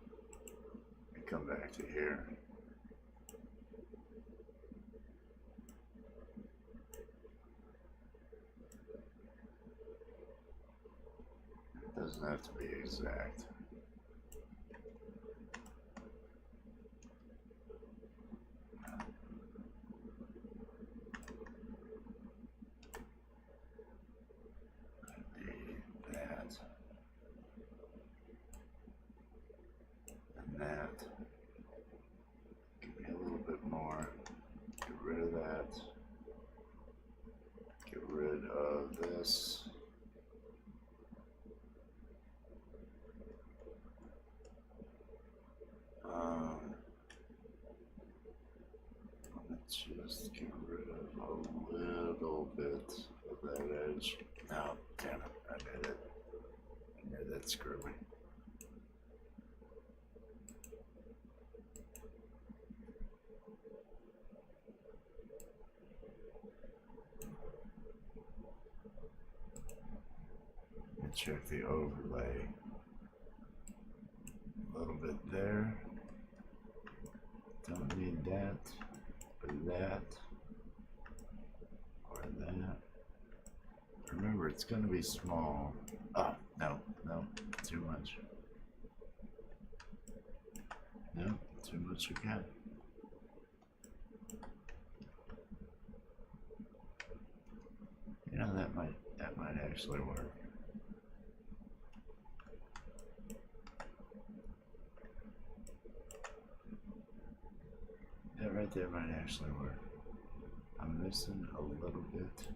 and come back to here. It doesn't have to be exact. That. Give me a little bit more. Get rid of that. Get rid of this. just get rid of a little bit of that edge. No, damn it, I made it. I made that screwy. And check the overlay. A little bit there. Don't need that, or that, or that. Remember, it's going to be small. Oh, no, too much. No, too much again. You know, that might actually work. That right there might actually work. I'm missing a little bit of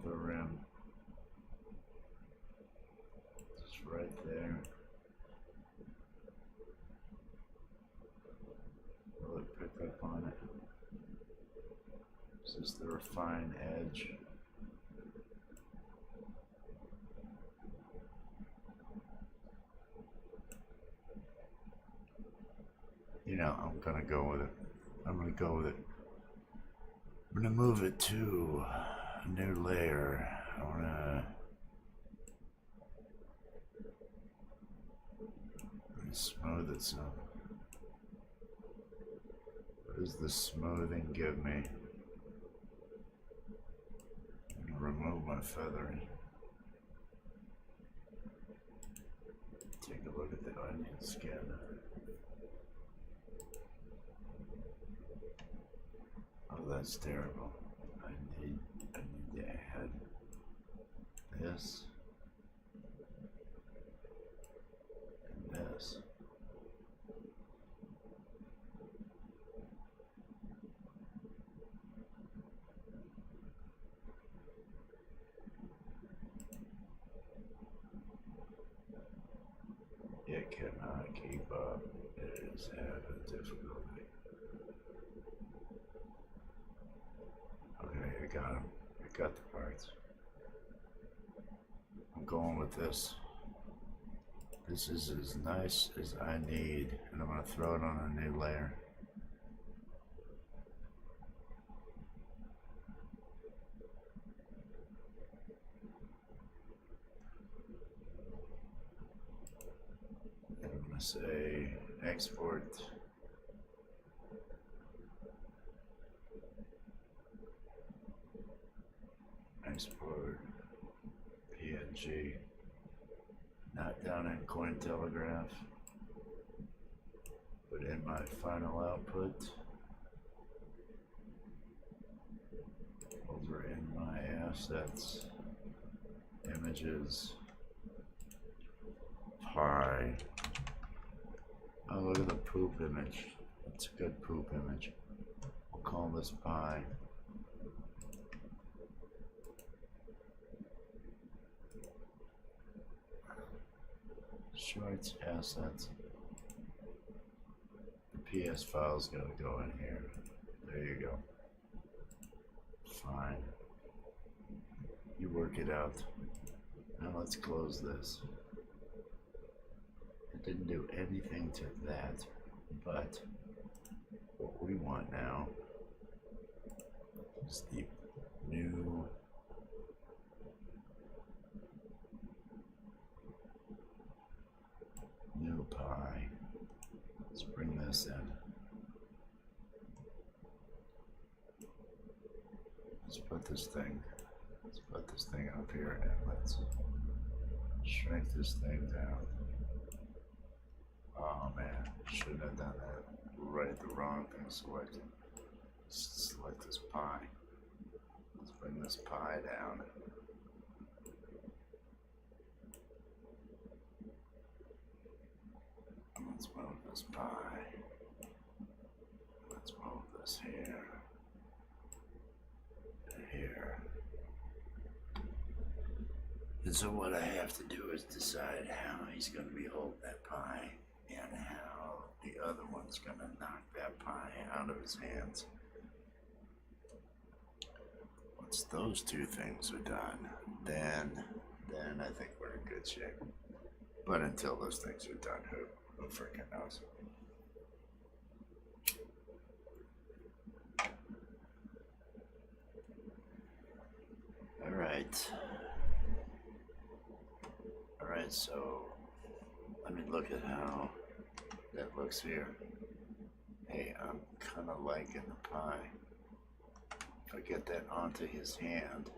the rim. Just right there. Will it pick up on it? This is the refined edge. You know, I'm gonna go with it. I'm gonna move it to a new layer. I wanna smooth it some. What does the smoothing give me? I'm gonna remove my feathering. Take a look at the onion skin. Oh, that's terrible. I need to add this and this. It cannot keep up. It is having difficulty. Okay, I got them. I got the parts. I'm going with this. This is as nice as I need, and I'm going to throw it on a new layer. And I'm going to say export. Export PNG, not down in Cointelegraph, but in my final output, over in my assets, images, pie. Oh, look at the poop image. That's a good poop image. We'll call this pie. Shorts, assets. The PS file's gotta go in here. There you go. Fine. You work it out. Now let's close this. It didn't do anything to that, but what we want now is the new pie. Let's bring this in. Let's put this thing up here and let's shrink this thing down. Oh man, shouldn't have done that. Right, the wrong thing selected. Select this pie. Let's bring this pie down. Let's move this pie. Let's move this here. And here. And so what I have to do is decide how he's going to be holding that pie and how the other one's gonna knock that pie out of his hands. Once those two things are done, then I think we're in good shape. But until those things are done, who freaking knows? Alright, so let me look at how that looks here. Hey, I'm kind of liking the pie. If I get that onto his hand,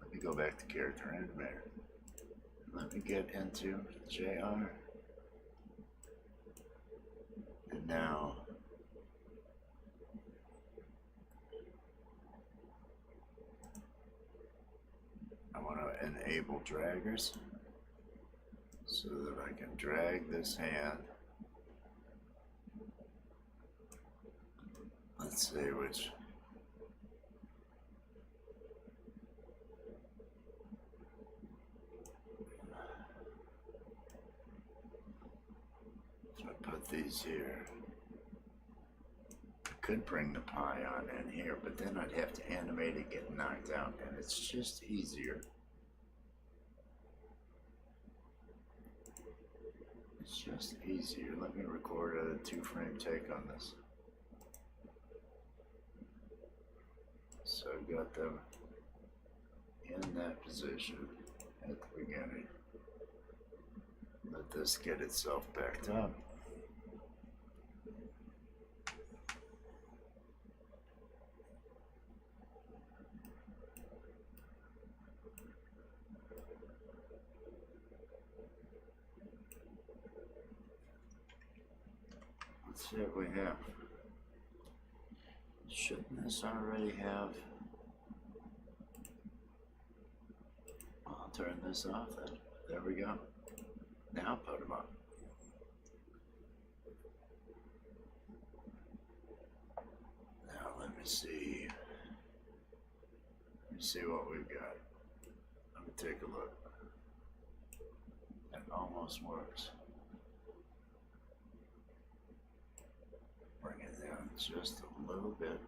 let me go back to character animator. Let me get into JR. And now I want to enable draggers so that I can drag this hand. Let's see which. So I put these here. I could bring the pie on in here, but then I'd have to animate it get knocked out, and it's just easier. It's just easier. Let me record a 2-frame take on this. So I've got them in that position at the beginning. Let this get itself backed up. Let's see what we have. Shouldn't this already have? I'll turn this off then. There we go. Now put them up. Now let me see. Let me see what we've got. Let me take a look. That almost works. Bring it down just a little bit.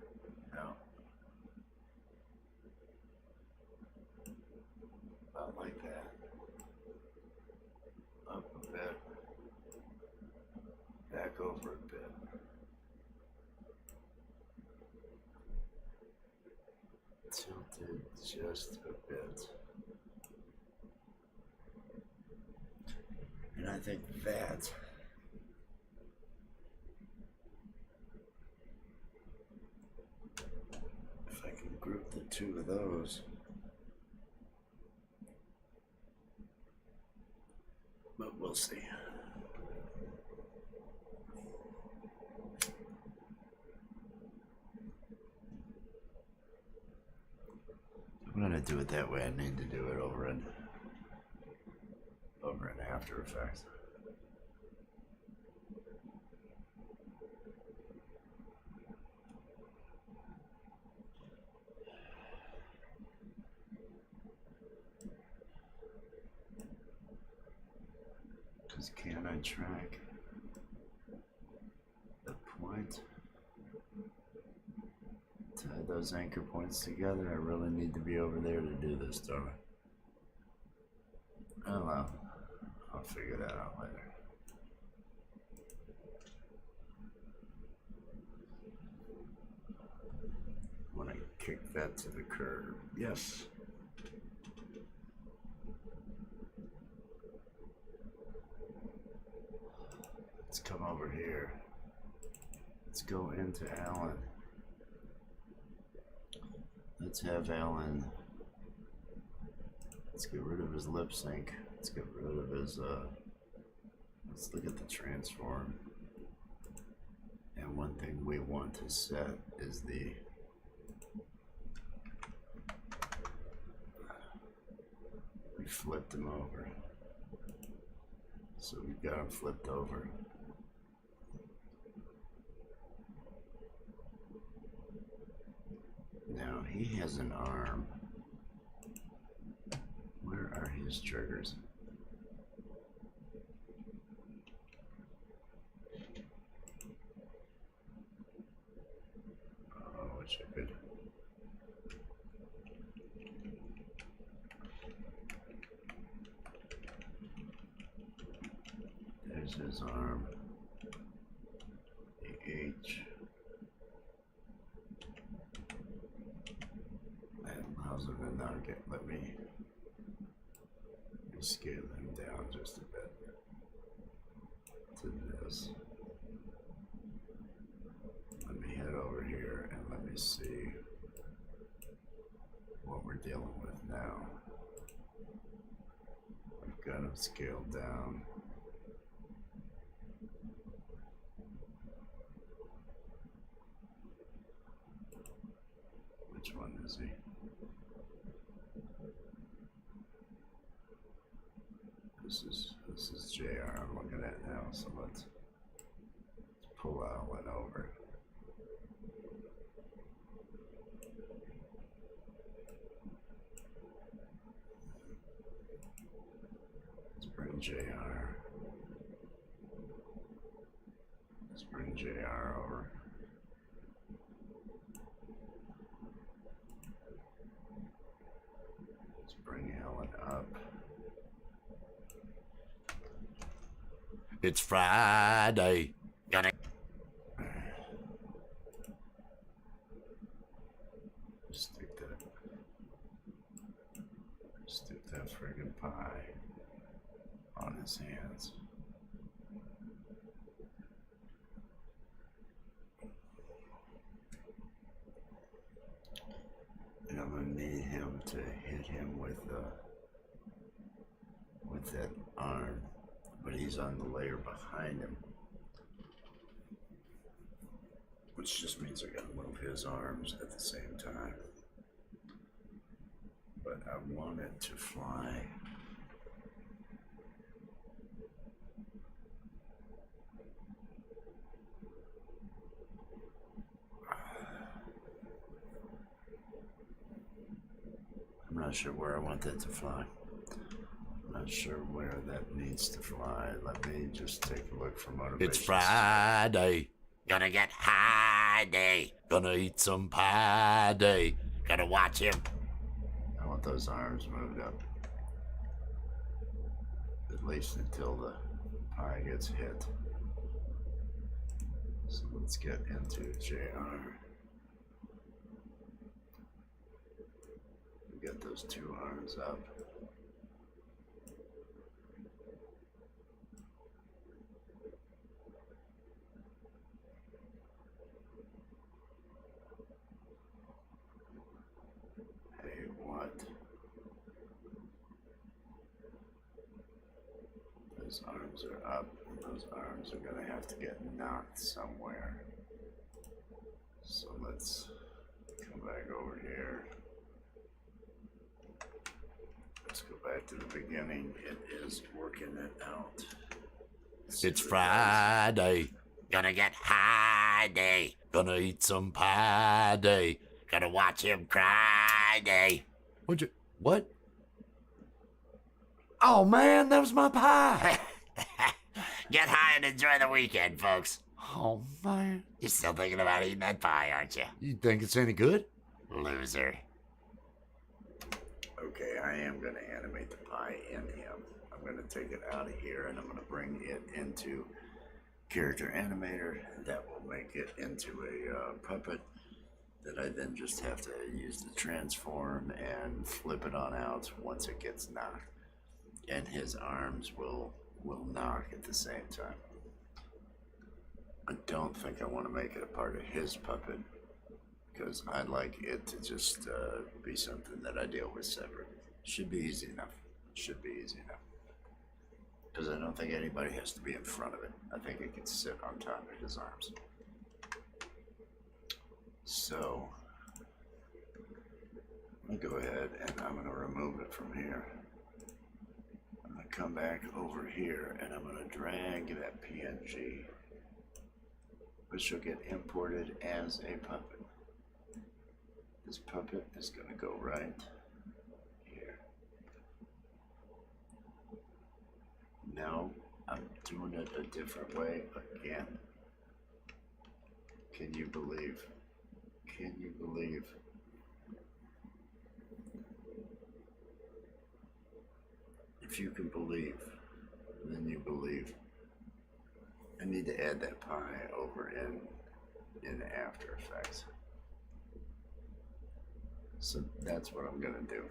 Now, about like that. Up a bit. Back over a bit. Tilted just a bit. And I think that if I can group the two of those, but we'll see. I'm gonna do it that way. I need to do it over in After Effects. Because can I track the point? Tie those anchor points together. I really need to be over there to do this, don't I? Oh well, I'll figure that out later. I want to kick that to the curb. Yes. Let's come over here. Let's go into Alan. Let's have Alan. Let's get rid of his lip sync. Let's get rid of his, let's look at the transform. And one thing we want to set is the we flipped him over. So we've got him flipped over. Now he has an arm. Where are his triggers? now let me scale him down just a bit to this. Let me head over here and let me see what we're dealing with now. I've got him scaled down. Which one is he? This is JR I'm looking at now, so let's pull out one over. Let's bring JR. Let's bring JR over. Let's bring Helen up. It's Friday. Gonna Stick that friggin' pie on his hands. And I'm gonna need him to hit him with that arm, but he's on the layer behind him, which just means I gotta move his arms at the same time. But I want it to fly. I'm not sure where I want that to fly. I'm not sure where that needs to fly. Let me just take a look for motivation. It's Friday. gonna get high day. Gonna eat some pie day. Gonna watch him. I want those arms moved up. At least until the pie gets hit. So let's get into JR. Get those two arms up. Hey, what? Those arms are up, and those arms are gonna have to get knocked somewhere. So let's come back over here. Let's go back to the beginning. It is working it out. It's Friday. Gonna get high day. Gonna eat some pie day. Gonna watch him cry day. What? Oh man, that was my pie. Get high and enjoy the weekend, folks. Oh man. You're still thinking about eating that pie, aren't you? You think it's any good? Loser. Okay, I am going to animate the pie in him. I'm going to take it out of here and I'm going to bring it into Character Animator. That will make it into a puppet that I then just have to use the transform and flip it on out once it gets knocked. And his arms will knock at the same time. I don't think I want to make it a part of his puppet, because I'd like it to just be something that I deal with separate. Should be easy enough. Should be easy enough. Because I don't think anybody has to be in front of it. I think it can sit on top of his arms. So, I'm going to go ahead and I'm going to remove it from here. I'm going to come back over here and I'm going to drag that PNG, which will get imported as a puppet. This puppet is going to go right here. Now I'm doing it a different way again. Can you believe? Can you believe? If you can believe, then you believe. I need to add that pie over in After Effects. So that's what I'm gonna do.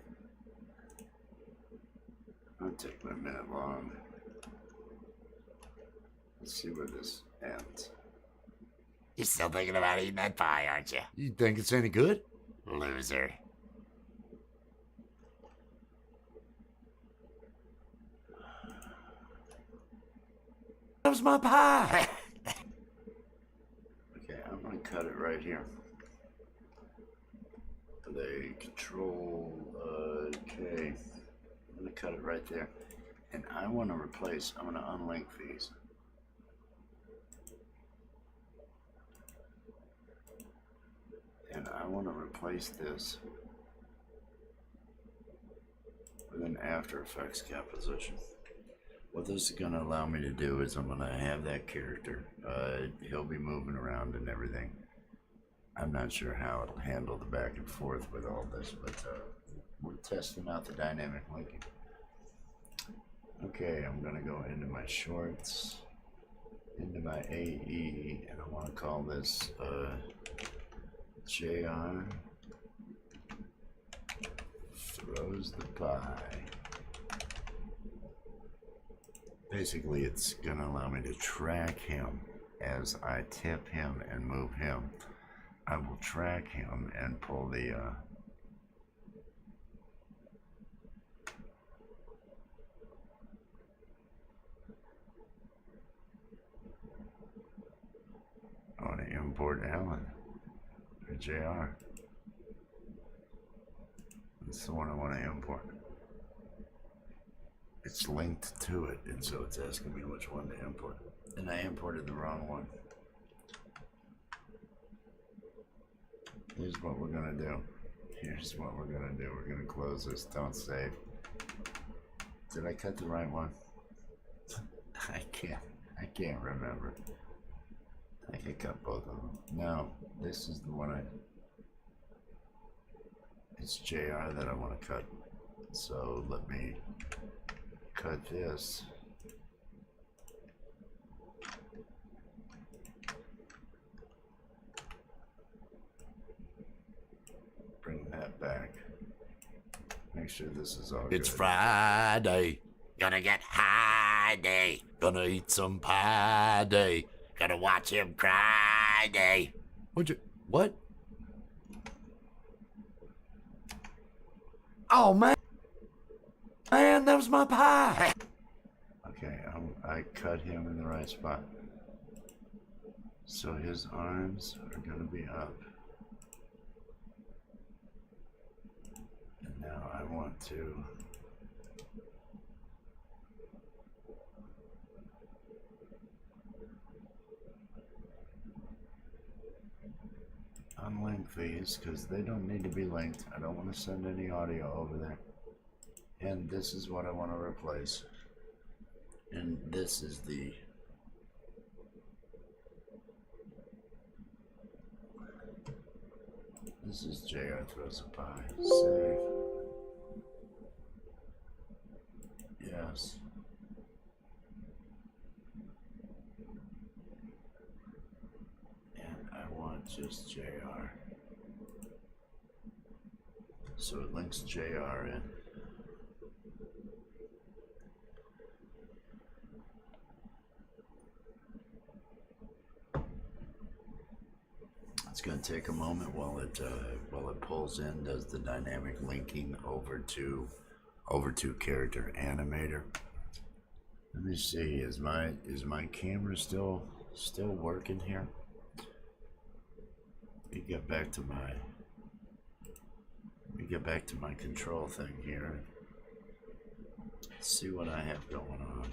It'll take me a minute long. Let's see where this ends. You're still thinking about eating that pie, aren't you? You think it's any good? Loser. That was my pie. Okay, I'm gonna cut it right here. The control K. I'm gonna cut it right there. And I wanna replace, I'm gonna unlink these. And I wanna replace this with an After Effects composition. What this is going to allow me to do is I'm going to have that character. He'll be moving around and everything. I'm not sure how it'll handle the back and forth with all this, but we're testing out the dynamic linking. Okay, I'm going to go into my shorts, into my AE, and I want to call this JR Throws the Pie. Basically, it's gonna allow me to track him as I tip him and move him. I will track him and pull the I want to import Alan or JR. That's the one I want to import. It's linked to it, and so it's asking me which one to import. And I imported the wrong one. Here's what we're gonna do. Here's what we're gonna do. We're gonna close this, don't save. Did I cut the right one? I can't remember. I think I cut both of them. No, this is the one it's JR that I want to cut. So let me cut this. Bring that back. Make sure this is all It's good. Friday. Gonna get high day. Gonna eat some pie day. Gonna watch him cry day. What? Oh man, that was my pie. Okay, I cut him in the right spot. So his arms are gonna be up. And now I want to unlink these because they don't need to be linked. I don't want to send any audio over there. And this is what I want to replace. And this is the JR Throws a Pie. Save. Yes. And I want just JR. So it links JR in. It's going to take a moment while it pulls in, does the dynamic linking over to character animator. Let me see, is my camera still working here? Let me get back to my control thing here. See what I have going on.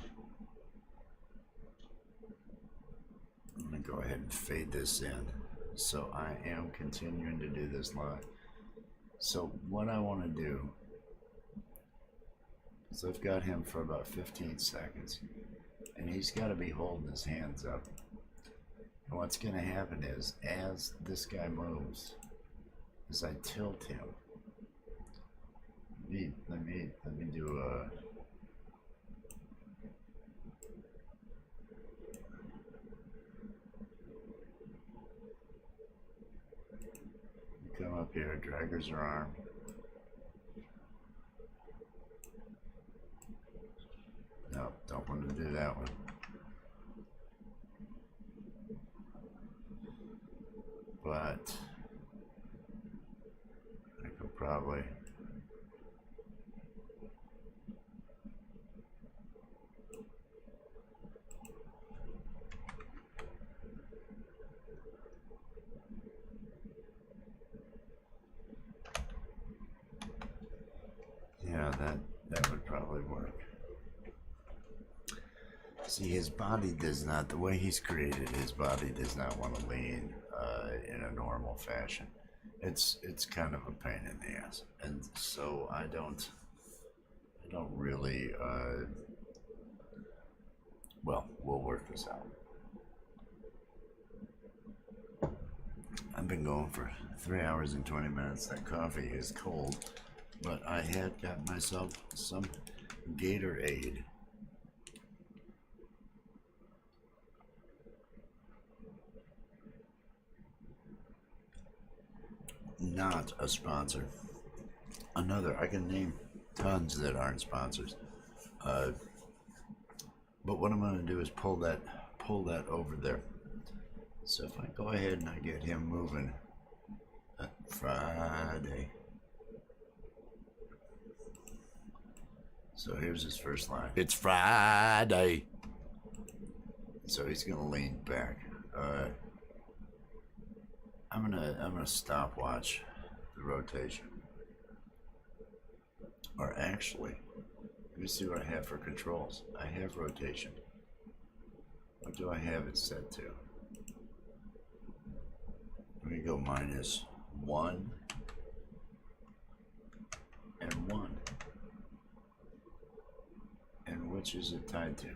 I'm gonna go ahead and fade this in. So I am continuing to do this live. So what I want to do is I've got him for about 15 seconds and he's got to be holding his hands up. And what's going to happen is as this guy moves, as I tilt him, let me do a come up here, drag his arm. No, don't want to do that one. But I could probably. Yeah, that would probably work. See, his body does not, the way he's created, his body does not want to lean in a normal fashion. It's kind of a pain in the ass, and so I don't really. Well, we'll work this out. I've been going for 3 hours and 20 minutes. That coffee is cold, but I had got myself some Gatorade. Not a sponsor. Another, I can name tons that aren't sponsors. But what I'm going to do is pull that over there. So if I go ahead and I get him moving, Friday. So here's his first line. It's Friday. So he's going to lean back. I'm gonna stopwatch the rotation. Or actually, let me see what I have for controls. I have rotation. What do I have it set to? Let me go -1 and 1. And which is it tied to?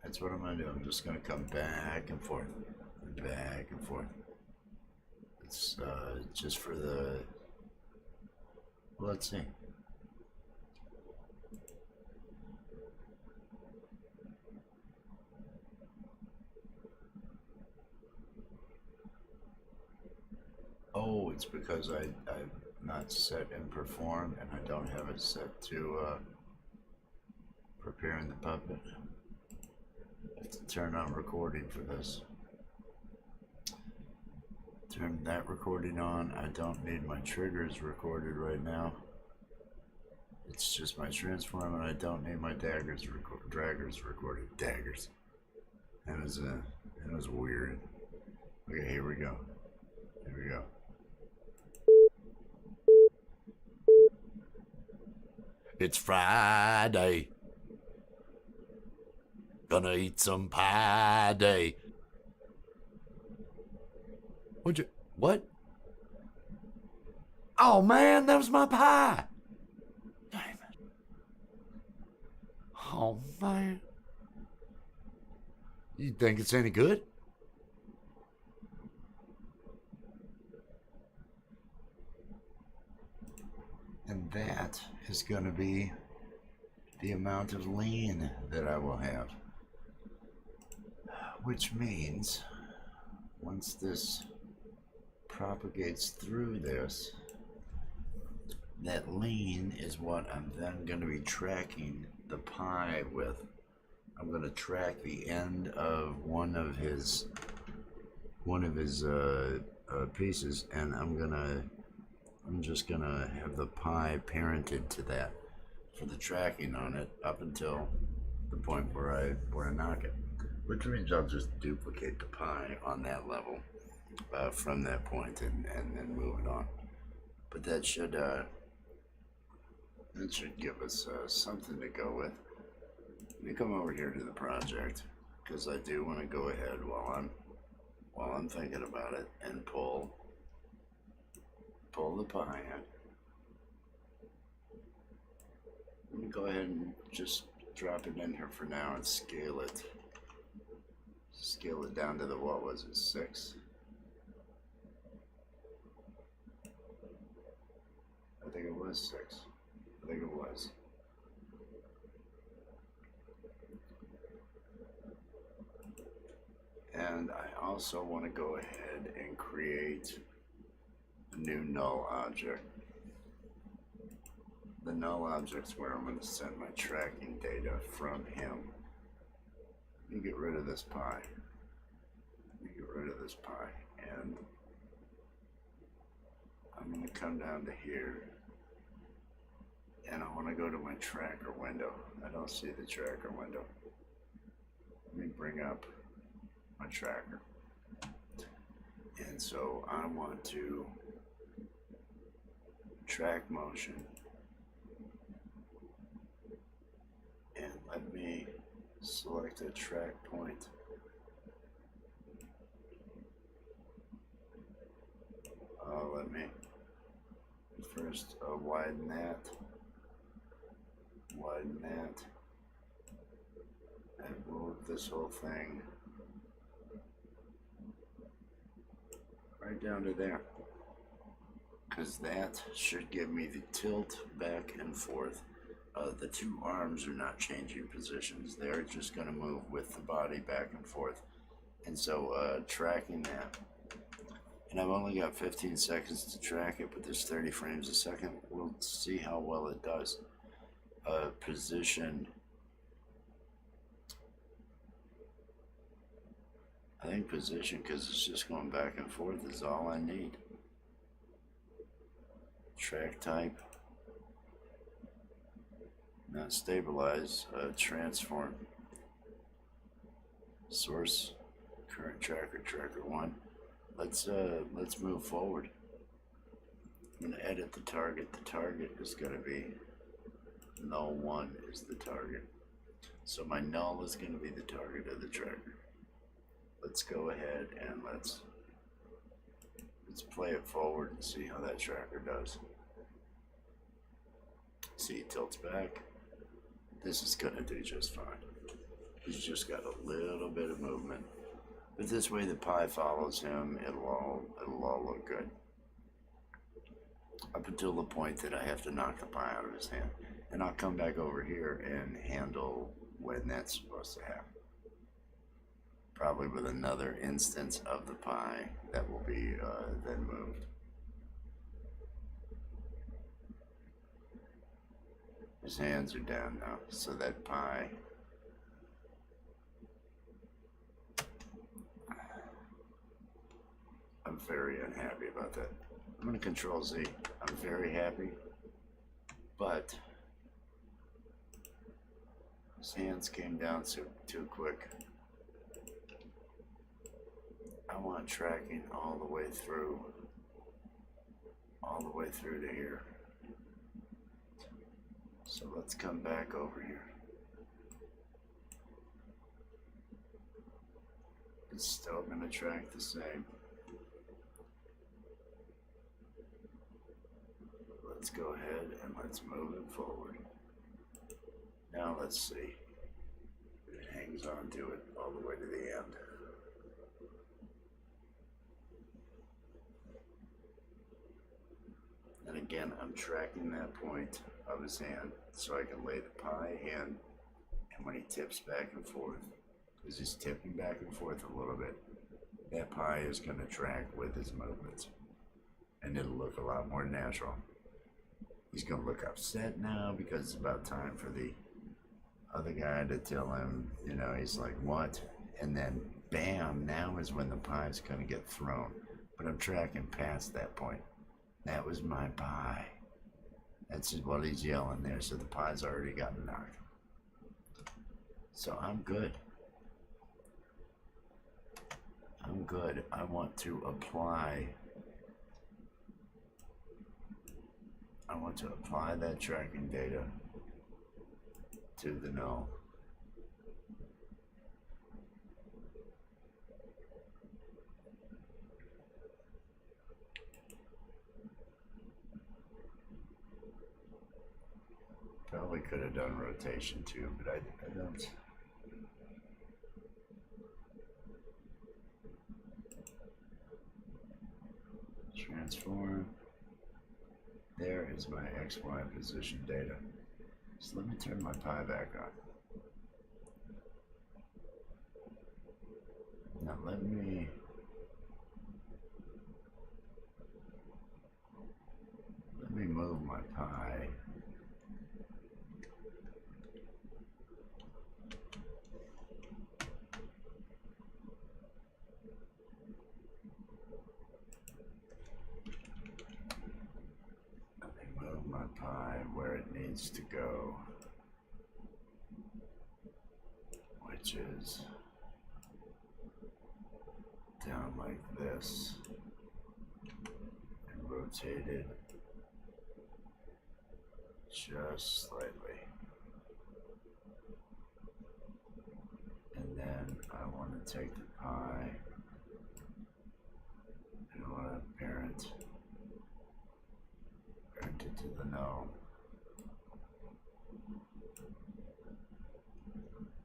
That's what I'm going to do. I'm just going to come back and forth. Back and forth. It's just for the... Well, let's see. Oh, it's because I'm not set in perform and I don't have it set to preparing the puppet. I have to turn on recording for this. Turn that recording on. I don't need my triggers recorded right now. It's just my transform, and I don't need my draggers recorded. Daggers. That was weird. Okay, here we go. Here we go. It's Friday. Gonna eat some pie day. What? Oh man, that was my pie. Damn it. Oh man. You think it's any good? And that is gonna be the amount of lean that I will have. Which means once this propagates through this, that lean is what I'm then going to be tracking the pie with. I'm going to track the end of one of his pieces, and I'm just gonna have the pie parented to that for the tracking on it up until the point where I knock it. Which means I'll just duplicate the pie on that level from that point and then move it on. But that should give us something to go with. Let me come over here to the project because I do want to go ahead while I'm thinking about it and pull the pie in. Let me go ahead and just drop it in here for now and scale it. Scale it down to the, what was it, 6? I think it was 6. I think it was. And I also want to go ahead and create a new null object. The null object's where I'm going to send my tracking data from him. Let me get rid of this pie. And I'm going to come down to here. And I want to go to my tracker window. I don't see the tracker window. Let me bring up my tracker. And so I want to track motion. And let me select a track point. Let me first widen that, and move this whole thing right down to there, because that should give me the tilt back and forth. The two arms are not changing positions. They're just going to move with the body back and forth. And so tracking that, and I've only got 15 seconds to track it, but there's 30 frames a second. We'll see how well it does. Position, I think position, because it's just going back and forth, is all I need. Track type, not stabilize, transform. Source, current tracker, tracker 1. Let's move forward. I'm gonna edit the target. The target is gonna be null 1 is the target. So my null is gonna be the target of the tracker. Let's go ahead and let's play it forward and see how that tracker does. See, it tilts back. This is gonna do just fine. He's just got a little bit of movement. But this way the pie follows him, it'll all look good. Up until the point that I have to knock the pie out of his hand. And I'll come back over here and handle when that's supposed to happen. Probably with another instance of the pie that will be then moved. His hands are down now, so that pie. I'm very unhappy about that. I'm going to Control Z. I'm very happy, but his hands came down too quick. I want tracking all the way through to here. So let's come back over here. It's still going to track the same. Let's go ahead and let's move it forward. Now let's see if it hangs on to it all the way to the end. And again, I'm tracking that point of his hand so I can lay the pie in, and when he tips back and forth, because he's tipping back and forth a little bit, that pie is going to track with his movements, and it'll look a lot more natural. He's going to look upset now because it's about time for the other guy to tell him, you know, he's like, what? And then, bam, now is when the pie's going to get thrown. But I'm tracking past that point. That was my pie. That's what he's yelling there, so the pie's already gotten knocked. So I'm good. I'm good. I want to apply that tracking data to the null. Probably could have done rotation too, but I don't. Transform. There is my XY position data. So let me turn my pie back on. Now let me move my pie. Let me move my pie where it needs to go, which is down like this and rotated just slightly. And then I want to take the pie and I want to parent it to the gnome.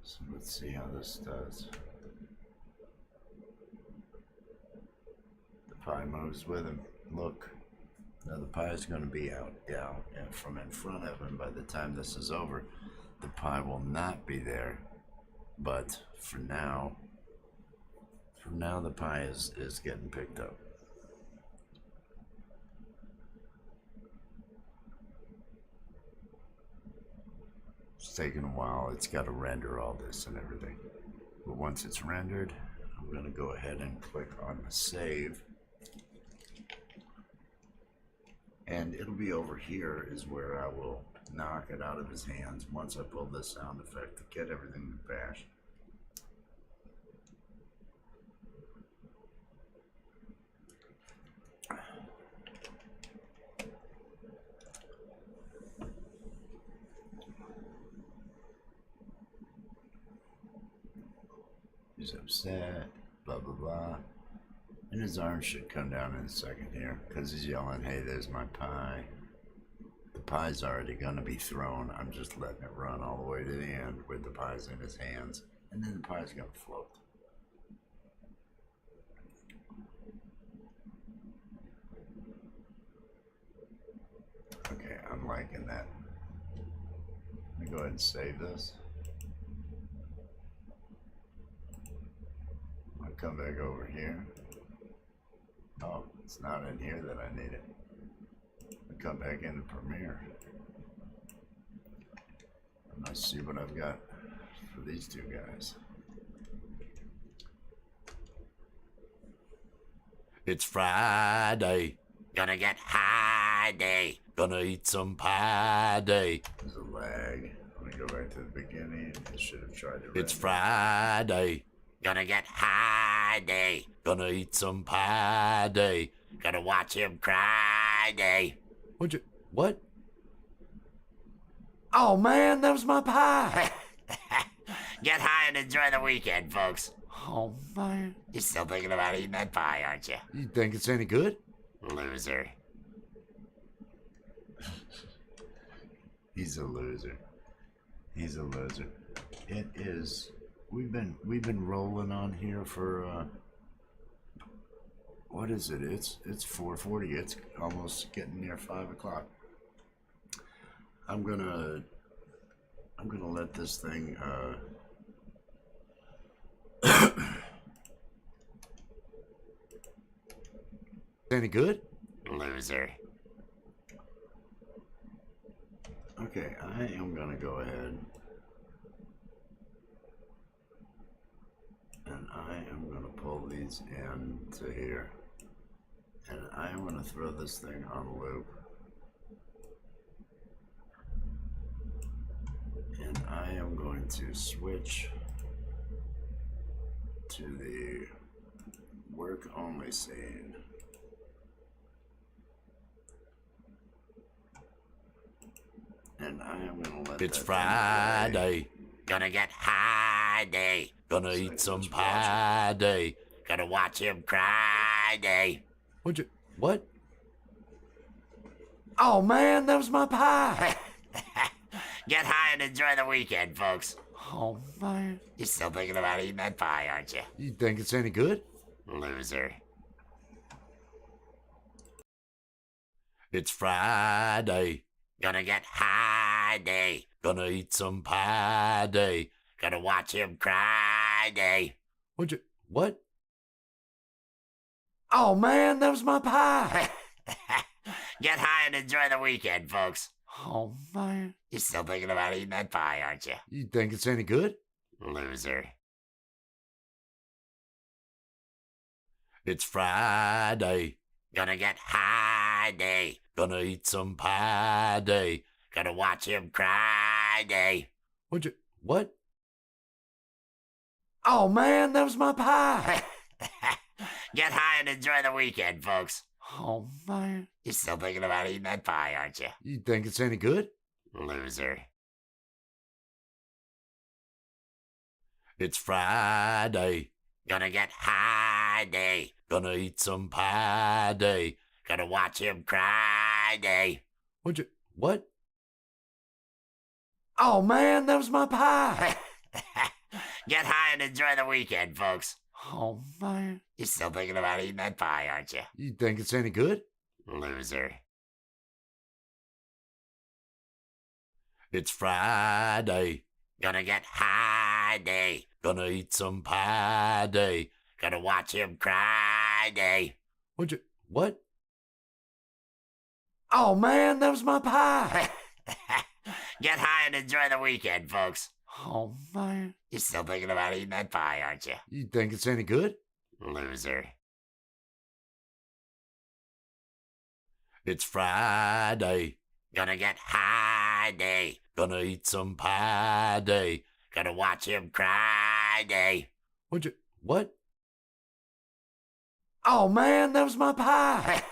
So let's see how this does. The pie moves with him. Look. Now the pie is going to be out and from in front of him by the time this is over. The pie will not be there, but for now the pie is getting picked up. It's taking a while. It's got to render all this and everything. But once it's rendered, I'm going to go ahead and click on the save. And it'll be over here is where I will knock it out of his hands once I pull this sound effect to get everything to bash. He's upset, blah, blah, blah. And his arm should come down in a second here, because he's yelling, hey, there's my pie. The pie's already going to be thrown. I'm just letting it run all the way to the end with the pie's in his hands. And then the pie's going to float. Okay, I'm liking that. Let me go ahead and save this. I'll come back over here. Oh, it's not in here that I need it. I'll come back into Premiere. And let's see what I've got for these two guys. It's Friday. Gonna get high day. Gonna eat some pie day. There's a lag. Let me go back to the beginning. I should have tried to It's render. Friday. Gonna get high day. Gonna eat some pie day. Gonna watch him cry day. What? Oh man, that was my pie. Get high and enjoy the weekend, folks. Oh man. You're still thinking about eating that pie, aren't you? You think it's any good? Loser. He's a loser. He's a loser. It is. We've been rolling on here for what is it? It's 4:40. It's almost getting near 5 o'clock. I'm gonna let this thing Any good? Loser. Okay, I am gonna go ahead and I am gonna pull these into here, and I am gonna throw this thing on loop, and I am going to switch to the work only scene. And I am gonna let It's that thing Friday. Gonna get high day. Gonna eat some pie day. Gonna watch him cry day. What? Oh man, that was my pie. Get high and enjoy the weekend, folks. Oh man. You're still thinking about eating that pie, aren't you? You think it's any good? Loser. It's Friday. Gonna get high day. Gonna eat some pie day. Gonna watch him cry day. What? Oh man, that was my pie. Get high and enjoy the weekend, folks. Oh man. You're still thinking about eating that pie, aren't you? You think it's any good? Loser. It's Friday. Gonna get high day. Gonna eat some pie day. Gonna watch him cry day. What? Oh man, that was my pie. Get high and enjoy the weekend, folks. Oh man. You're still thinking about eating that pie, aren't you? You think it's any good? Loser. It's Friday. Gonna get high day. Gonna eat some pie day. Gonna watch him cry day. What? Oh man, that was my pie. Get high and enjoy the weekend, folks. Oh man. You're still thinking about eating that pie, aren't you? You think it's any good? Loser. It's Friday. Gonna get high day. Gonna eat some pie day. Gonna watch him cry day. What? Oh man, that was my pie. Get high and enjoy the weekend, folks. Oh man. You're still thinking about eating that pie, aren't you? You think it's any good? Loser. It's Friday. Gonna get high day. Gonna eat some pie day. Gonna watch him cry day. What? Oh man, that was my pie.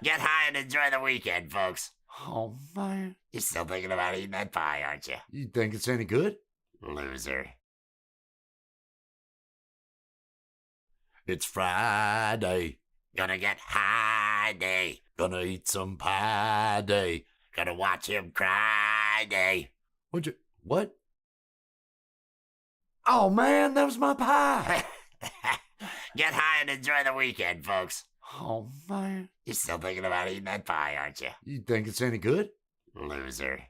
Get high and enjoy the weekend, folks. Oh man. You're still thinking about eating that pie, aren't you? You think it's any good? Loser. It's Friday. Gonna get high day. Gonna eat some pie day. Gonna watch him cry day. What? Oh man, that was my pie. Get high and enjoy the weekend, folks. Oh man. You're still thinking about eating that pie, aren't you? You think it's any good? Loser.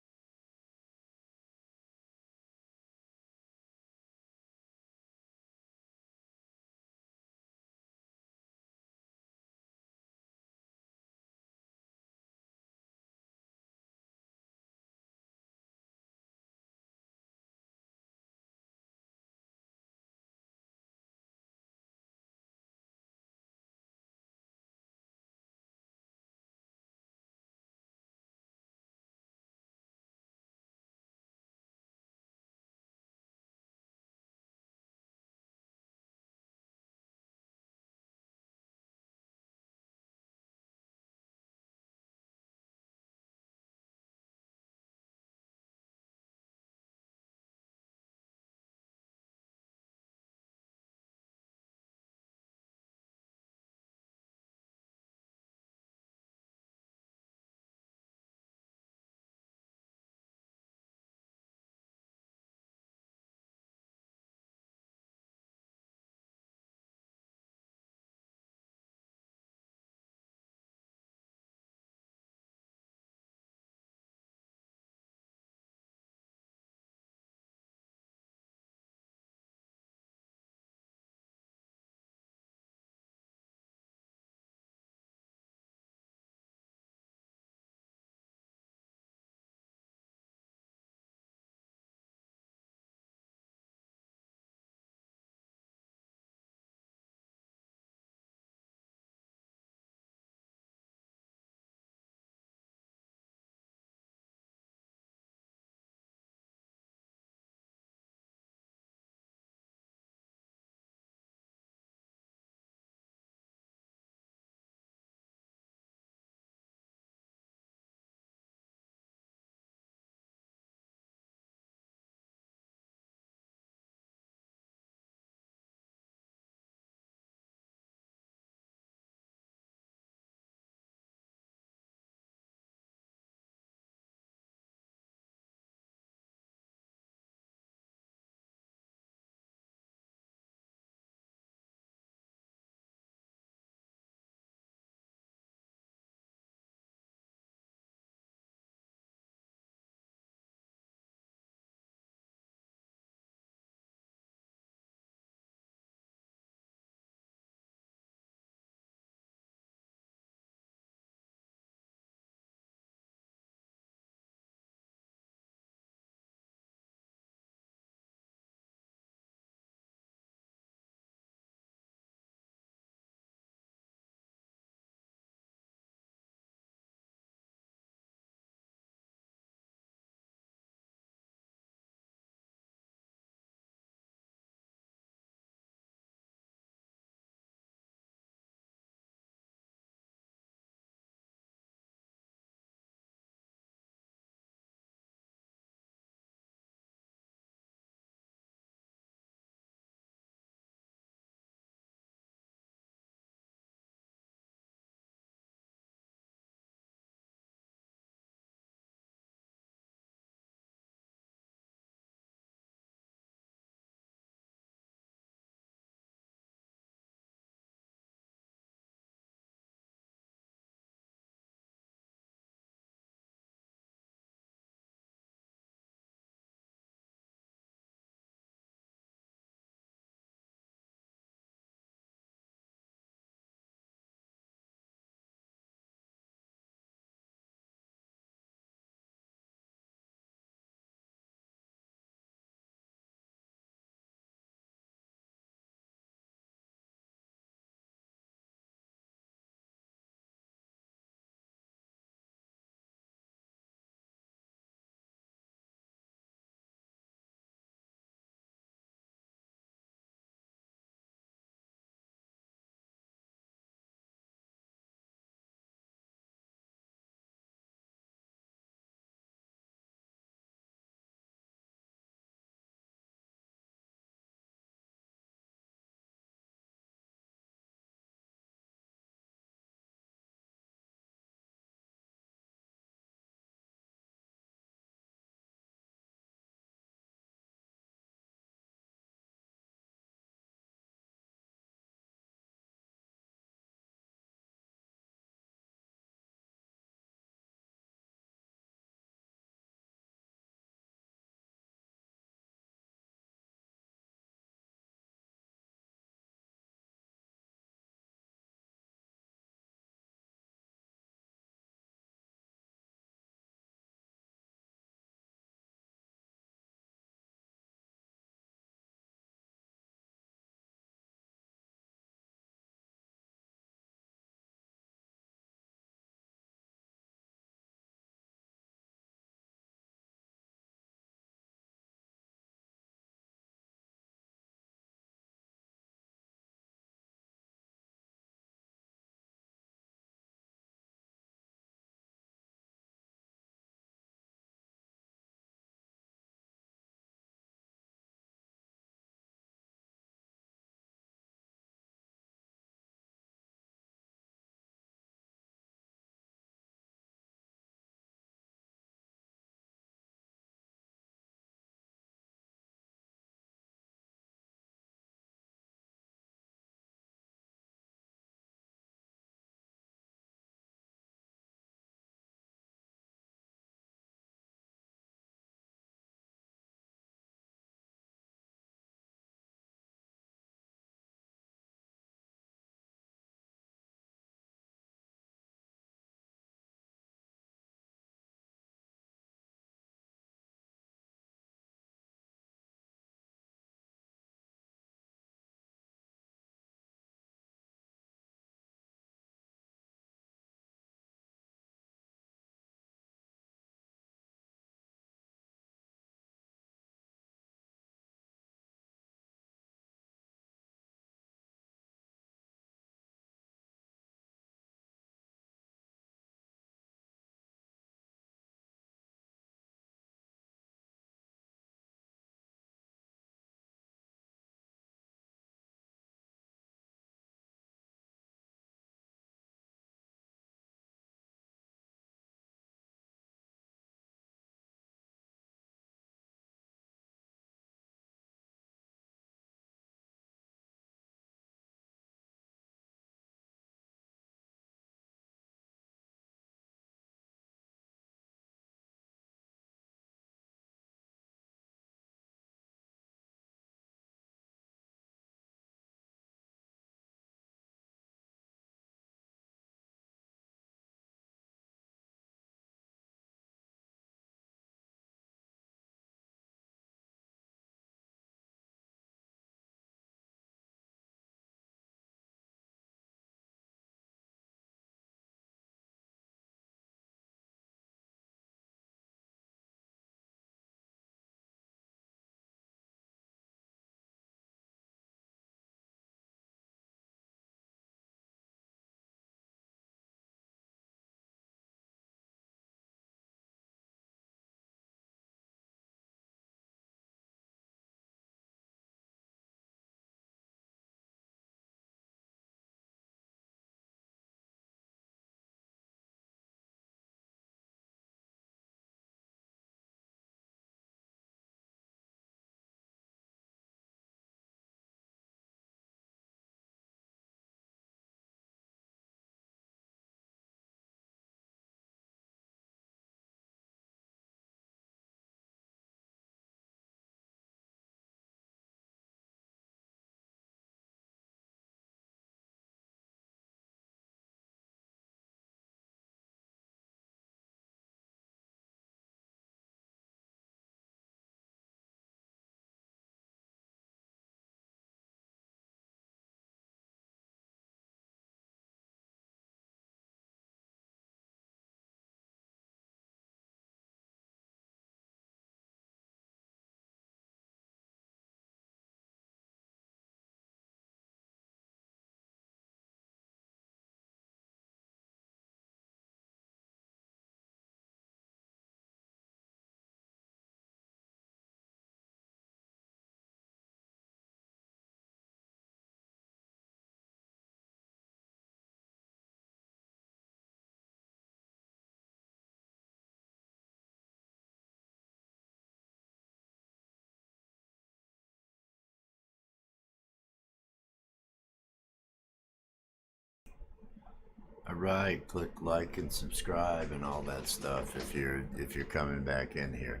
All right, click like and subscribe and all that stuff if you're coming back in here.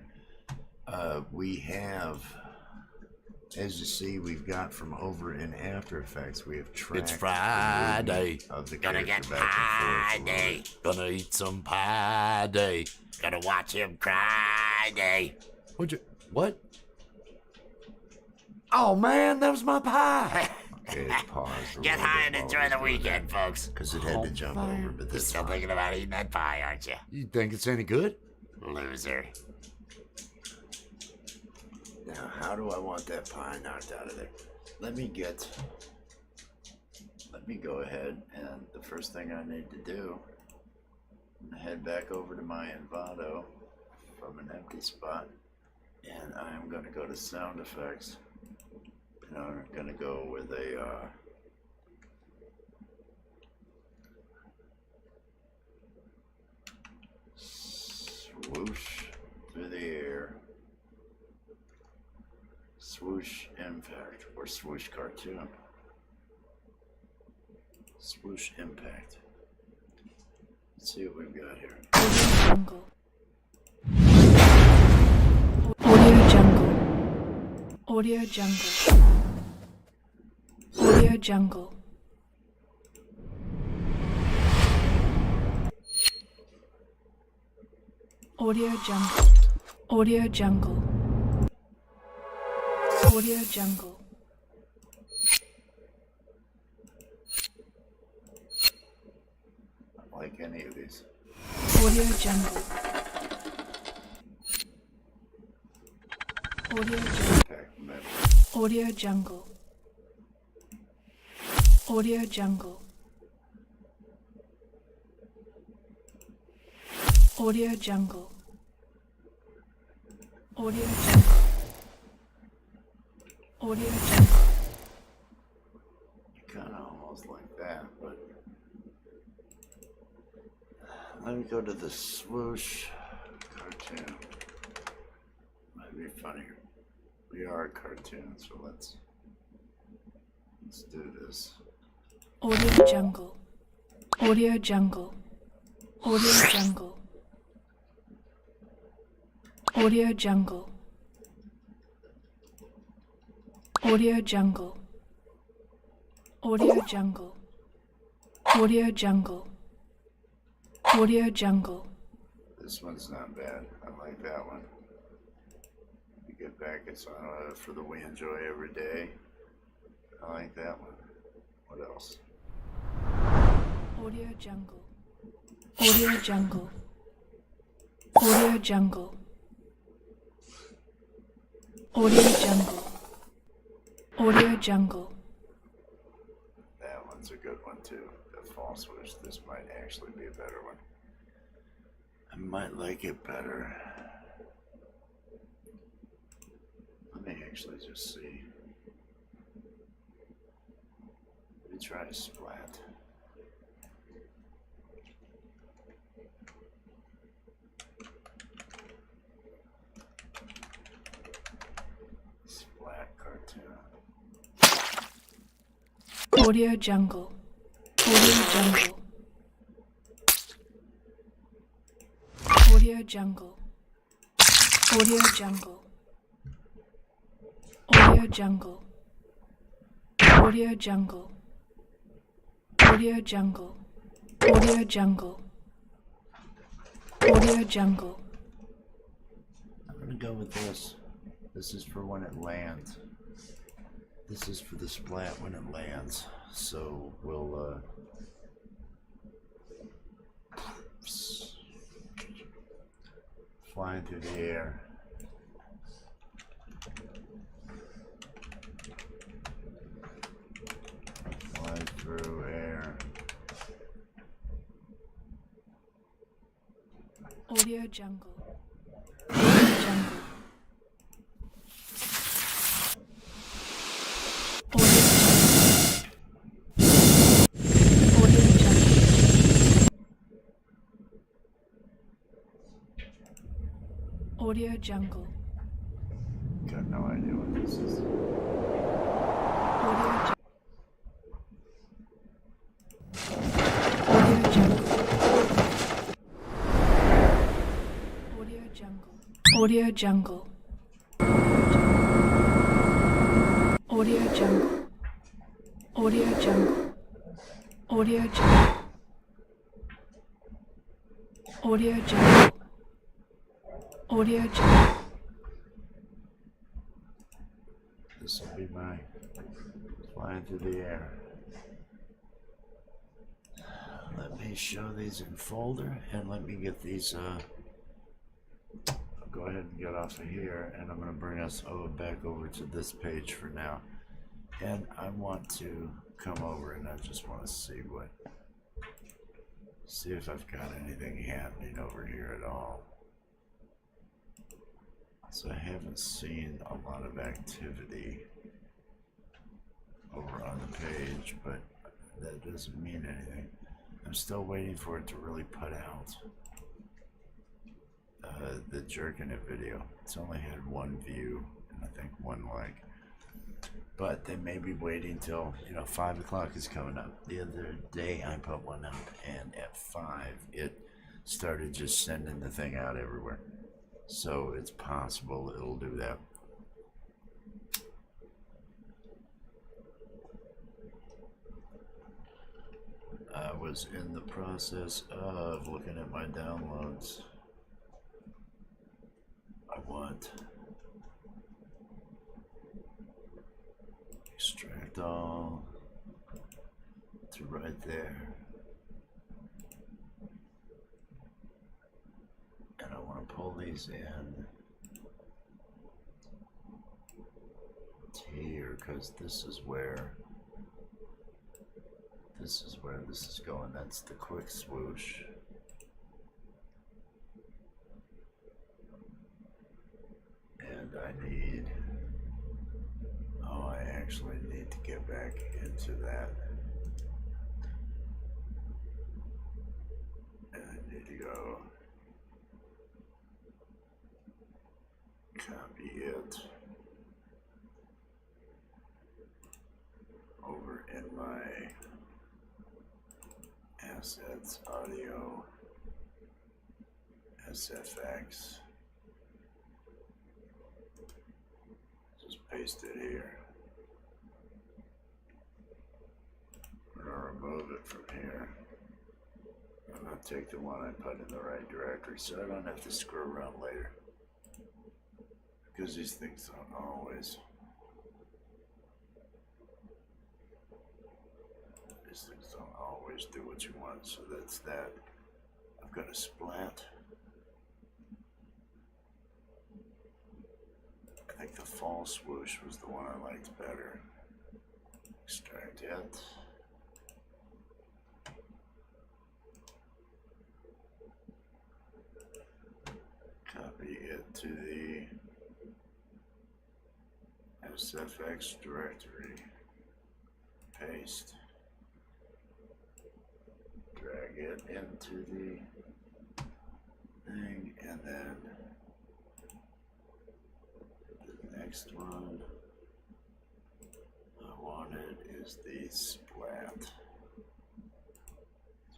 We have, as you see, we've got from over in After Effects, we have tracked It's Friday. of the Gonna character get back pie and forth. day. Gonna eat some pie day. Gonna watch him cry day. What? Oh man, that was my pie. Okay, pause. Get high and enjoy the weekend, folks. Because it had to jump over, but You're that's still fine. thinking about eating that pie, aren't you? You think it's any good? Loser. Now, how do I want that pie knocked out of there? Let me go ahead, and the first thing I need to do, I'm gonna head back over to my Envato from an empty spot, and I'm gonna go to sound effects, and I'm gonna go with a swoosh through the air. Swoosh impact or swoosh cartoon. Swoosh impact. Let's see what we've got here. Audio Jungle. Audio Jungle. Audio Jungle. Audio Jungle. Audio Jungle. Audio Jungle. I like any of these. Audio Jungle. Audio Jungle. Impact metal. Audio Jungle. Audio Jungle. Audio Jungle. Audio Jungle. Audio Jungle. Kinda almost like that, but let me go to the swoosh cartoon. Might be funnier. We are a cartoon, so let's do this. Audio Jungle. Audio Jungle. Audio Jungle. Audio Jungle. Audio Jungle. Audio Jungle. Audio Jungle. Audio Jungle. This one's not bad. I like that one. You get back, it's for the we enjoy every day. I like that one. What else? Audio Jungle. Audio Jungle. Audio Jungle. Audio Jungle. Audio Jungle. That one's a good one too. The false wish. This might actually be a better one. I might like it better. Let me actually just see. Let me try Splat. Splat cartoon. Audio Jungle. Audio Jungle. Audio Jungle. Audio Jungle. Audio Jungle. Audio Jungle. Audio Jungle. Audio Jungle. Audio Jungle. I'm gonna go with this. This is for when it lands. This is for the splat when it lands. So we'll flying through the air. Fly through air. Audio Jungle. Audio Jungle. Audio Jungle. Got no idea what this is. Audio Jungle. Audio Jungle. Audio Jungle. Audio Jungle. Audio Jungle. Audio Jungle. Audio Jungle. This will be my flying through the air. Let me show these in folder and let me get these. I'll go ahead and get off of here, and I'm going to bring us back over to this page for now. And I want to come over and I just want to see if I've got anything happening over here at all. So I haven't seen a lot of activity over on the page, but that doesn't mean anything. I'm still waiting for it to really put out the Jerkin' It video. It's only had one view and I think one like. But they may be waiting till 5 o'clock is coming up. The other day I put one up, and at 5 it started just sending the thing out everywhere. So it's possible it'll do that. I was in the process of looking at my downloads. I want extract all to right there, and I want to pull these in to here because this is where this is going. That's the quick swoosh. And I need, I actually need to get back into that. And I need to go copy it over in my assets, audio, SFX. Just paste it here. I'm gonna remove it from here. I'm gonna take the one I put in the right directory so I don't have to screw around later. Because these things don't always. These things don't always do what you want, so that's that. I've got a splat. I think the fall swoosh was the one I liked better. Extract it. Copy it to the SFX directory. Paste. Drag it into the thing, and then the next one I wanted is the splat.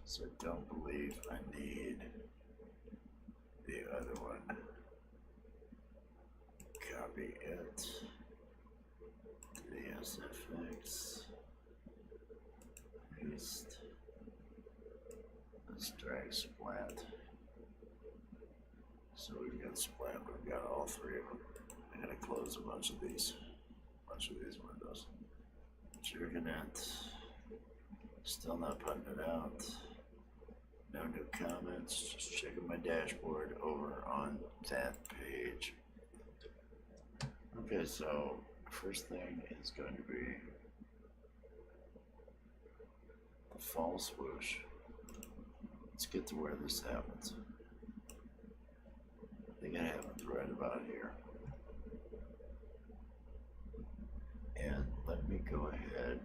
So I don't believe I need the other one. Copy it to the SFX. Paste. Let's drag splat. So we've got splat, we've got all three of them. I'm gonna close a bunch of these windows. Jerkin' It. Still not putting it out. No new comments, just checking my dashboard over on that page. Okay, so first thing is going to be the fall swoosh. Let's get to where this happens. I think it happens right about here. And let me go ahead,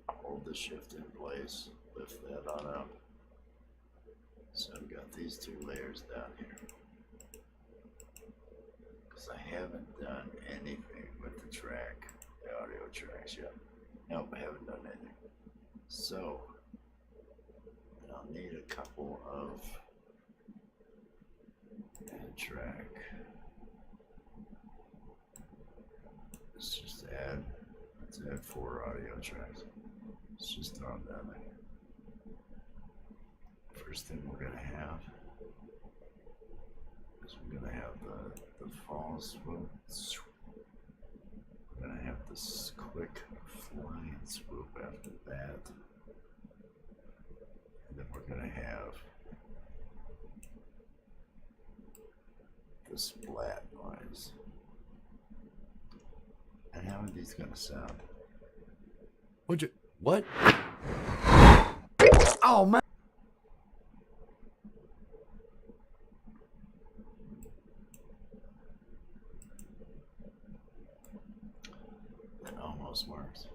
hold the shift in place, lift that on up. So I've got these two layers down here. Because I haven't done anything with the track, the audio tracks yet. Nope, I haven't done anything. So, I'll need a couple of track. Let's add 4 audio tracks. Let's just throw them down there. First thing we're gonna have is we're gonna have the fall swoop. We're gonna have this quick flying swoop after that. And then we're gonna have the splat noise. And how are these gonna sound? What? Oh, man. That almost works.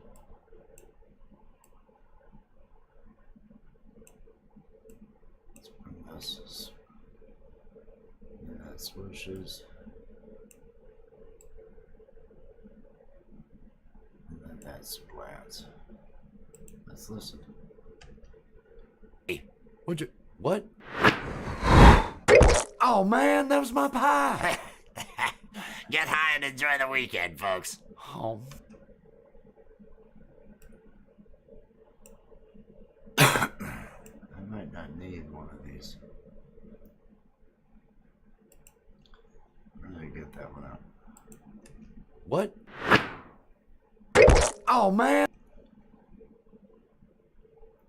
Let's bring this. And that swooshes. And then that splats. Let's listen. What? Oh, man, that was my pie. Get high and enjoy the weekend, folks. Oh. I might not need one of these. Where did I get that one out? What? Oh, man.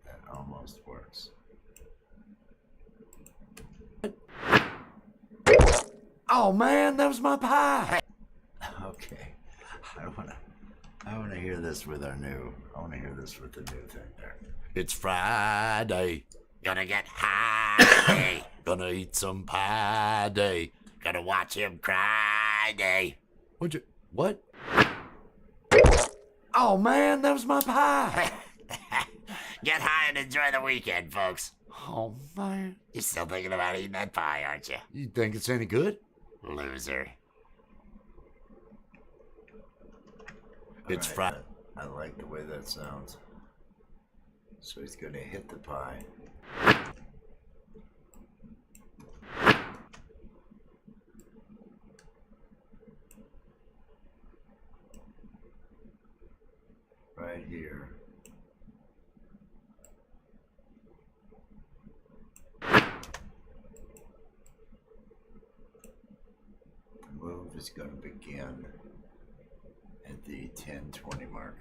That almost works. Oh, man, that was my pie. Okay. I wanna hear this with I wanna hear this with the new thing there. It's Friday. Gonna get high. Gonna eat some pie day. Gonna watch him cry day. What? Oh, man, that was my pie. Get high and enjoy the weekend, folks. Oh, man. You're still thinking about eating that pie, aren't you? You think it's any good? Loser. It's All right, Friday. I like the way that sounds. So he's gonna hit the pie. Right here. The move is going to begin at the 10:20 mark.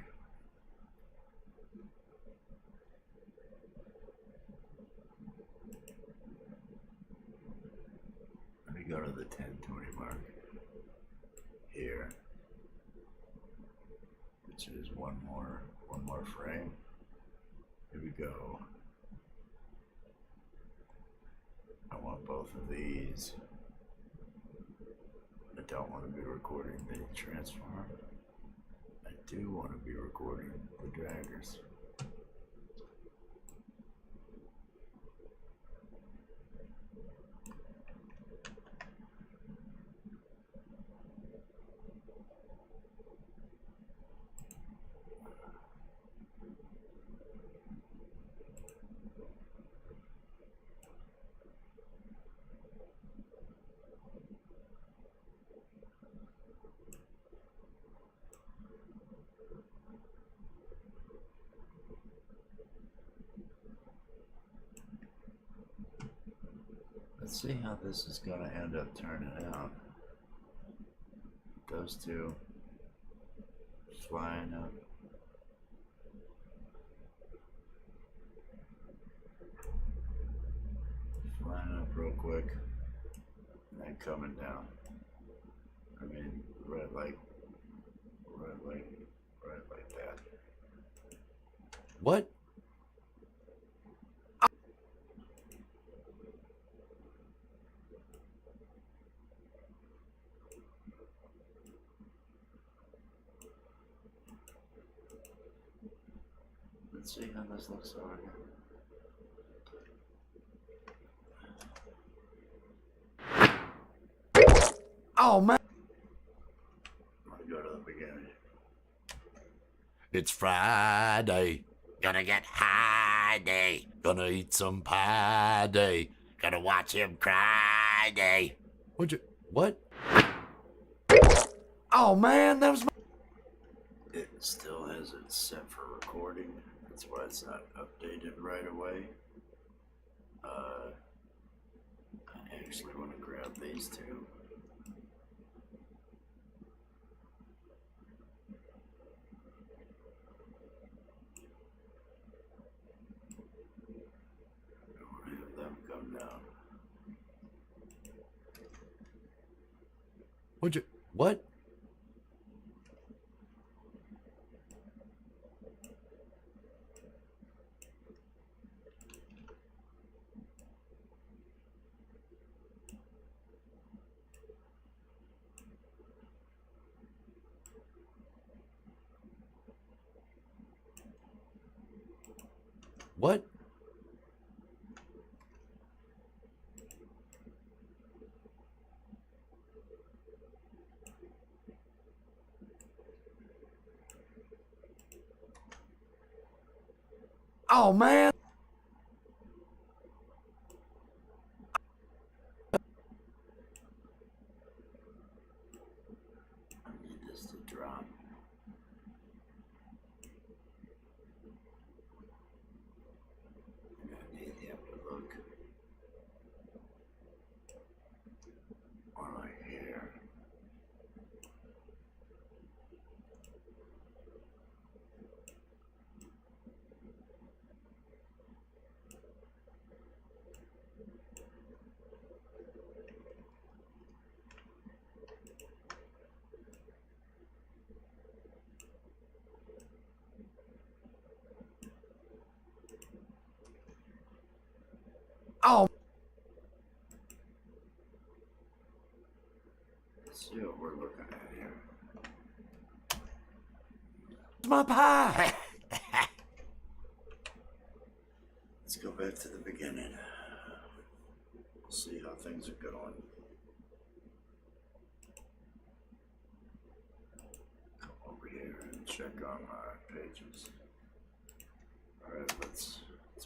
Let me go to the 10:20 mark here, which is one more frame. Here we go. I want both of these. I don't want to be recording the transform. I do want to be recording the draggers. Let's see how this is going to end up turning out. Those two flying up. Flying up real quick. And then coming down. I mean, right like that. What? Let's see how this looks over here. Oh, man. Let me go to the beginning. It's Friday. Gonna get high day. Gonna eat some pie day. Gonna watch him cry day. What'd you, what? Oh man, that was my... It still has it set for recording. That's why it's not updated right away. I actually want to grab these two. I want to have them come down. What'd you, what? What? Oh man. I need this to drop. And I need him to look on my hair. Oh, Let's see what we're looking at here. my pie. Let's go back to the beginning. We'll see how things are going. Come over here and check on my pages. Alright, let's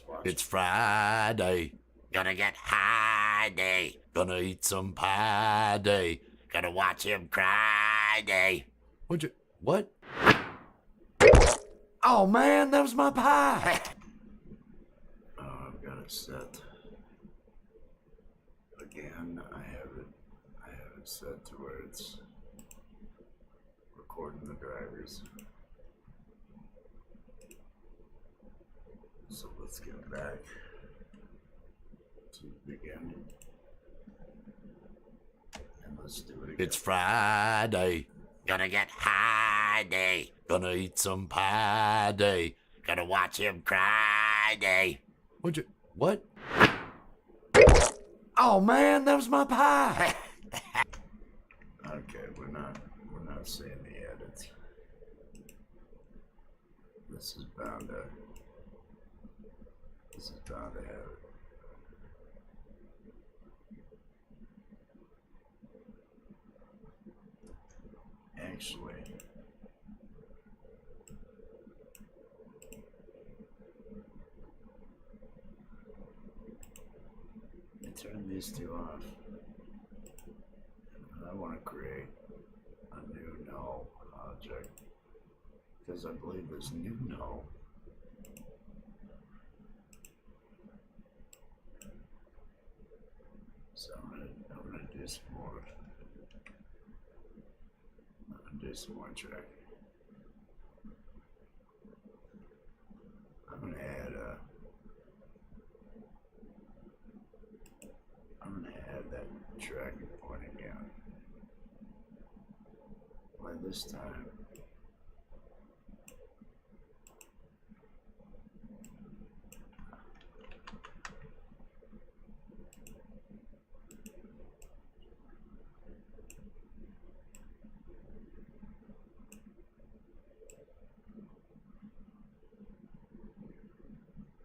watch. It's Friday. Gonna get high day. Gonna eat some pie day. Gonna watch him cry day. What'd you, what? Oh man, that was my pie. Oh, I've got it set. Again, I have it set to where it's recording the drivers. So let's get back to the beginning. And let's do it again. It's Friday. Gonna get high day. Gonna eat some pie day. Gonna watch him cry day. What'd you, what? Oh man, that was my pie. Okay, we're not seeing the edits. This is bound to have it. Actually, let me turn these two off. I want to create a new null object because I believe this new null so I'm gonna do some more. I'm gonna do some more track. I'm gonna add that tracking point again. By this time,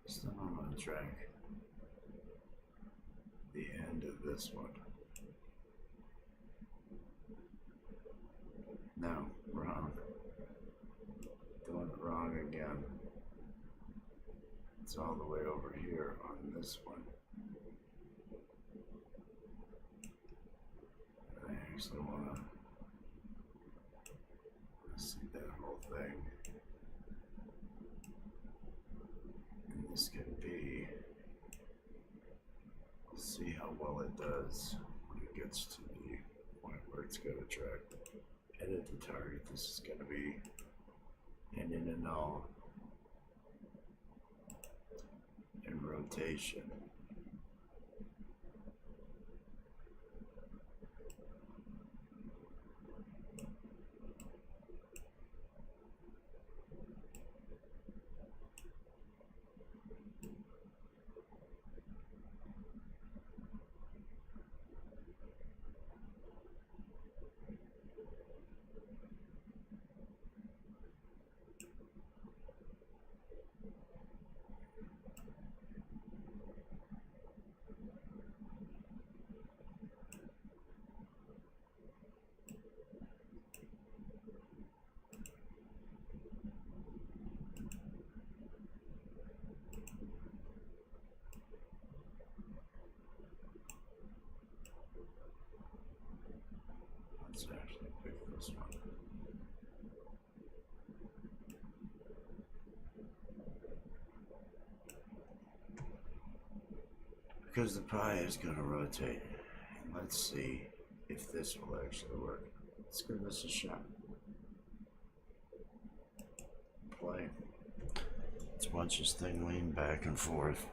still on track. The end of this one. No, wrong. Doing it wrong again. It's all the way over here on this one. actually want to see that whole thing. And this can be, we'll see how well it does when it gets to the point where it's going to track. Edit the target. This is going to be in and null and rotation. Let's actually pick this one. Because the pie is going to rotate. And let's see if this will actually work. Let's give this a shot. Play. Let's watch this thing lean back and forth.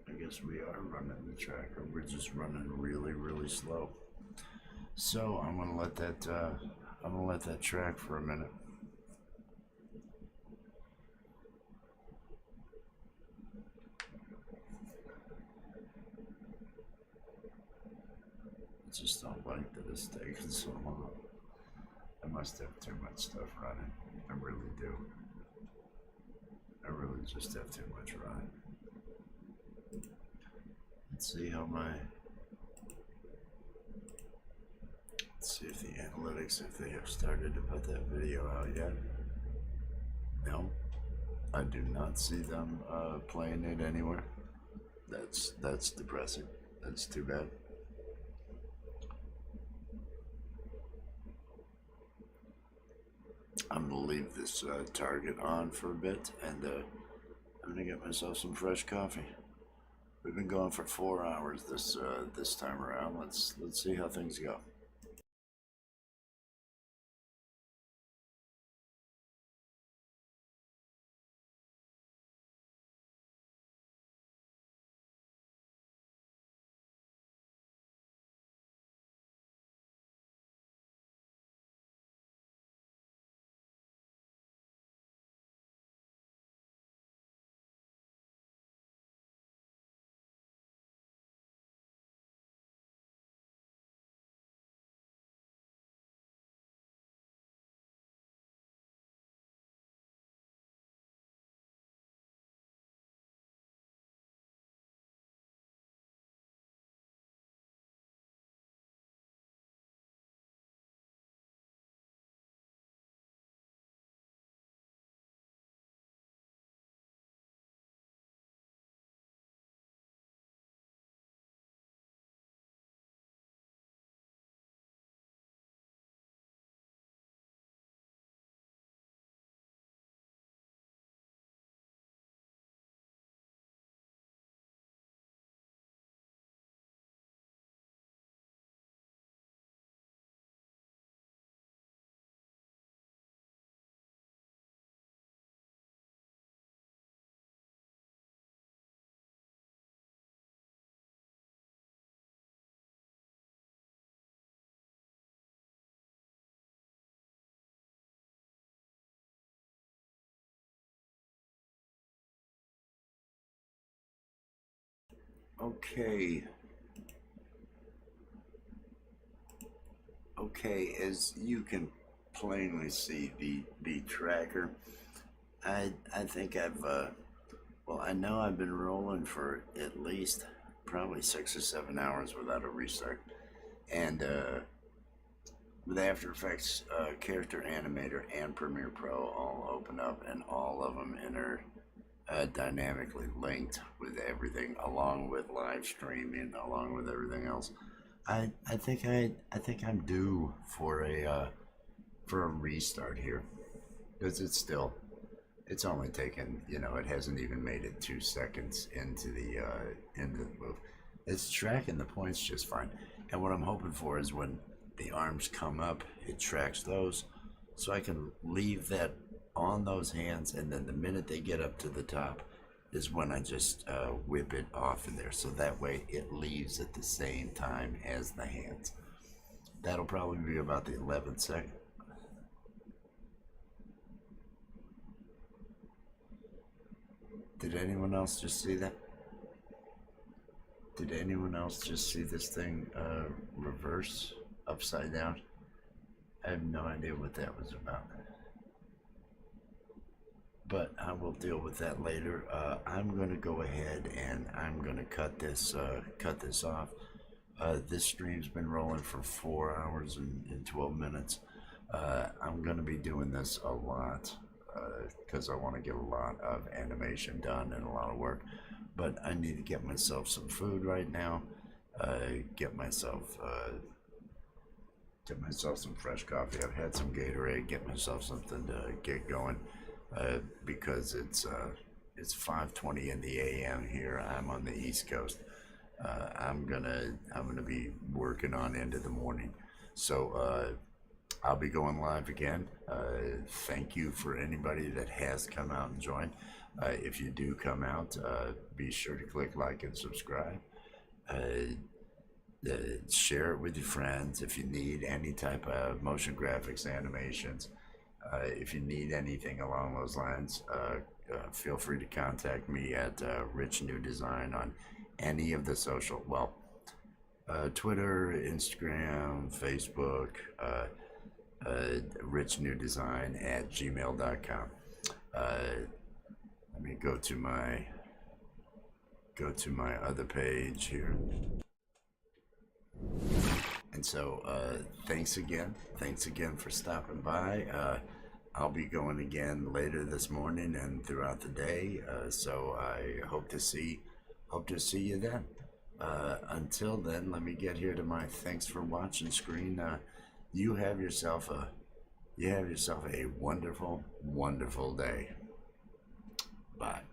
I guess we are running the tracker. We're just running really slow. So I'm gonna let that track for a minute. I just don't like that it's taking so long. I must have too much stuff running. I really do. I really just have too much running. Let's see how let's see if the analytics, if they have started to put that video out yet. No, I do not see them playing it anywhere. That's depressing. That's too bad. I'm gonna leave this target on for a bit, and I'm gonna get myself some fresh coffee. We've been going for 4 hours this time around. Let's see how things go. Okay, as you can plainly see the tracker. I think I know I've been rolling for at least probably 6 or 7 hours without a restart, and with After Effects, Character Animator, and Premiere Pro all open up, and all of them dynamically linked with everything, along with live streaming, along with everything else. I think I'm due for a restart here, because it's only taken, it hasn't even made it 2 seconds into the move. It's tracking the points just fine, and what I'm hoping for is when the arms come up, it tracks those, so I can leave that on those hands, and then the minute they get up to the top is when I just whip it off of there, so that way it leaves at the same time as the hands. That'll probably be about the 11th second. Did anyone else just see that? Did anyone else just see this thing reverse upside down? I have no idea what that was about, but I will deal with that later. I'm gonna go ahead and I'm gonna cut this off. This stream's been rolling for 4 hours and 12 minutes. I'm gonna be doing this a lot because I want to get a lot of animation done and a lot of work, but I need to get myself some food right now. Get myself some fresh coffee. I've had some Gatorade. Get myself something to get going, because it's 5:20 in the a.m. here. I'm on the East Coast. I'm gonna be working on into the morning, so I'll be going live again. Thank you for anybody that has come out and joined. If you do come out, be sure to click like and subscribe. Share it with your friends. If you need any type of motion graphics, animations, if you need anything along those lines, feel free to contact me at Rich New Design on any of the social, Twitter, Instagram, Facebook, richnewdesign@gmail.com. Let me go to my other page here. And so thanks again for stopping by. I'll be going again later this morning and throughout the day, so I hope to see you then. Until then, let me get here to my thanks for watching screen. You have yourself a wonderful day. Bye.